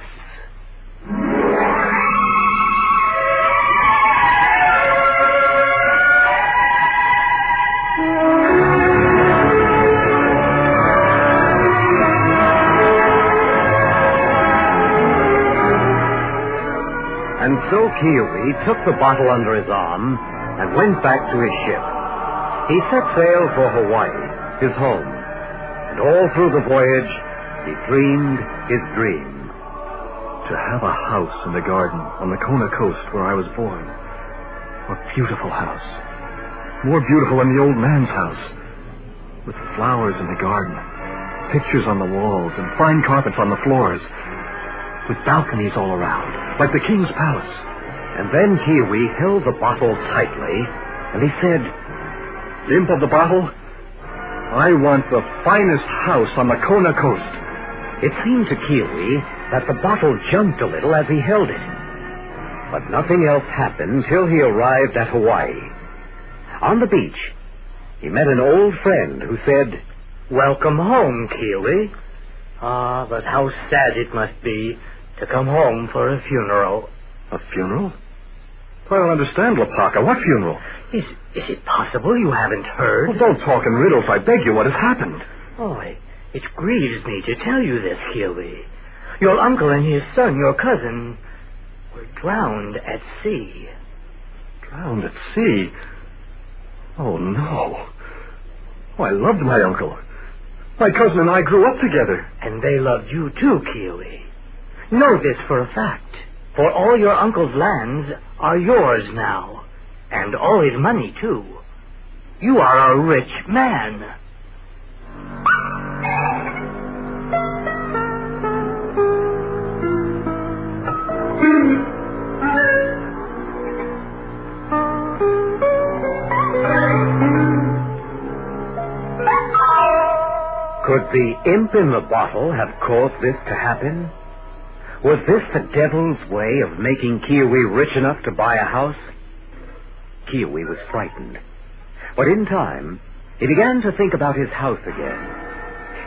And so Kiwi took the bottle under his arm and went back to his ship. He set sail for Hawaii, his home, and all through the voyage he dreamed his dream. To have a house in the garden on the Kona coast where I was born. A beautiful house. More beautiful than the old man's house. With flowers in the garden, pictures on the walls, and fine carpets on the floors. With balconies all around, like the king's palace. And then Kiwi held the bottle tightly, and he said, Imp of the bottle, I want the finest house on the Kona coast. It seemed to Kiwi that the bottle jumped a little as he held it. But nothing else happened till he arrived at Hawaii. On the beach, he met an old friend who said, Welcome home, Kiwi. Ah, but how sad it must be to come home for a funeral. A funeral? I don't understand, Lapaka. What funeral? Is it possible you haven't heard? Well, don't talk in riddles, I beg you. What has happened? Oh, it grieves me to tell you this, Kiwi. Your uncle and his son, your cousin, were drowned at sea. Drowned at sea? Oh, no. Oh, I loved my uncle. My cousin and I grew up together. And they loved you too, Kiwi. Know this for a fact. For all your uncle's lands are yours now. And all his money, too. You are a rich man. Could the imp in the bottle have caused this to happen? Was this the devil's way of making Kiwi rich enough to buy a house? Kiwi was frightened. But in time, he began to think about his house again.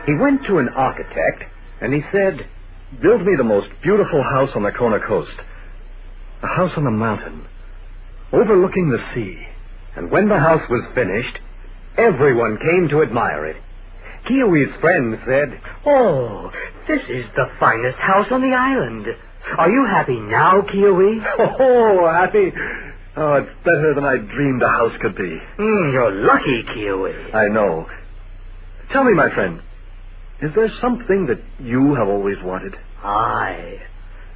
He went to an architect, and he said, Build me the most beautiful house on the Kona coast. A house on the mountain, overlooking the sea. And when the house was finished, everyone came to admire it. Kiwi's friends said, Oh, this is the finest house on the island. Are you happy now, Kiwi? Oh, happy? Oh, it's better than I dreamed a house could be. You're lucky, Kiwi. I know. Tell me, my friend, is there something that you have always wanted? Aye,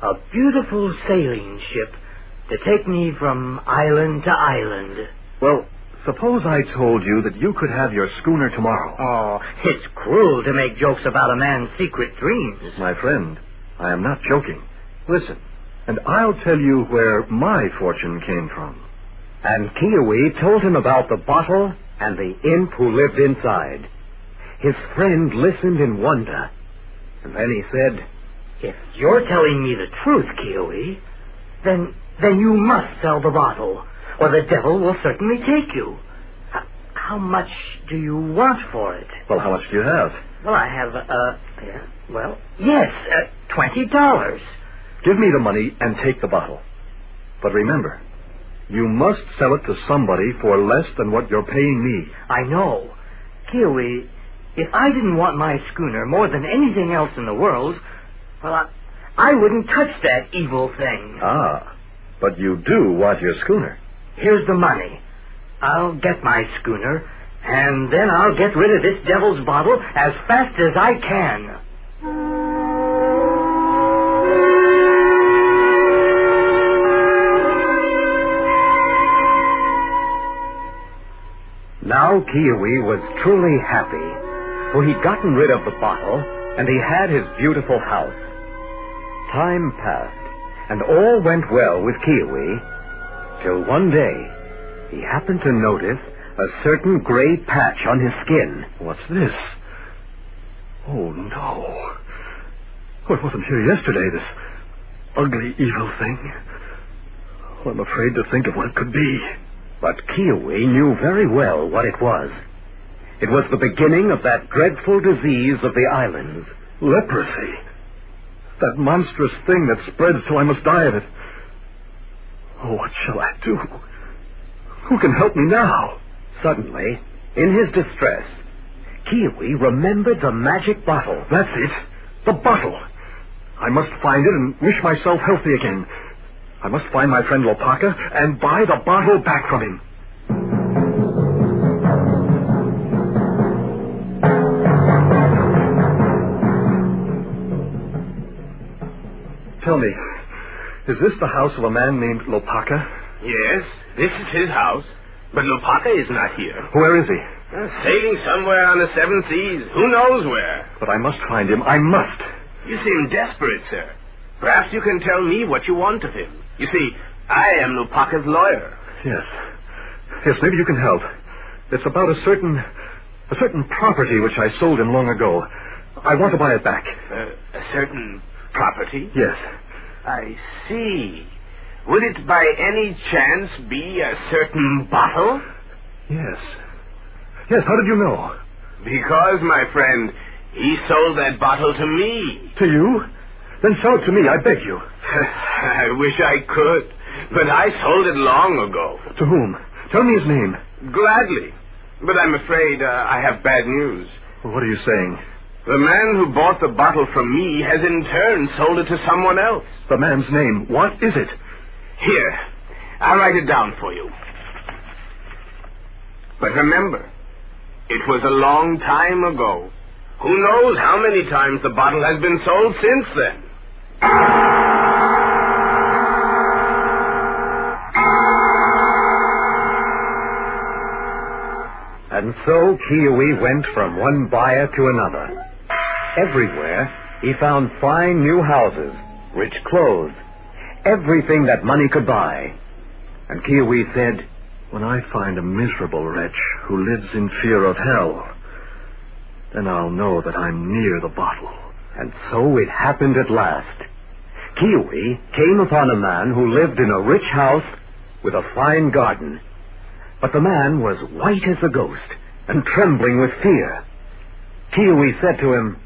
a beautiful sailing ship to take me from island to island. Well, suppose I told you that you could have your schooner tomorrow. Oh, it's cruel to make jokes about a man's secret dreams. My friend, I am not joking. Listen, and I'll tell you where my fortune came from. And Kiwi told him about the bottle and the imp who lived inside. His friend listened in wonder, and then he said, If you're telling me the truth, Kiwi, then you must sell the bottle, or the devil will certainly take you. How much do you want for it? Well, how much do you have? Well, I have, $20. Give me the money and take the bottle. But remember, you must sell it to somebody for less than what you're paying me. I know. Kiwi, if I didn't want my schooner more than anything else in the world, well, I wouldn't touch that evil thing. Ah, but you do want your schooner. Here's the money. I'll get my schooner, And then I'll get rid of this devil's bottle as fast as I can. Now Kiwi was truly happy, for he'd gotten rid of the bottle, and he had his beautiful house. Time passed, and all went well with Kiwi, till one day he happened to notice a certain gray patch on his skin. What's this? Oh, no. Oh, it wasn't here yesterday, this ugly, evil thing. Oh, I'm afraid to think of what it could be. But Kiwi knew very well what it was. It was the beginning of that dreadful disease of the islands. Leprosy. That monstrous thing that spreads till I must die of it. Oh, what shall I do? Who can help me now? Suddenly, in his distress, Kiwi remembered the magic bottle. That's it. The bottle. I must find it and wish myself healthy again. I must find my friend Lopaka and buy the bottle back from him. Tell me, is this the house of a man named Lopaka? Yes, this is his house. But Lopaka is not here. Where is he? Sailing somewhere on the seven seas. Who knows where? But I must find him. I must. You seem desperate, sir. Perhaps you can tell me what you want of him. You see, I am Lopaka's lawyer. Yes. Yes, maybe you can help. It's about a certain property which I sold him long ago. I want to buy it back. A certain property? Yes. I see. Would it by any chance be a certain bottle? Yes. Yes, how did you know? Because, my friend, he sold that bottle to me. To you? Then sell it to me, I beg you. I wish I could, but I sold it long ago. To whom? Tell me his name. Gladly. But I'm afraid I have bad news. Well, what are you saying? The man who bought the bottle from me has in turn sold it to someone else. The man's name, what is it? Here, I'll write it down for you. But remember, it was a long time ago. Who knows how many times the bottle has been sold since then? And so Kiwi went from one buyer to another. Everywhere he found fine new houses, rich clothes, everything that money could buy. And Kiwi said, when I find a miserable wretch who lives in fear of hell, then I'll know that I'm near the bottle. And so it happened at last. Kiwi came upon a man who lived in a rich house with a fine garden. But the man was white as a ghost and trembling with fear. Kiwi said to him,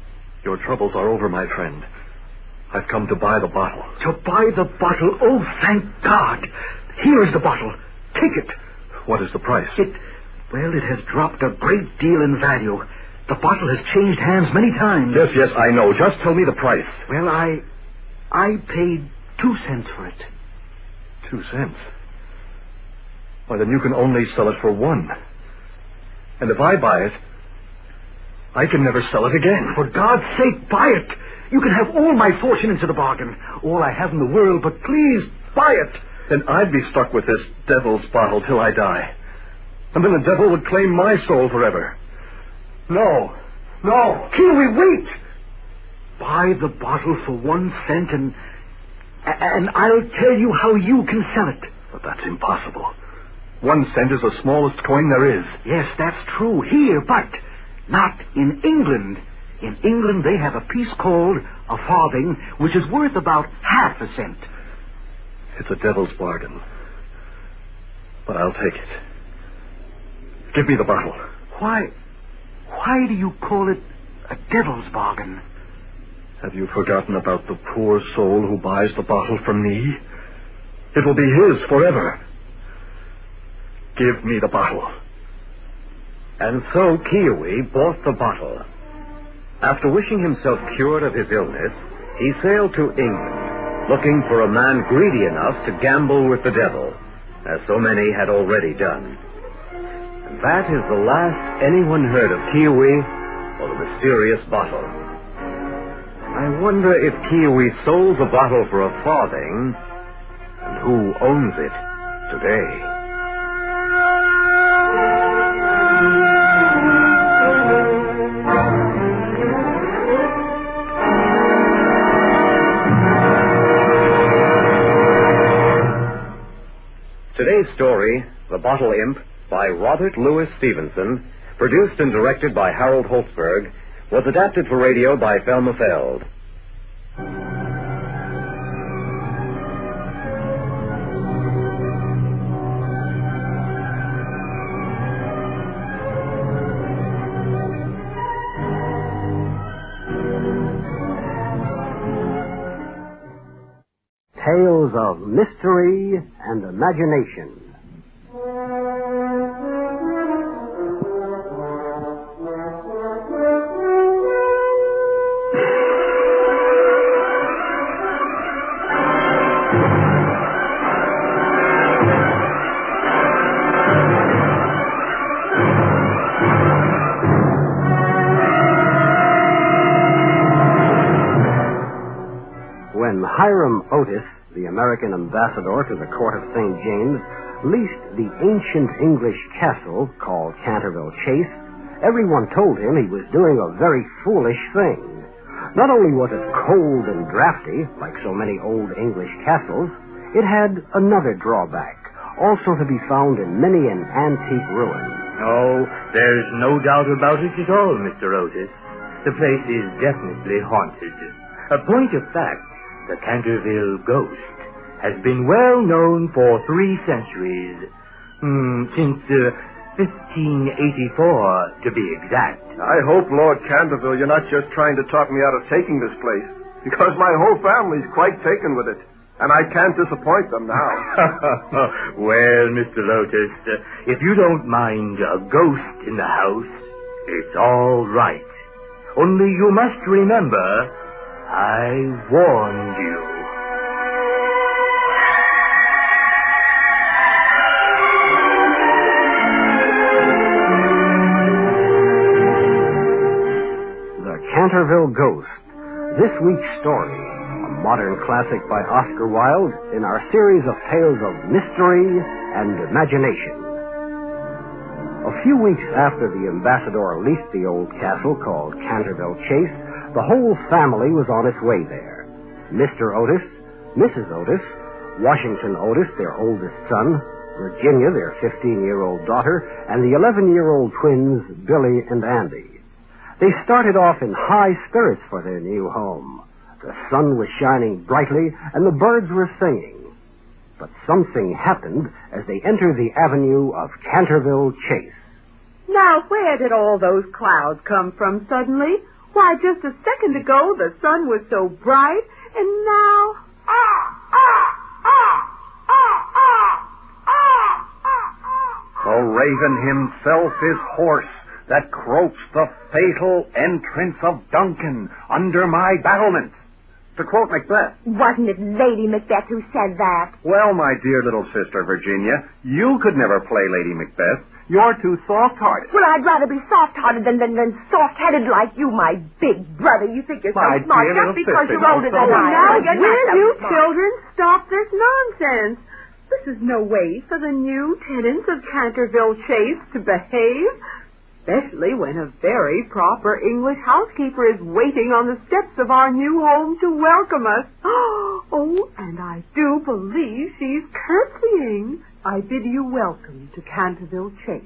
your troubles are over, my friend. I've come to buy the bottle. To buy the bottle? Oh, thank God. Here is the bottle. Take it. What is the price? It has dropped a great deal in value. The bottle has changed hands many times. Yes, I know. Just tell me the price. Well, I paid 2 cents for it. 2 cents? Why, then you can only sell it for 1. And if I buy it, I can never sell it again. For God's sake, buy it. You can have all my fortune into the bargain. All I have in the world, but please, buy it. Then I'd be stuck with this devil's bottle till I die. And then the devil would claim my soul forever. No. Kiwi, wait. Buy the bottle for 1 cent and I'll tell you how you can sell it. But that's impossible. 1 cent is the smallest coin there is. Yes, that's true here, but not in England. In England, they have a piece called a farthing, which is worth about half a cent. It's a devil's bargain. But I'll take it. Give me the bottle. Why do you call it a devil's bargain? Have you forgotten about the poor soul who buys the bottle from me? It will be his forever. Give me the bottle. And so Kiwi bought the bottle. After wishing himself cured of his illness, he sailed to England, looking for a man greedy enough to gamble with the devil, as so many had already done. And that is the last anyone heard of Kiwi or the mysterious bottle. I wonder if Kiwi sold the bottle for a farthing, and who owns it today. Today's story, The Bottle Imp, by Robert Louis Stevenson, produced and directed by Harold Holtzberg, was adapted for radio by Thelma Feld. Tales of mystery and imagination. When Hiram Otis, the American ambassador to the court of St. James, leased the ancient English castle called Canterville Chase, everyone told him he was doing a very foolish thing. Not only was it cold and drafty, like so many old English castles, it had another drawback, also to be found in many an antique ruin. Oh, there's no doubt about it at all, Mr. Otis. The place is definitely haunted. A point of fact, the Canterville Ghost has been well known for 3 centuries. Since 1584, to be exact. I hope, Lord Canterville, you're not just trying to talk me out of taking this place, because my whole family's quite taken with it, and I can't disappoint them now. Well, Mr. Lotus, if you don't mind a ghost in the house, it's all right. Only you must remember, I warned you. The Canterville Ghost. This week's story, a modern classic by Oscar Wilde in our series of tales of mystery and imagination. A few weeks after the ambassador leased the old castle called Canterville Chase, the whole family was on its way there. Mr. Otis, Mrs. Otis, Washington Otis, their oldest son, Virginia, their 15-year-old daughter, and the 11-year-old twins, Billy and Andy. They started off in high spirits for their new home. The sun was shining brightly, and the birds were singing. But something happened as they entered the avenue of Canterville Chase. Now, where did all those clouds come from suddenly? Why, just a second ago, the sun was so bright, and now... The raven himself is hoarse that croaks the fatal entrance of Duncan under my battlements. To quote Macbeth. Wasn't it Lady Macbeth who said that? Well, my dear little sister, Virginia, you could never play Lady Macbeth. You're too soft-hearted. Well, I'd rather be soft-hearted than soft-headed like you, my big brother. You think you're so My smart dear just little because sister, you're older than I am. Now, You're will not so you smart. children stop this nonsense? This is no way for the new tenants of Canterville Chase to behave, especially when a very proper English housekeeper is waiting on the steps of our new home to welcome us. Oh, and I do believe she's curtsying. I bid you welcome to Canterville Chase.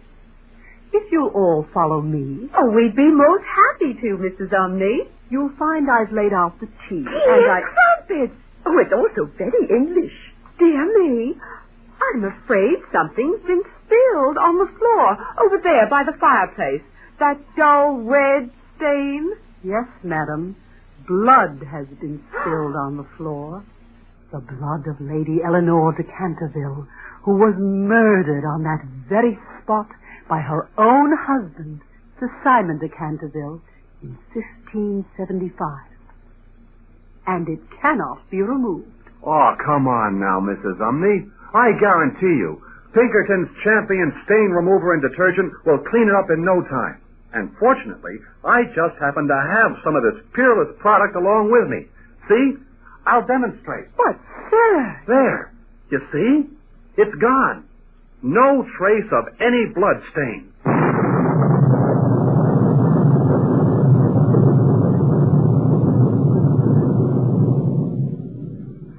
If you'll all follow me. Oh, we'd be most happy to, Mrs. Umney. You'll find I've laid out the tea. And Crumpets! Oh, it's also very English. Dear me, I'm afraid something's been spilled on the floor over there by the fireplace. That dull red stain. Yes, madam. Blood has been spilled on the floor. The blood of Lady Eleanor de Canterville, who was murdered on that very spot by her own husband, Sir Simon de Canterville, in 1575. And it cannot be removed. Oh, come on now, Mrs. Umney. I guarantee you, Pinkerton's champion stain remover and detergent will clean it up in no time. And fortunately, I just happen to have some of this peerless product along with me. See? I'll demonstrate. But, sir... There. You see? It's gone. No trace of any blood stain.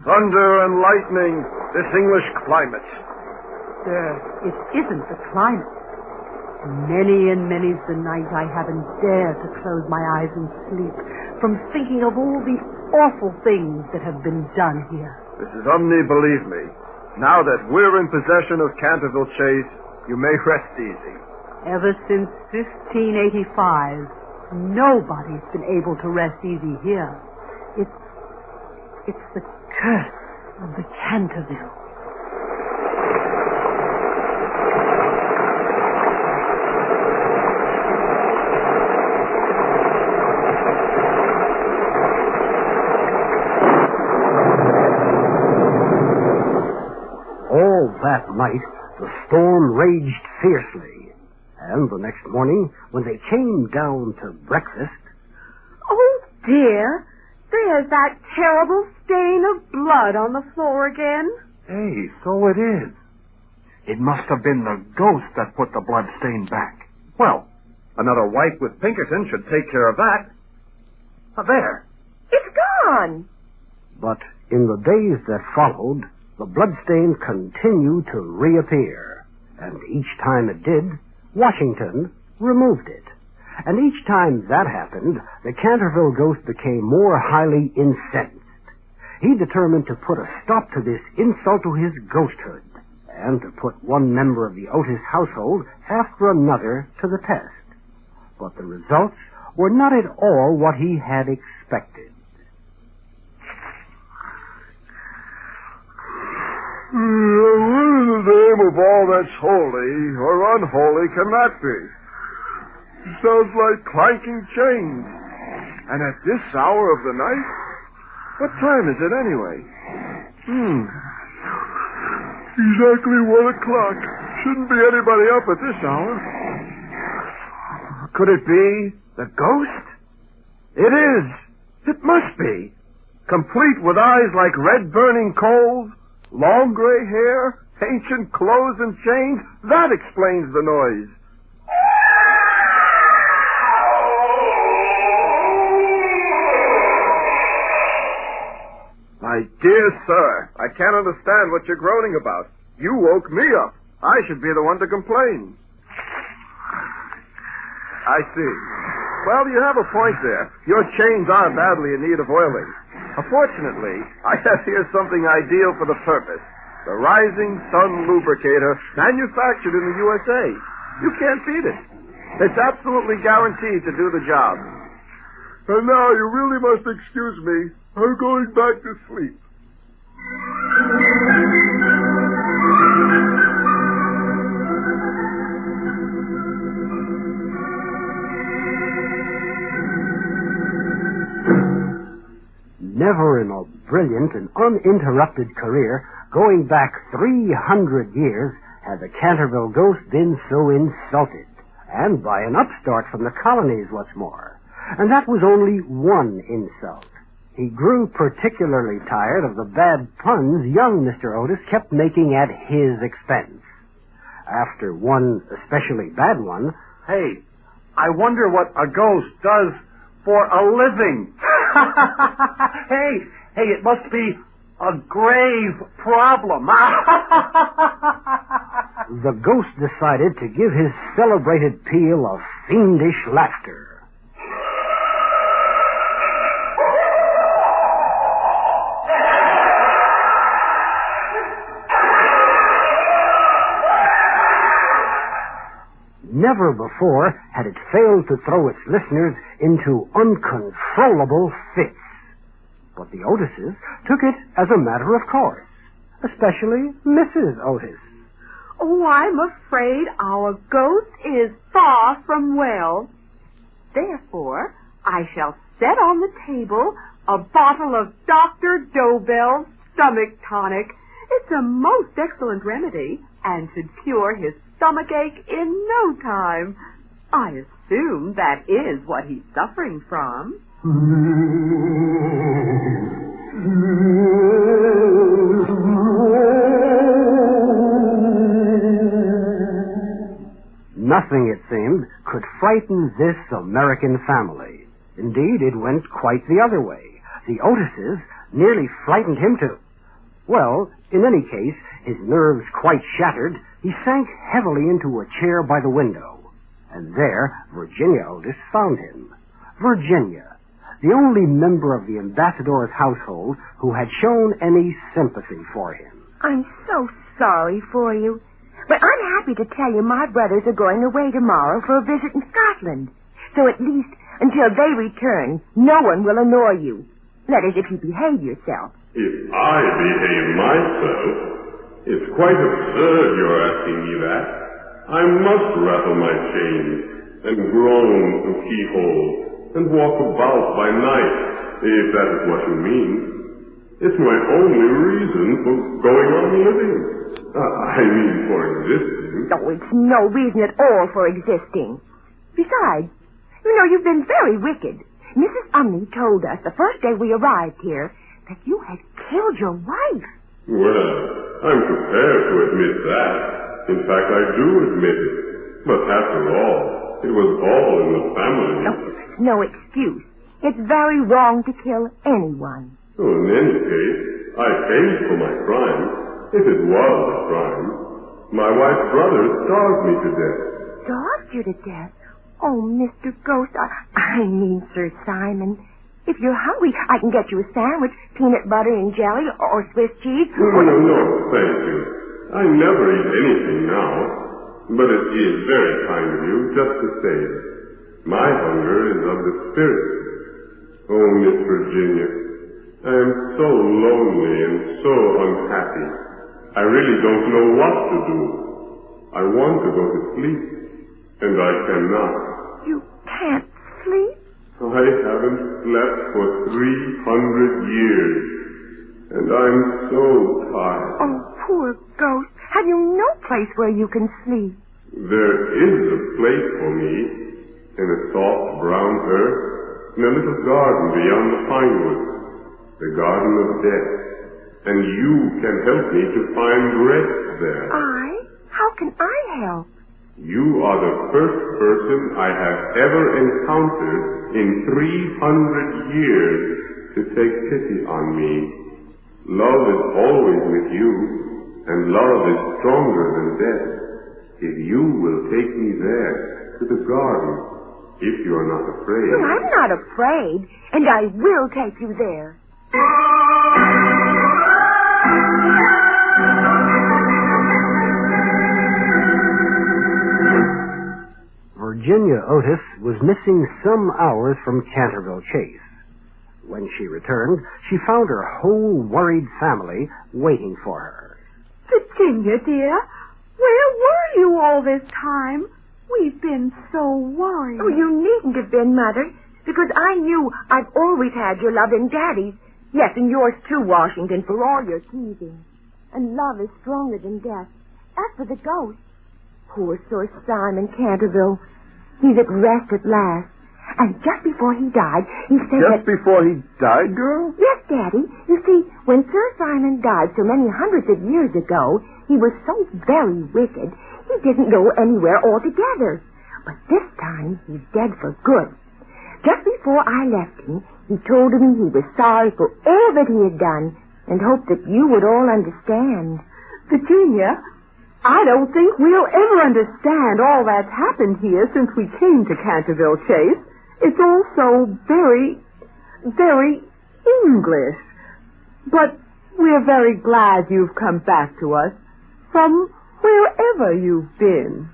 Thunder and lightning, this English climate. Sir, it isn't the climate. Many and many's the night I haven't dared to close my eyes and sleep from thinking of all the awful things that have been done here. Mrs. Umney, believe me, now that we're in possession of Canterville Chase, you may rest easy. Ever since 1585, nobody's been able to rest easy here. It's the curse of the Canterville. All that night, the storm raged fiercely. And the next morning, when they came down to breakfast... Oh, dear. There's that terrible stain of blood on the floor again. Hey, so it is. It must have been the ghost that put the blood stain back. Well, another wipe with Pinkerton should take care of that. There. It's gone. But in the days that followed, the bloodstain continued to reappear. And each time it did, Washington removed it. And each time that happened, the Canterville Ghost became more highly incensed. He determined to put a stop to this insult to his ghosthood, and to put one member of the Otis household after another to the test. But the results were not at all what he had expected. What in the name of all that's holy or unholy can that be? It sounds like clanking chains. And at this hour of the night? What time is it anyway? Exactly 1 o'clock. Shouldn't be anybody up at this hour. Could it be the ghost? It is. It must be. Complete with eyes like red burning coals, long gray hair, ancient clothes and chains. That explains the noise. My dear sir, I can't understand what you're groaning about. You woke me up. I should be the one to complain. I see. Well, you have a point there. Your chains are badly in need of oiling. Fortunately, I have here something ideal for the purpose. The Rising Sun Lubricator, manufactured in the USA. You can't beat it. It's absolutely guaranteed to do the job. And now you really must excuse me. I'm going back to sleep. Never in a brilliant and uninterrupted career, going back 300 years, had the Canterville Ghost been so insulted. And by an upstart from the colonies, what's more. And that was only one insult. He grew particularly tired of the bad puns young Mr. Otis kept making at his expense. After one especially bad one... Hey, I wonder what a ghost does for a living. Hey, it must be a grave problem. The ghost decided to give his celebrated peal of fiendish laughter. Never before had it failed to throw its listeners into uncontrollable fits. But the Otises took it as a matter of course, especially Mrs. Otis. Oh, I'm afraid our ghost is far from well. Therefore, I shall set on the table a bottle of Dr. Dobell's stomach tonic. It's a most excellent remedy, and should cure his stomachache in no time. I assume that is what he's suffering from. Nothing, it seemed, could frighten this American family. Indeed, it went quite the other way. The Otises nearly frightened him too. Well, in any case, his nerves quite shattered, he sank heavily into a chair by the window. And there, Virginia Otis found him. Virginia, the only member of the ambassador's household who had shown any sympathy for him. I'm so sorry for you. But I'm happy to tell you my brothers are going away tomorrow for a visit in Scotland. So at least until they return, no one will annoy you. That is, if you behave yourself. If I behave myself, it's quite absurd you're asking me that. I must rattle my chains and groan through keyholes and walk about by night, if that is what you mean. It's my only reason for going on living. I mean for existing. No, it's no reason at all for existing. Besides, you know, you've been very wicked. Mrs. Umney told us the first day we arrived here that you had killed your wife. Well, I'm prepared to admit that. In fact, I do admit it. But after all, it was all in the family. No excuse. It's very wrong to kill anyone. So in any case, I paid for my crime, if it was a crime. My wife's brother starved me to death. Starved you to death? Oh, Mr. Ghost, I mean Sir Simon. If you're hungry, I can get you a sandwich, peanut butter and jelly, or Swiss cheese. No, thank you. I never eat anything now. But it is very kind of you just to say it. My hunger is of the spirit. Oh, Miss Virginia, I am so lonely and so unhappy. I really don't know what to do. I want to go to sleep, and I cannot. You can't sleep? I haven't slept for 300 years, and I'm so tired. Oh, poor Ghost. Have you no place where you can sleep? There is a place for me, in a soft brown earth, in a little garden beyond the pine woods, the garden of death. And you can help me to find rest there. I? How can I help? You are the first person I have ever encountered in 300 years to take pity on me. Love is always with you, and love is stronger than death. If you will take me there, to the garden, if you are not afraid. Well, I'm not afraid, and I will take you there. Virginia Otis was missing some hours from Canterville Chase. When she returned, she found her whole worried family waiting for her. Virginia, dear, where were you all this time? We've been so worried. Oh, you needn't have been, Mother, because I knew I've always had your love and Daddy's. Yes, and yours too, Washington, for all your teasing. And love is stronger than death. As for the ghost, poor Sir Simon Canterville, he's at rest at last. And just before he died, he said Before he died, girl? Yes, Daddy. You see, when Sir Simon died so many hundreds of years ago, he was so very wicked, he didn't go anywhere altogether. But this time, he's dead for good. Just before I left him, he told me he was sorry for all that he had done and hoped that you would all understand. Virginia, I don't think we'll ever understand all that's happened here since we came to Canterville Chase. It's all so very, very English. But we're very glad you've come back to us from wherever you've been.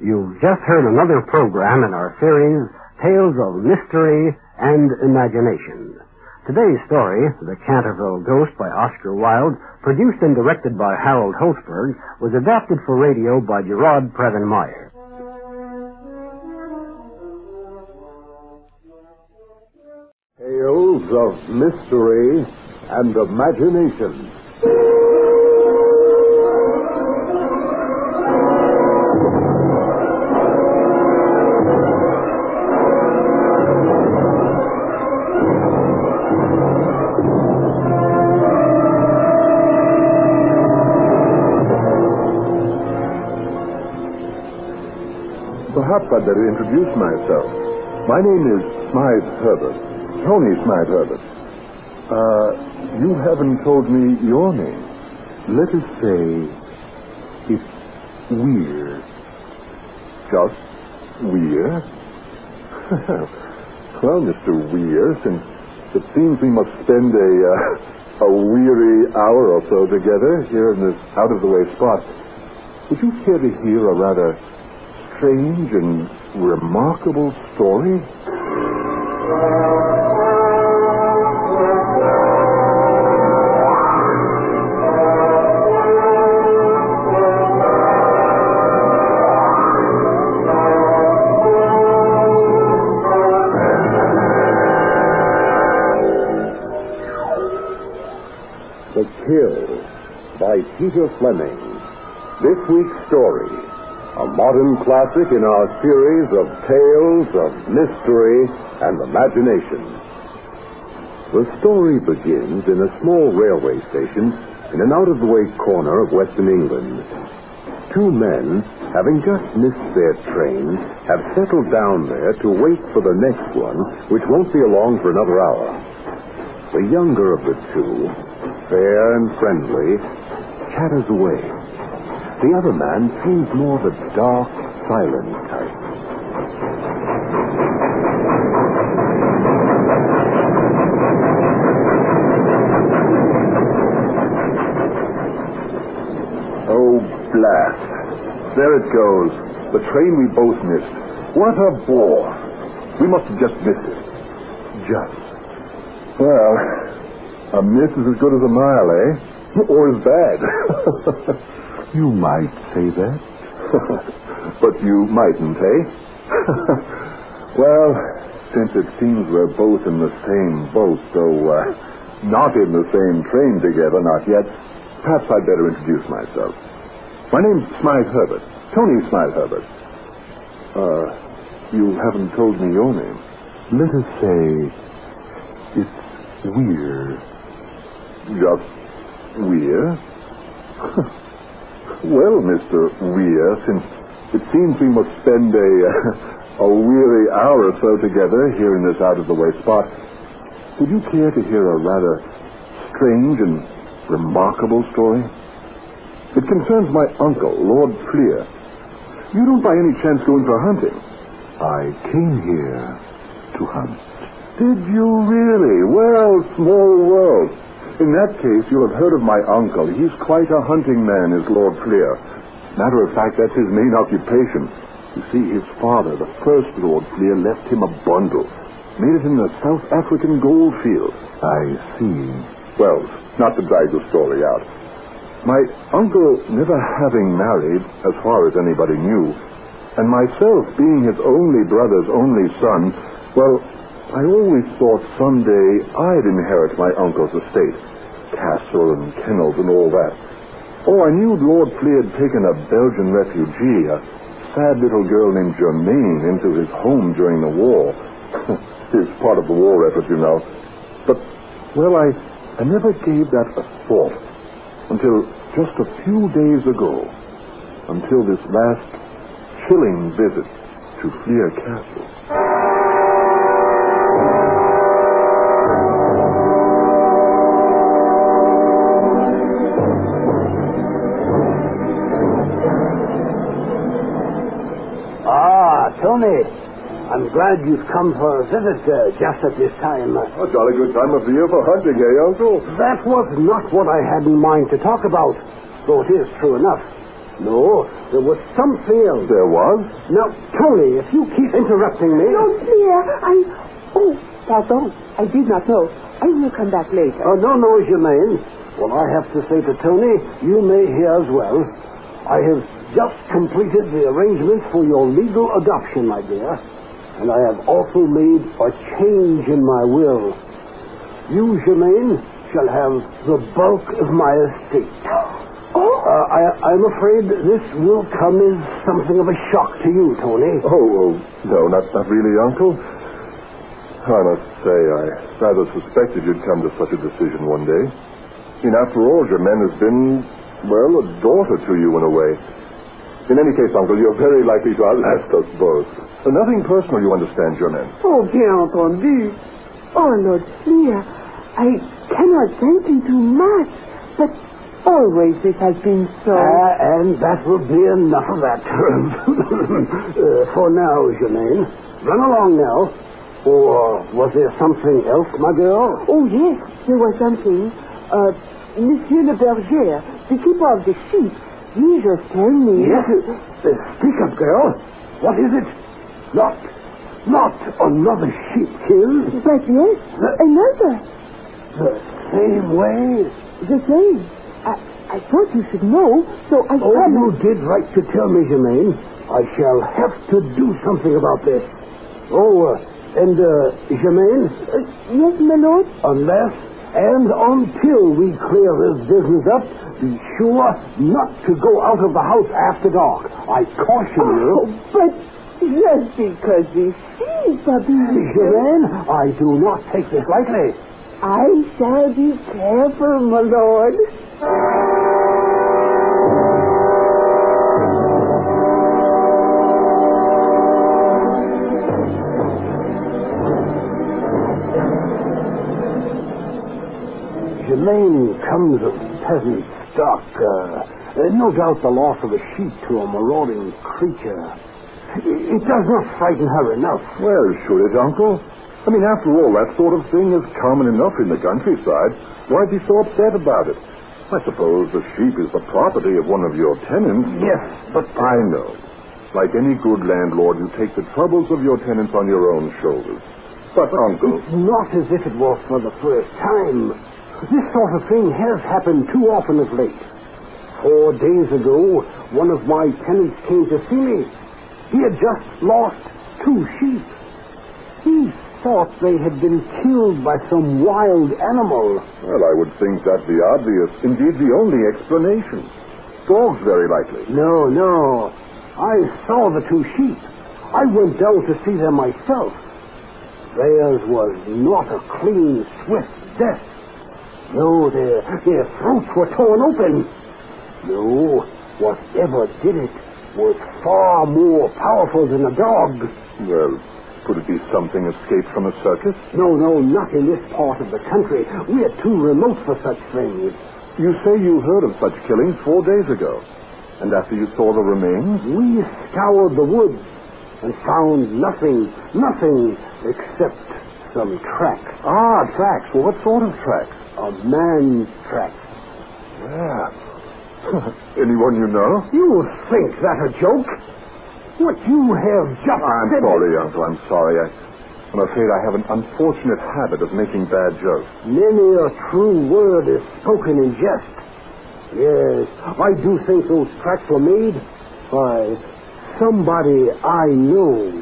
You've just heard another program in our series, Tales of Mystery and Imagination. Today's story, The Canterville Ghost by Oscar Wilde, produced and directed by Harold Holzberg, was adapted for radio by Gerard Previn-Meyer. Tales of mystery and imagination. Perhaps I'd better introduce myself. My name is Smythe Herbert. Tony Smythe Herbert. You haven't told me your name. Let us say it's Weir. Just Weir? Well, Mr. Weir, since it seems we must spend a weary hour or so together here in this out-of-the-way spot, would you care to hear a rather strange and remarkable story? The Kill by Peter Fleming. This week's story, a modern classic in our series of tales of mystery and imagination. The story begins in a small railway station in an out-of-the-way corner of Western England. Two men, having just missed their train, have settled down there to wait for the next one, which won't be along for another hour. The younger of the two, fair and friendly, chatters away. The other man seems more the dark, silent type. Oh, blast. There it goes. The train we both missed. What a bore. We must have just missed it. Just. Well, a miss is as good as a mile, eh? Or as bad. You might say that. But you mightn't, eh? Well, since it seems we're both in the same boat, though not in the same train together, not yet, perhaps I'd better introduce myself. My name's Smythe Herbert. Tony Smythe Herbert. You haven't told me your name. Let us say it's Weir. Just Weir? Well, Mr. Weir, since it seems we must spend a weary hour or so together here in this out-of-the-way spot, would you care to hear a rather strange and remarkable story? It concerns my uncle, Lord Fleer. You don't by any chance go in for hunting? I came here to hunt. Did you really? Well, small world. In that case, you'll have heard of my uncle. He's quite a hunting man, is Lord Fleer. Matter of fact, that's his main occupation. You see, his father, the first Lord Fleer, left him a bundle. Made it in the South African gold fields. I see. Well, not to drag the story out. My uncle never having married, as far as anybody knew, and myself being his only brother's only son, well, I always thought someday I'd inherit my uncle's estate. Castle and kennels and all that. Oh, I knew Lord Fleer had taken a Belgian refugee, a sad little girl named Germaine, into his home during the war. It's part of the war effort, you know. But, well, I never gave that a thought until just a few days ago. Until this last chilling visit to Fleer Castle. Tony, I'm glad you've come for a visit just at this time. A jolly good time of the year for hunting, eh, Uncle? That was not what I had in mind to talk about, though it is true enough. No, there was something else. There was? Now, Tony, if you keep interrupting me... No, dear, Oh, pardon. I did not know. I will come back later. Oh, no, Germaine. Well, I have to say to Tony, you may hear as well. I have just completed the arrangements for your legal adoption, my dear. And I have also made a change in my will. You, Germaine, shall have the bulk of my estate. I'm afraid this will come as something of a shock to you, Tony. Oh, no, not really, Uncle. I must say, I rather suspected you'd come to such a decision one day. After all, Germaine has been, well, a daughter to you in a way. In any case, Uncle, you're very likely to outlast us both. Nothing personal, you understand, Germaine. Oh, bien entendu. Oh, Lord, dear, I cannot thank you too much, but always this has been so. And that will be enough of that. For now, Germaine. Run along now. Or was there something else, my girl? Oh, yes, there was something. Monsieur le Berger, the keeper of the sheep, he just told me... Yes? Speak up, girl. What is it? Not another sheep killed? But yes, another. The same way? The same. I thought you should know, so I... Oh, you did right to tell me, Germaine. I shall have to do something about this. And, Germaine? Yes, my lord? Unless and until we clear this business up, be sure not to go out of the house after dark. I caution you. Oh, but just because the sheep are being... Germaine, I do not take this lightly. I shall be careful, my lord. Germaine comes of peasant stock. No doubt the loss of a sheep to a marauding creature. It does not frighten her enough. Well, should it, Uncle? After all, that sort of thing is common enough in the countryside. Why be so upset about it? I suppose the sheep is the property of one of your tenants. Yes, but... I know. Like any good landlord, you take the troubles of your tenants on your own shoulders. But Uncle... It's not as if it was for the first time. This sort of thing has happened too often of late. 4 days ago, one of my tenants came to see me. He had just lost 2 sheep. He thought they had been killed by some wild animal. Well, I would think that the obvious, indeed the only explanation. Dogs, very likely. No. I saw the 2 sheep. I went down to see them myself. Theirs was not a clean, swift death. No, their throats were torn open. No, whatever did it was far more powerful than a dog. Well, could it be something escaped from a circus? No, not in this part of the country. We're too remote for such things. You say you heard of such killings 4 days ago. And after you saw the remains? We scoured the woods and found nothing except some tracks. Ah, tracks. Well, what sort of tracks? A man's tracks. Yeah. Anyone you know? You think that a joke? What you have just I'm said... sorry, Uncle. I'm sorry. I'm afraid I have an unfortunate habit of making bad jokes. Many a true word is spoken in jest. Yes, I do think those tracks were made by somebody I know.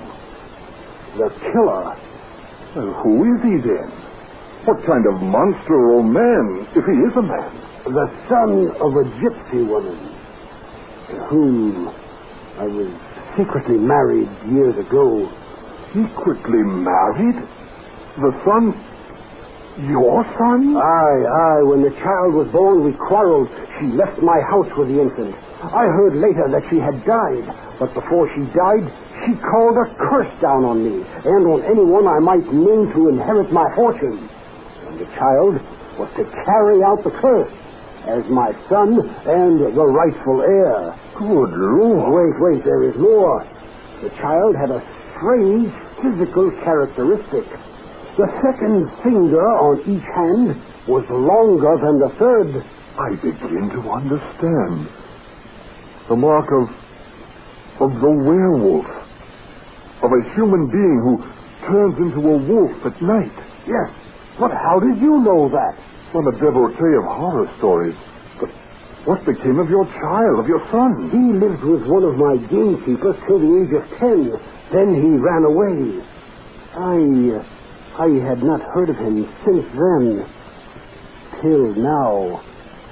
The killer. Well, who is he then? What kind of monster or man, if he is a man? The son of a gypsy woman, to whom I was secretly married years ago. Secretly married? The son... Your son? Aye. When the child was born, we quarreled. She left my house with the infant. I heard later that she had died, but before she died, she called a curse down on me and on anyone I might name to inherit my fortune. And the child was to carry out the curse as my son and the rightful heir. Good Lord. Wait, there is more. The child had a strange physical characteristic. The second finger on each hand was longer than the third. I begin to understand. The mark of the werewolf. Of a human being who turns into a wolf at night. Yes. But how did you know that? I'm a devotee of horror stories. But what became of your child, of your son? He lived with one of my gamekeepers till the age of 10. Then he ran away. I had not heard of him since then. Till now.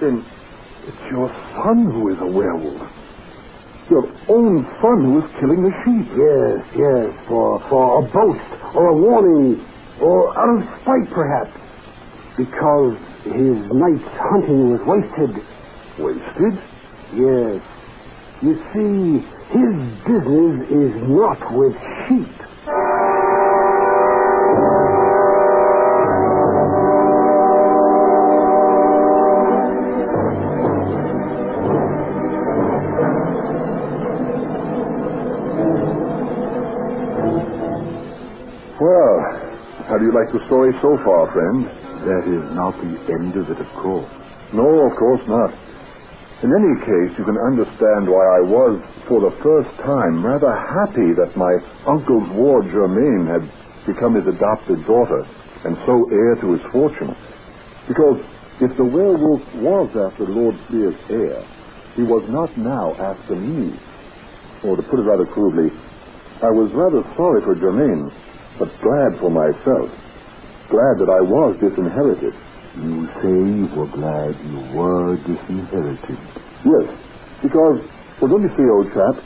Then it's your son who is a werewolf. Your own son who is killing the sheep. Yes. For a boast or a warning or out of spite, perhaps. Because his night's hunting was wasted. Wasted? Yes. You see, his business is not with sheep. Well, how do you like the story so far, friend? That is not the end of it, of course. No, of course not. In any case, you can understand why I was, for the first time, rather happy that my uncle's ward, Germain, had become his adopted daughter, and so heir to his fortune. Because if the werewolf was after Lord Fleer's heir, he was not now after me. Or to put it rather crudely, I was rather sorry for Germain, but glad for myself. Glad that I was disinherited. You say you were glad you were disinherited. Yes, because, well, don't you see, old chap,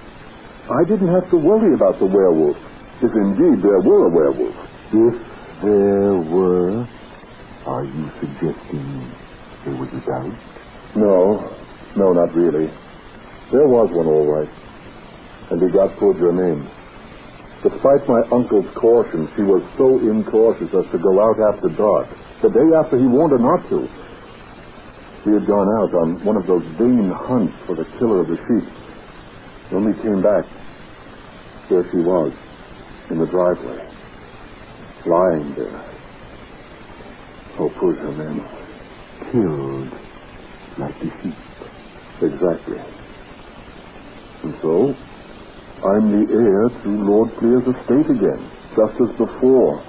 I didn't have to worry about the werewolf, if indeed there were a werewolf. If there were, are you suggesting there was a doubt? No, not really. There was one, all right. And he got poor Germain. Despite my uncle's caution, she was so incautious as to go out after dark, the day after he warned her not to. He had gone out on one of those vain hunts for the killer of the sheep. When we came back, there she was, in the driveway, lying there. Oh, poor Germain. Killed like the sheep. Exactly. And so, I'm the heir to Lord Fleer's estate again, just as before.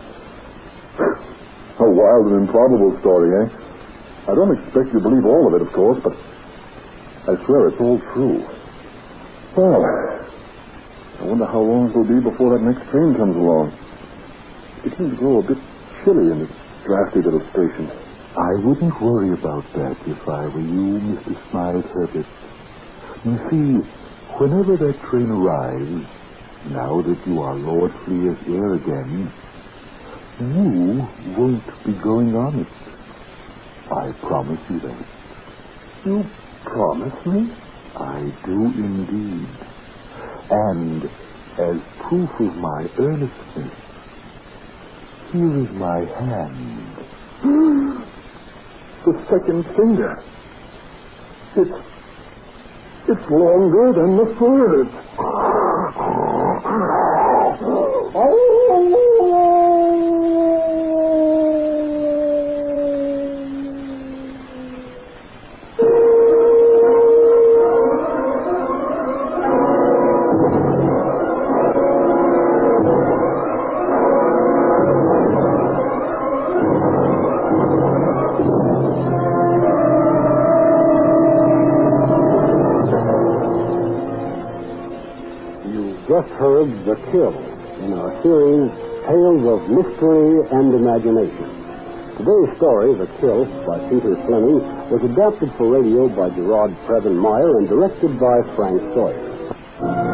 A wild and improbable story, eh? I don't expect you to believe all of it, of course, but I swear it's all true. Well, I wonder how long it'll be before that next train comes along. It seems to grow a bit chilly in this drafty little station. I wouldn't worry about that if I were you, Mr. Smiled Herbert. You see, whenever that train arrives, now that you are Lord Fleer's heir again, you won't be going on it. I promise you that. You promise me? I do indeed. And as proof of my earnestness, here is my hand. The second finger. It's longer than the first. Just heard The Kill in our series Tales of Mystery and Imagination. Today's story, The Kill, by Peter Fleming, was adapted for radio by Gerard Previn Meyer and directed by Frank Sawyer.